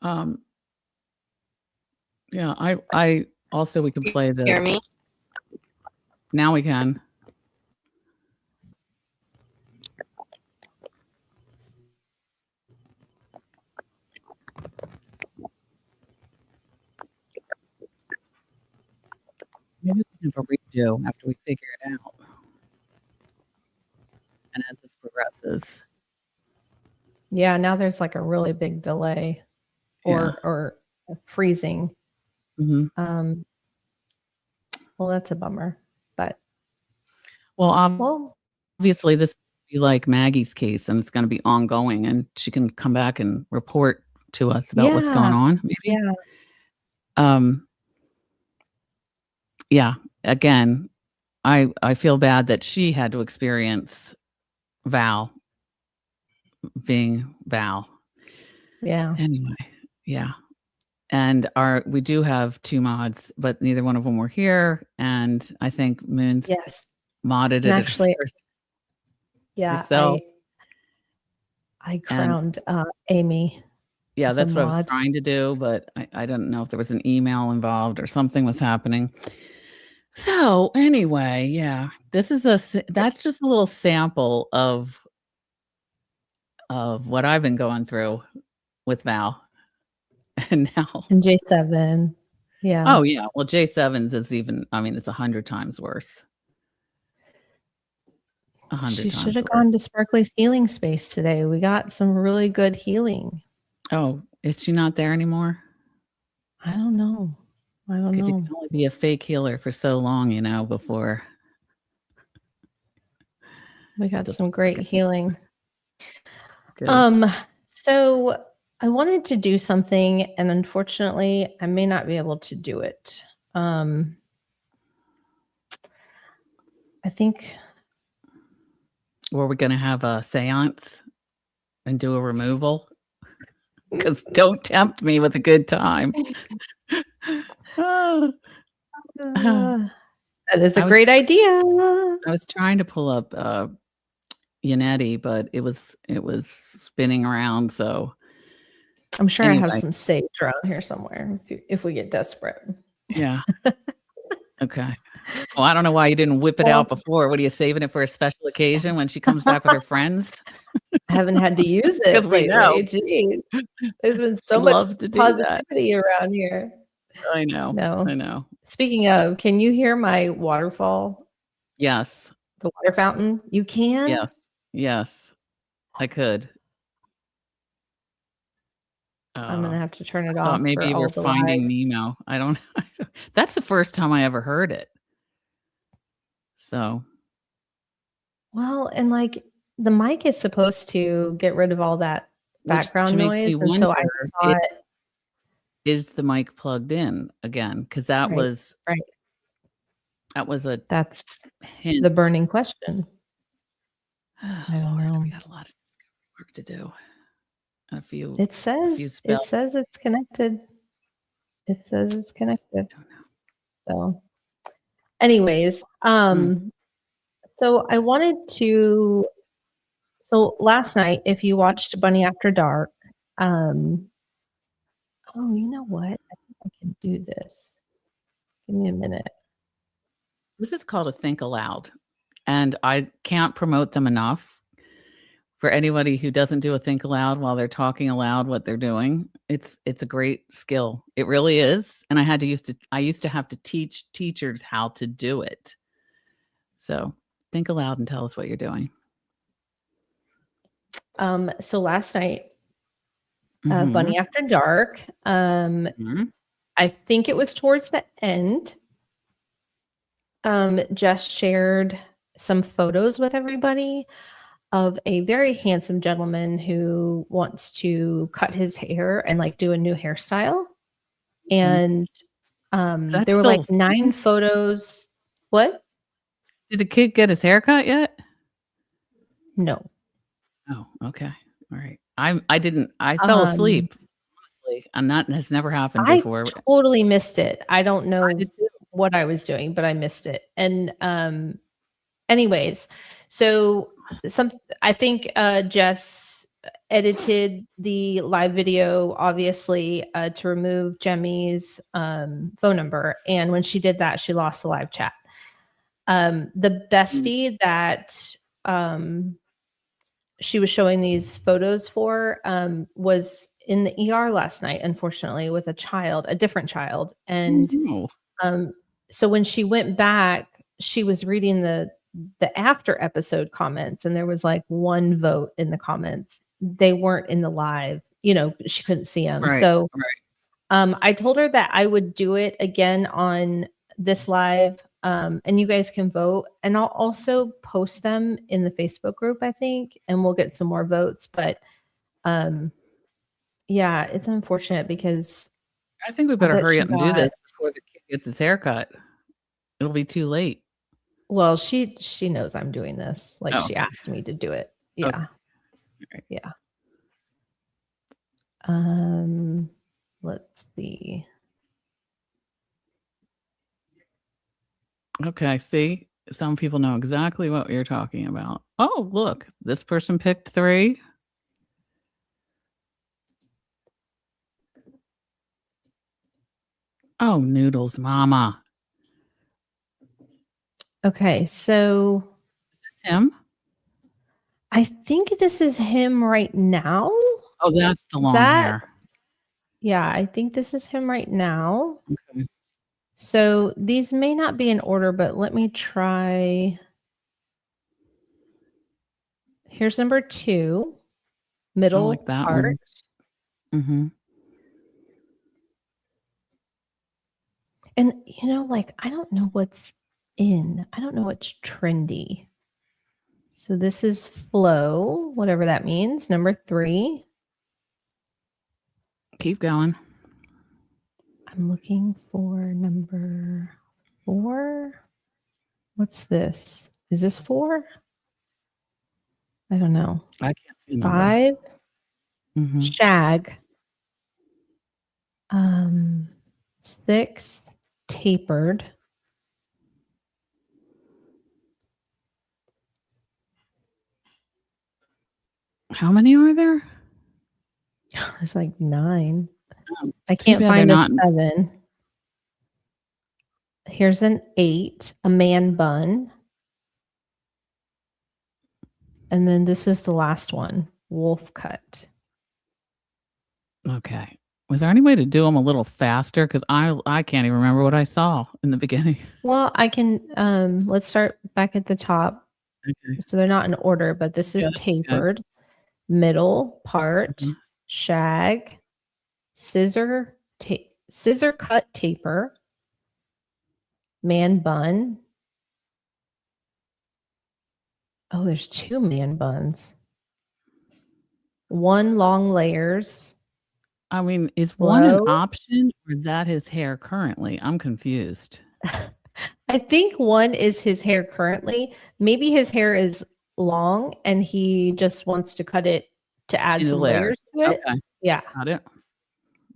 Yeah, I also, we can play the. Hear me? Now we can. Maybe we can have a redo after we figure it out. And as this progresses. Yeah, now there's like a really big delay or freezing. Mm-hmm. Well, that's a bummer, but well, obviously this will be like Maggie's case, and it's going to be ongoing, and she can come back and report to us about what's going on. Maybe. Yeah. Yeah. Again, I feel bad that she had to experience Val being Val. Yeah. Anyway, yeah. And we do have 2 mods, but neither one of them were here. And I think Moons modded it. Actually, yeah, herself. I crowned Amy. Yeah, that's what I was mod. trying to do, but I don't know if there was an email involved or something was happening. So anyway, yeah, that's just a little sample of what I've been going through with Val. And now and J7. Yeah. Oh yeah. Well, J7's is even, I mean, it's 100 times worse. 100 She times should have worse. gone to Sparkly's healing space today. We got some really good healing. Oh, is she not there anymore? I don't know. Because you can only be a fake healer for so long, before. We got some great healing. Good. So I wanted to do something, and unfortunately, I may not be able to do it. I think. Were we going to have a seance and do a removal? Because don't tempt me with a good time. That is a great idea. I was trying to pull up Yannetti, but it was spinning around. So I'm sure I have some saved around here somewhere if we get desperate. Yeah. Okay. Well, I don't know why you didn't whip it out before. What are you saving it for a special occasion when she comes back with her friends? I haven't had to use it Because we know. lately. Geez. There's been so She much loves to do positivity around here. I know. No. I know. Speaking of, can you hear my waterfall? Yes. The water fountain? You can? Yes. Yes. I could. I'm gonna have to turn it I off. thought maybe for we're all the finding lives. Nemo. I don't. That's the first time I ever heard it. So. Well, and like the mic is supposed to get rid of all that background makes noise, me and so I wonder thought, is the mic plugged in again? Because that Right, was right. That was a That's hint. the burning question. I don't know. We got a lot of work to do. A few. It says it's connected. It says it's connected. So, anyways, so I wanted to. So last night, if you watched Bunny After Dark, oh, you know what? I think I can do this. Give me a minute. This is called a Think Aloud, and I can't promote them enough. For anybody who doesn't do a think aloud while they're talking aloud what they're doing, it's a great skill. It really is. And I used to have to teach teachers how to do it. So think aloud and tell us what you're doing. So last night, Bunny After Dark, I think it was towards the end. Jess shared some photos with everybody of a very handsome gentleman who wants to cut his hair and like do a new hairstyle. And there were like 9 photos. What? Did the kid get his hair cut yet? No. Oh, okay. All right. I fell asleep. Honestly, has never happened before. I totally missed it. I don't know what I was doing, but I missed it. And anyways, so I think Jess edited the live video, obviously, to remove Jemmy's phone number. And when she did that, she lost the live chat. The bestie that she was showing these photos for was in the ER last night, unfortunately, with a different child. And so when she went back, she was reading the after episode comments, and there was like 1 vote in the comments. They weren't in the live, she couldn't see them. Right, So I told her that I would do it again on this live And you guys can vote. And I'll also post them in the Facebook group, I think, and we'll get some more votes. But yeah, it's unfortunate because I think we better bet hurry she up and do got- this before the kid gets his haircut. It'll be too late. Well, she knows I'm doing this. Like Oh, she okay. asked me to do it. Okay. Yeah. Right. Yeah. Let's see. Okay, see, some people know exactly what you're talking about. Oh, look, this person picked 3. Oh, Noodles Mama. Okay, so Is this him? I think this is him right now. Oh, that's the long That- hair. Yeah, I think this is him right now. Okay. So these may not be in order, but let me try. Here's number 2, middle like that part. one. Mm-hmm. And like I don't know what's in. I don't know what's trendy. So this is flow, whatever that means. Number 3. Keep going. I'm looking for number 4. What's this? Is this 4? I don't know. I can't see numbers. 5. Mhm. Shag. 6. Tapered. How many are there? It's like 9. Oh, I too can't bad find they're a not- 7. Here's an 8, a man bun. And then this is the last one, wolf cut. Okay. Was there any way to do them a little faster? Because I can't even remember what I saw in the beginning. Well, I can let's start back at the top. Okay. So they're not in order, but this is Yeah, that's good. tapered, middle part, Mhm. shag, scissor cut taper, man bun. Oh, there's 2 man buns. 1 long layers. I mean, is one an Flow. option or is that his hair currently? I'm confused. I think 1 is his hair currently. Maybe his hair is long and he just wants to cut it to add In a some layer. layers to it. Okay. Yeah. Got it.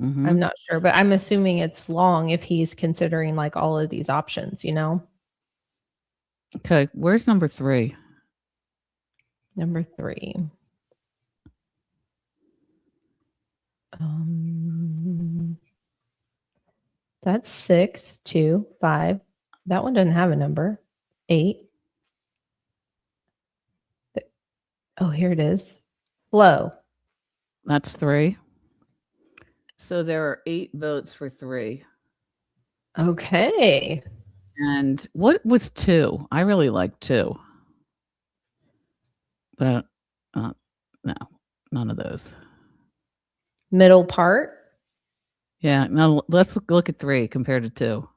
Mhm. I'm not sure, but I'm assuming it's long if he's considering like all of these options, Okay. Where's number 3? Number 3. That's 6, 2, 5. That one doesn't have a number. 8. Oh, here it is. Flow. That's 3. So there are 8 votes for 3. Okay. And what was 2? I really like 2. But no, none of those. Middle part. Yeah. Now let's look at 3 compared to 2.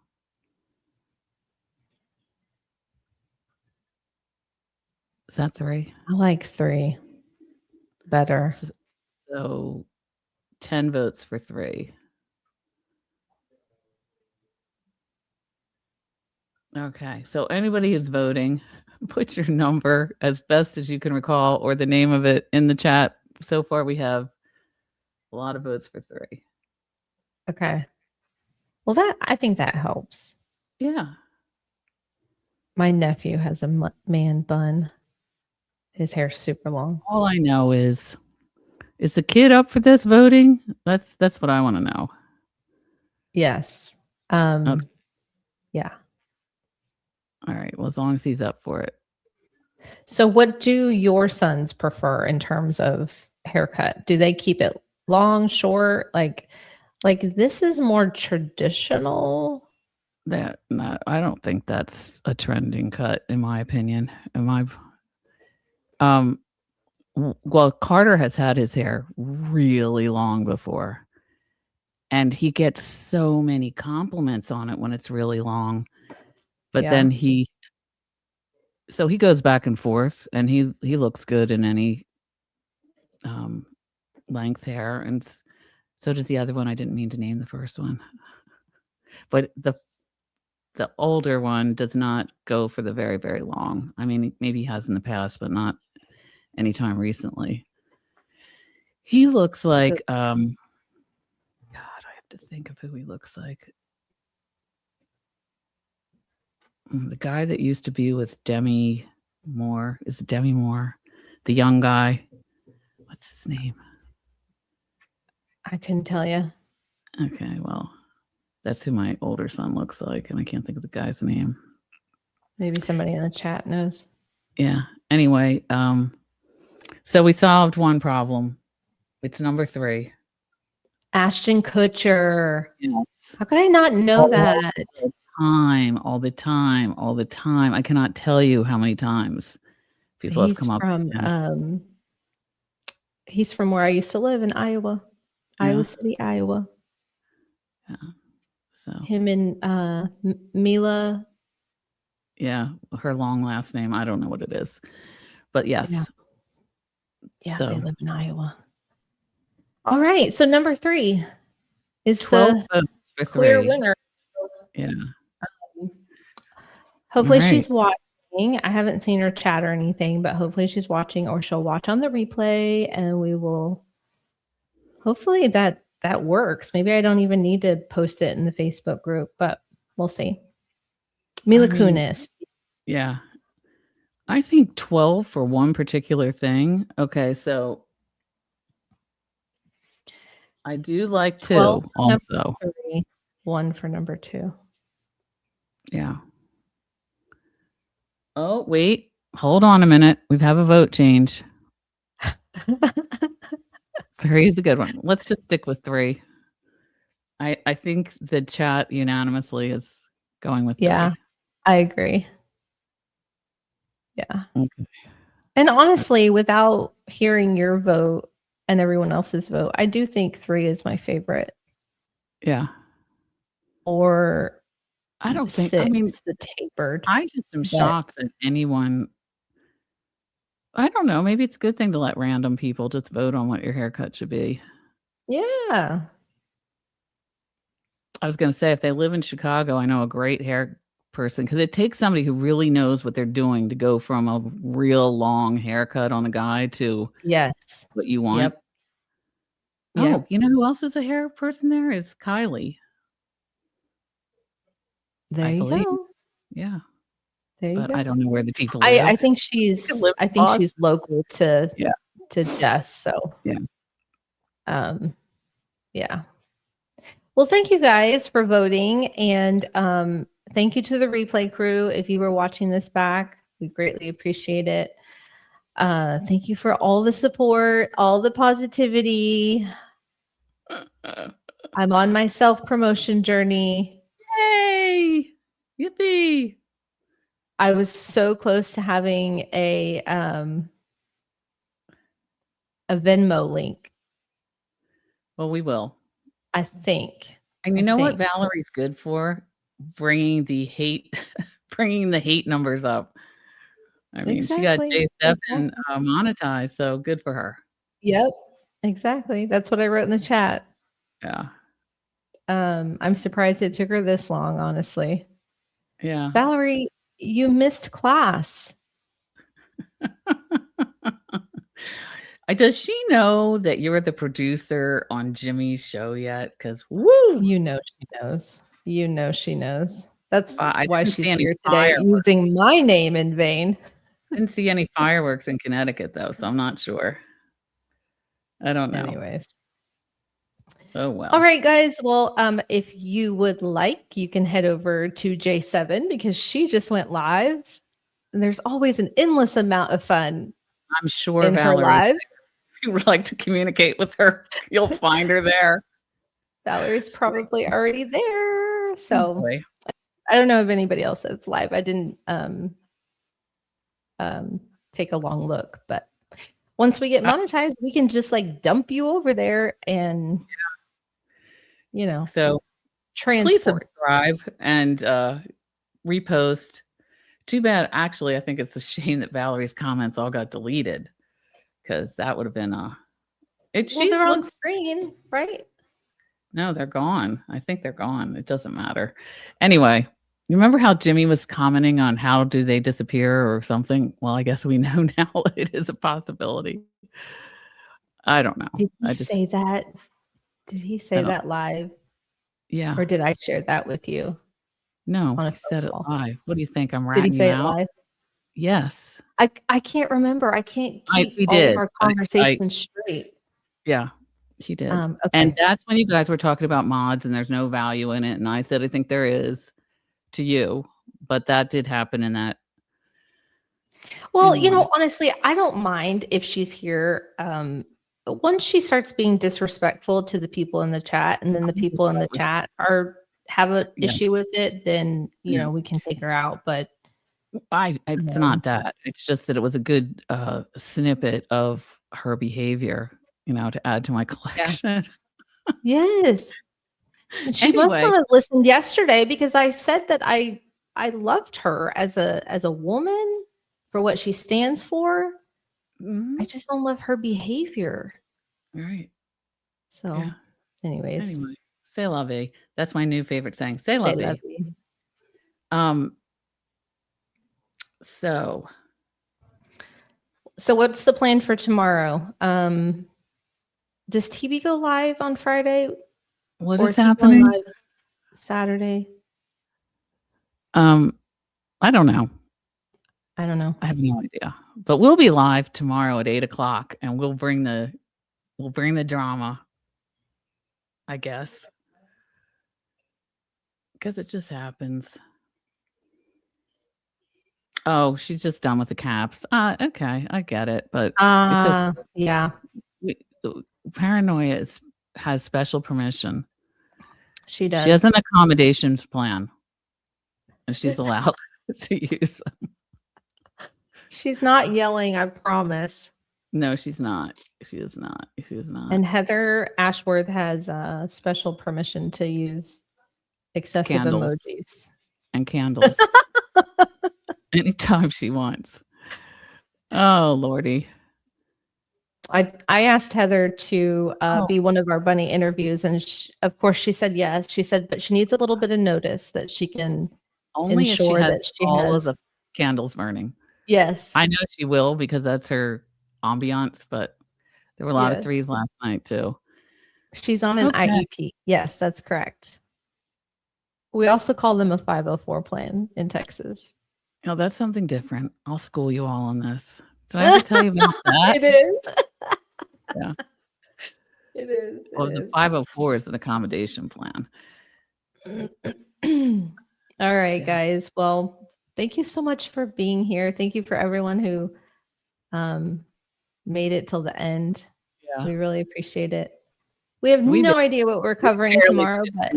Is that 3? I like 3 better. So 10 votes for 3. Okay. So anybody who's voting, put your number as best as you can recall or the name of it in the chat. So far, we have a lot of votes for 3. Okay. Well, I think that helps. Yeah. My nephew has a man bun. His hair's super long. All I know is the kid up for this voting? That's what I want to know. Yes. Okay. Yeah. All right. Well, as long as he's up for it. So what do your sons prefer in terms of haircut? Do they keep it long, short? Like this is more traditional. I don't think that's a trending cut, in my opinion. Well, Carter has had his hair really long before, and he gets so many compliments on it when it's really long. But then he goes back and forth, and he looks good in any length hair, and so does the other one. I didn't mean to name the first one, but the older one does not go for the very, very long. I mean, maybe he has in the past, but not anytime recently. He looks like God, I have to think of who he looks like. The guy that used to be with Demi Moore. Is it Demi Moore? The young guy. What's his name? I couldn't tell you. Okay, well, that's who my older son looks like, and I can't think of the guy's name. Maybe somebody in the chat knows. Yeah. Anyway, so we solved one problem. It's number 3. Ashton Kutcher. Yes. How could I not know that? All the time. I cannot tell you how many times people have come up. He's from where I used to live in Iowa. Iowa City, Iowa. Yeah. So him and Mila. Yeah, her long last name. I don't know what it is. But yes. Yeah, so, they live in Iowa. All right. So number 3 is the clear winner. Yeah. Hopefully she's watching. I haven't seen her chat or anything, but hopefully she's watching, or she'll watch on the replay, and we will. Hopefully that works. Maybe I don't even need to post it in the Facebook group, but we'll see. Mila Kunis. Yeah. I think 12 for one particular thing. Okay, so I do like 2 also. 3, 1 for number 2. Yeah. Oh, wait. Hold on a minute. We have a vote change. 3 is a good one. Let's just stick with 3. I think the chat unanimously is going with 3. Yeah, I agree. Yeah. Okay. And honestly, without hearing your vote and everyone else's vote, I do think 3 is my favorite. Yeah. Or I don't think 6, the tapered. I just am shocked that anyone. I don't know. Maybe it's a good thing to let random people just vote on what your haircut should be. Yeah. I was going to say, if they live in Chicago, I know a great hair person, because it takes somebody who really knows what they're doing to go from a real long haircut on a guy to what you want. Yep. Oh, Yep. you know who else is a hair person there? Is Kylie. There you go. Yeah. There you But go. I don't know where the people live. I think she's she's local to Jess. So yeah. Well, thank you guys for voting, and thank you to the replay crew. If you were watching this back, we greatly appreciate it. Thank you for all the support, all the positivity. I'm on my self-promotion journey. Yay! Yippee! I was so close to having a Venmo link. Well, we will. I think. And you know what Valerie's good for? Bringing the hate numbers up. I mean, she got J7 monetized, so good for her. Yep, exactly. That's what I wrote in the chat. Yeah. I'm surprised it took her this long, honestly. Yeah. Valerie, you missed class. Does she know that you're the producer on Jimmy's show yet? Because woo, you know she knows. You know she knows. That's why she's here today, fireworks. using my name in vain. Didn't see any fireworks in Connecticut though, so I'm not sure. I don't know. Anyways. Oh well. All right, guys. Well, if you would like, you can head over to J7 because she just went live. And there's always an endless amount of fun. I'm sure Valerie, if you would like to communicate with her, you'll find her there. Valerie's probably already there. So I don't know if anybody else that's live. I didn't take a long look, but once we get monetized, we can just like dump you over there and so transport. Please subscribe and repost. Too bad. Actually, I think it's a shame that Valerie's comments all got deleted because that would have been They're on screen, right? No, they're gone. I think they're gone. It doesn't matter. Anyway, you remember how Jimmy was commenting on how do they disappear or something? Well, I guess we know now it is a possibility. I don't know. Did he say that? Did he say that live? Yeah. Or did I share that with you? No, I said it live. What do you think? I'm ratting Did he say you it out? live? Yes. I can't remember. I can't keep he all did. of our conversations straight. Yeah, he did. Okay. And that's when you guys were talking about mods and there's no value in it. And I said, I think there is to you, but that did happen in that. Well, honestly, I don't mind if she's here. Once she starts being disrespectful to the people in the chat, and then the people in the chat have an issue with it, then we can take her out. But it's not that. It's just that it was a good snippet of her behavior, to add to my collection. Yes. She must not have listened yesterday because I said that I loved her as a woman for what she stands for. I just don't love her behavior. Right. So, anyways. Anyway, say la vie. That's my new favorite saying. Say la vie. So what's the plan for tomorrow? Does TV go live on Friday? What is happening? Live Saturday? I don't know. I don't know. I have no idea. But we'll be live tomorrow at 8:00 and we'll bring the drama, I guess. Because it just happens. Oh, she's just done with the caps. Okay, I get it. But yeah. Paranoia has special permission. She does. She has an accommodations plan. And she's allowed to use them. She's not yelling, I promise. No, she's not. She is not. She is not. And Heather Ashworth has special permission to use excessive emojis. And candles. Anytime she wants. Oh, Lordy. I asked Heather to be one of our bunny interviews. And of course, she said yes. She said, but she needs a little bit of notice that she can only ensure if she has that she all has of the candles burning. Yes. I know she will because that's her ambiance, but there were a lot of threes last night too. She's on an IEP. Yes, that's correct. We also call them a 504 plan in Texas. No, that's something different. I'll school you all on this. Did I ever tell you about that? It is. Yeah. It is. Well, the 504 is an accommodation plan. All right, guys. Well, thank you so much for being here. Thank you for everyone who made it till the end. Yeah. We really appreciate it. We have no idea what we're covering tomorrow, but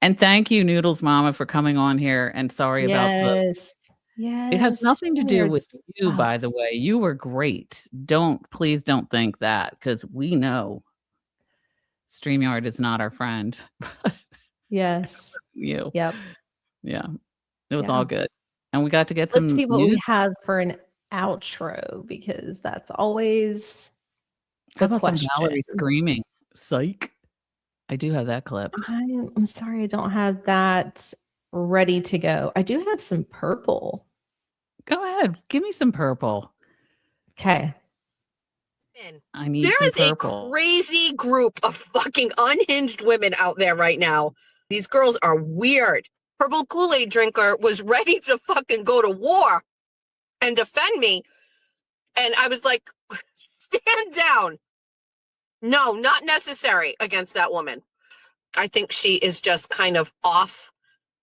and thank you, Noodles Mama, for coming on here. And sorry about Yes. It has nothing to do with you, by the way. You were great. Please don't think that, because we know StreamYard is not our friend. Yes. You. Yep. Yeah. It was all good. And we got to get some Let's see what we have for an outro, because that's always How about some Valerie screaming? Psych. I do have that clip. I'm sorry, I don't have that ready to go. I do have some purple. Go ahead. Give me some purple. Okay. I need There some is purple. a crazy group of fucking unhinged women out there right now. These girls are weird. Purple Kool-aid Drinker was ready to fucking go to war and defend me. And I was like, stand down. No, not necessary against that woman. I think she is just kind of off.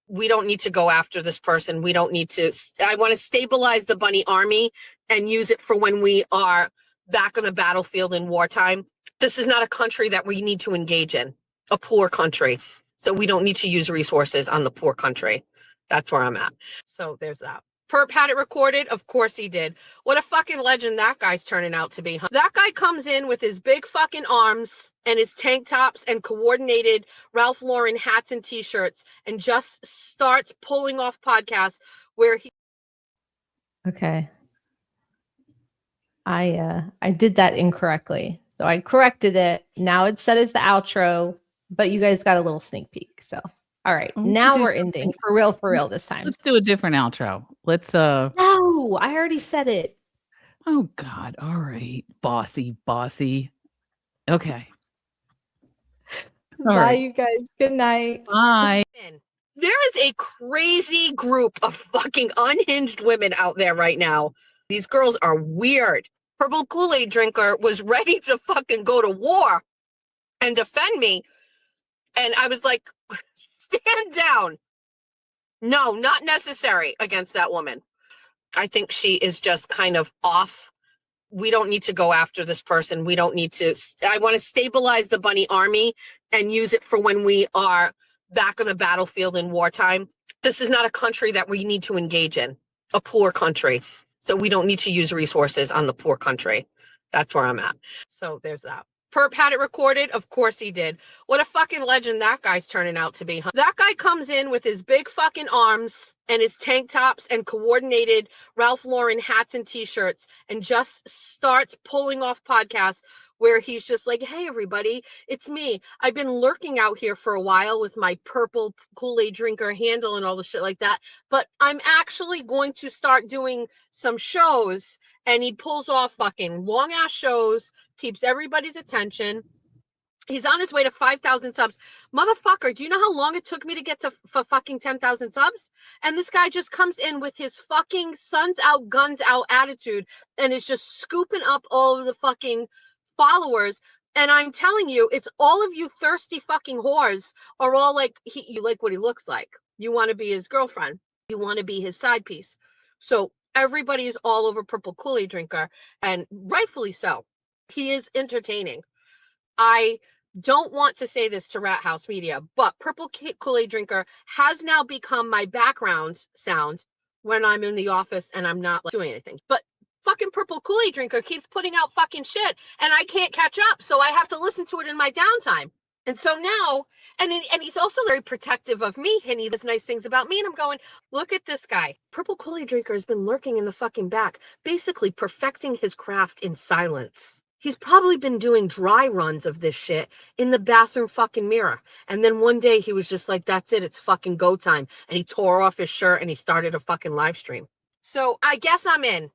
We don't need to go after this person. We don't need to. I want to stabilize the bunny army and use it for when we are back on the battlefield in wartime. This is not a country that we need to engage in, a poor country. So we don't need to use resources on the poor country. That's where I'm at. So there's that. Perp had it recorded? Of course he did. What a fucking legend that guy's turning out to be, huh? That guy comes in with his big fucking arms and his tank tops and coordinated Ralph Lauren hats and t-shirts and just starts pulling off podcasts where he... Okay. I did that incorrectly. So I corrected it. Now it's set as the outro, but you guys got a little sneak peek. So all right. Now we're ending for real this time. Let's do a different outro. Let's No, I already said it. Oh God. All right. Bossy. Okay. Bye, you guys. Good night. Bye. There is a crazy group of fucking unhinged women out there right now. These girls are weird. Purple Kool-aid Drinker was ready to fucking go to war and defend me. And I was like, stand down. No, not necessary against that woman. I think she is just kind of off. We don't need to go after this person. We don't need to. I want to stabilize the bunny army and use it for when we are back on the battlefield in wartime. This is not a country that we need to engage in, a poor country. So we don't need to use resources on the poor country. That's where I'm at. So there's that. Perp had it recorded? Of course he did. What a fucking legend that guy's turning out to be, huh? That guy comes in with his big fucking arms and his tank tops and coordinated Ralph Lauren hats and t-shirts and just starts pulling off podcasts where he's just like, hey, everybody, it's me. I've been lurking out here for a while with my Purple Kool-aid Drinker handle and all the shit like that, but I'm actually going to start doing some shows. And he pulls off fucking long-ass shows, keeps everybody's attention. He's on his way to 5,000 subs. Motherfucker, do you know how long it took me to get to fucking 10,000 subs? And this guy just comes in with his fucking suns out, guns out attitude and is just scooping up all of the fucking followers. And I'm telling you, it's all of you thirsty fucking whores are all like, you like what he looks like. You want to be his girlfriend. You want to be his side piece. So everybody is all over Purple Kool-aid Drinker, and rightfully so. He is entertaining. I don't want to say this to Rat House Media, but Purple Kool-aid Drinker has now become my background sound when I'm in the office and I'm not doing anything. But fucking Purple Kool-aid Drinker keeps putting out fucking shit, and I can't catch up, so I have to listen to it in my downtime. And so now, and he's also very protective of me, and he does nice things about me, and I'm going, look at this guy. Purple Kool-aid Drinker has been lurking in the fucking back, basically perfecting his craft in silence. He's probably been doing dry runs of this shit in the bathroom fucking mirror. And then one day he was just like, that's it, it's fucking go time. And he tore off his shirt and he started a fucking live stream. So I guess I'm in.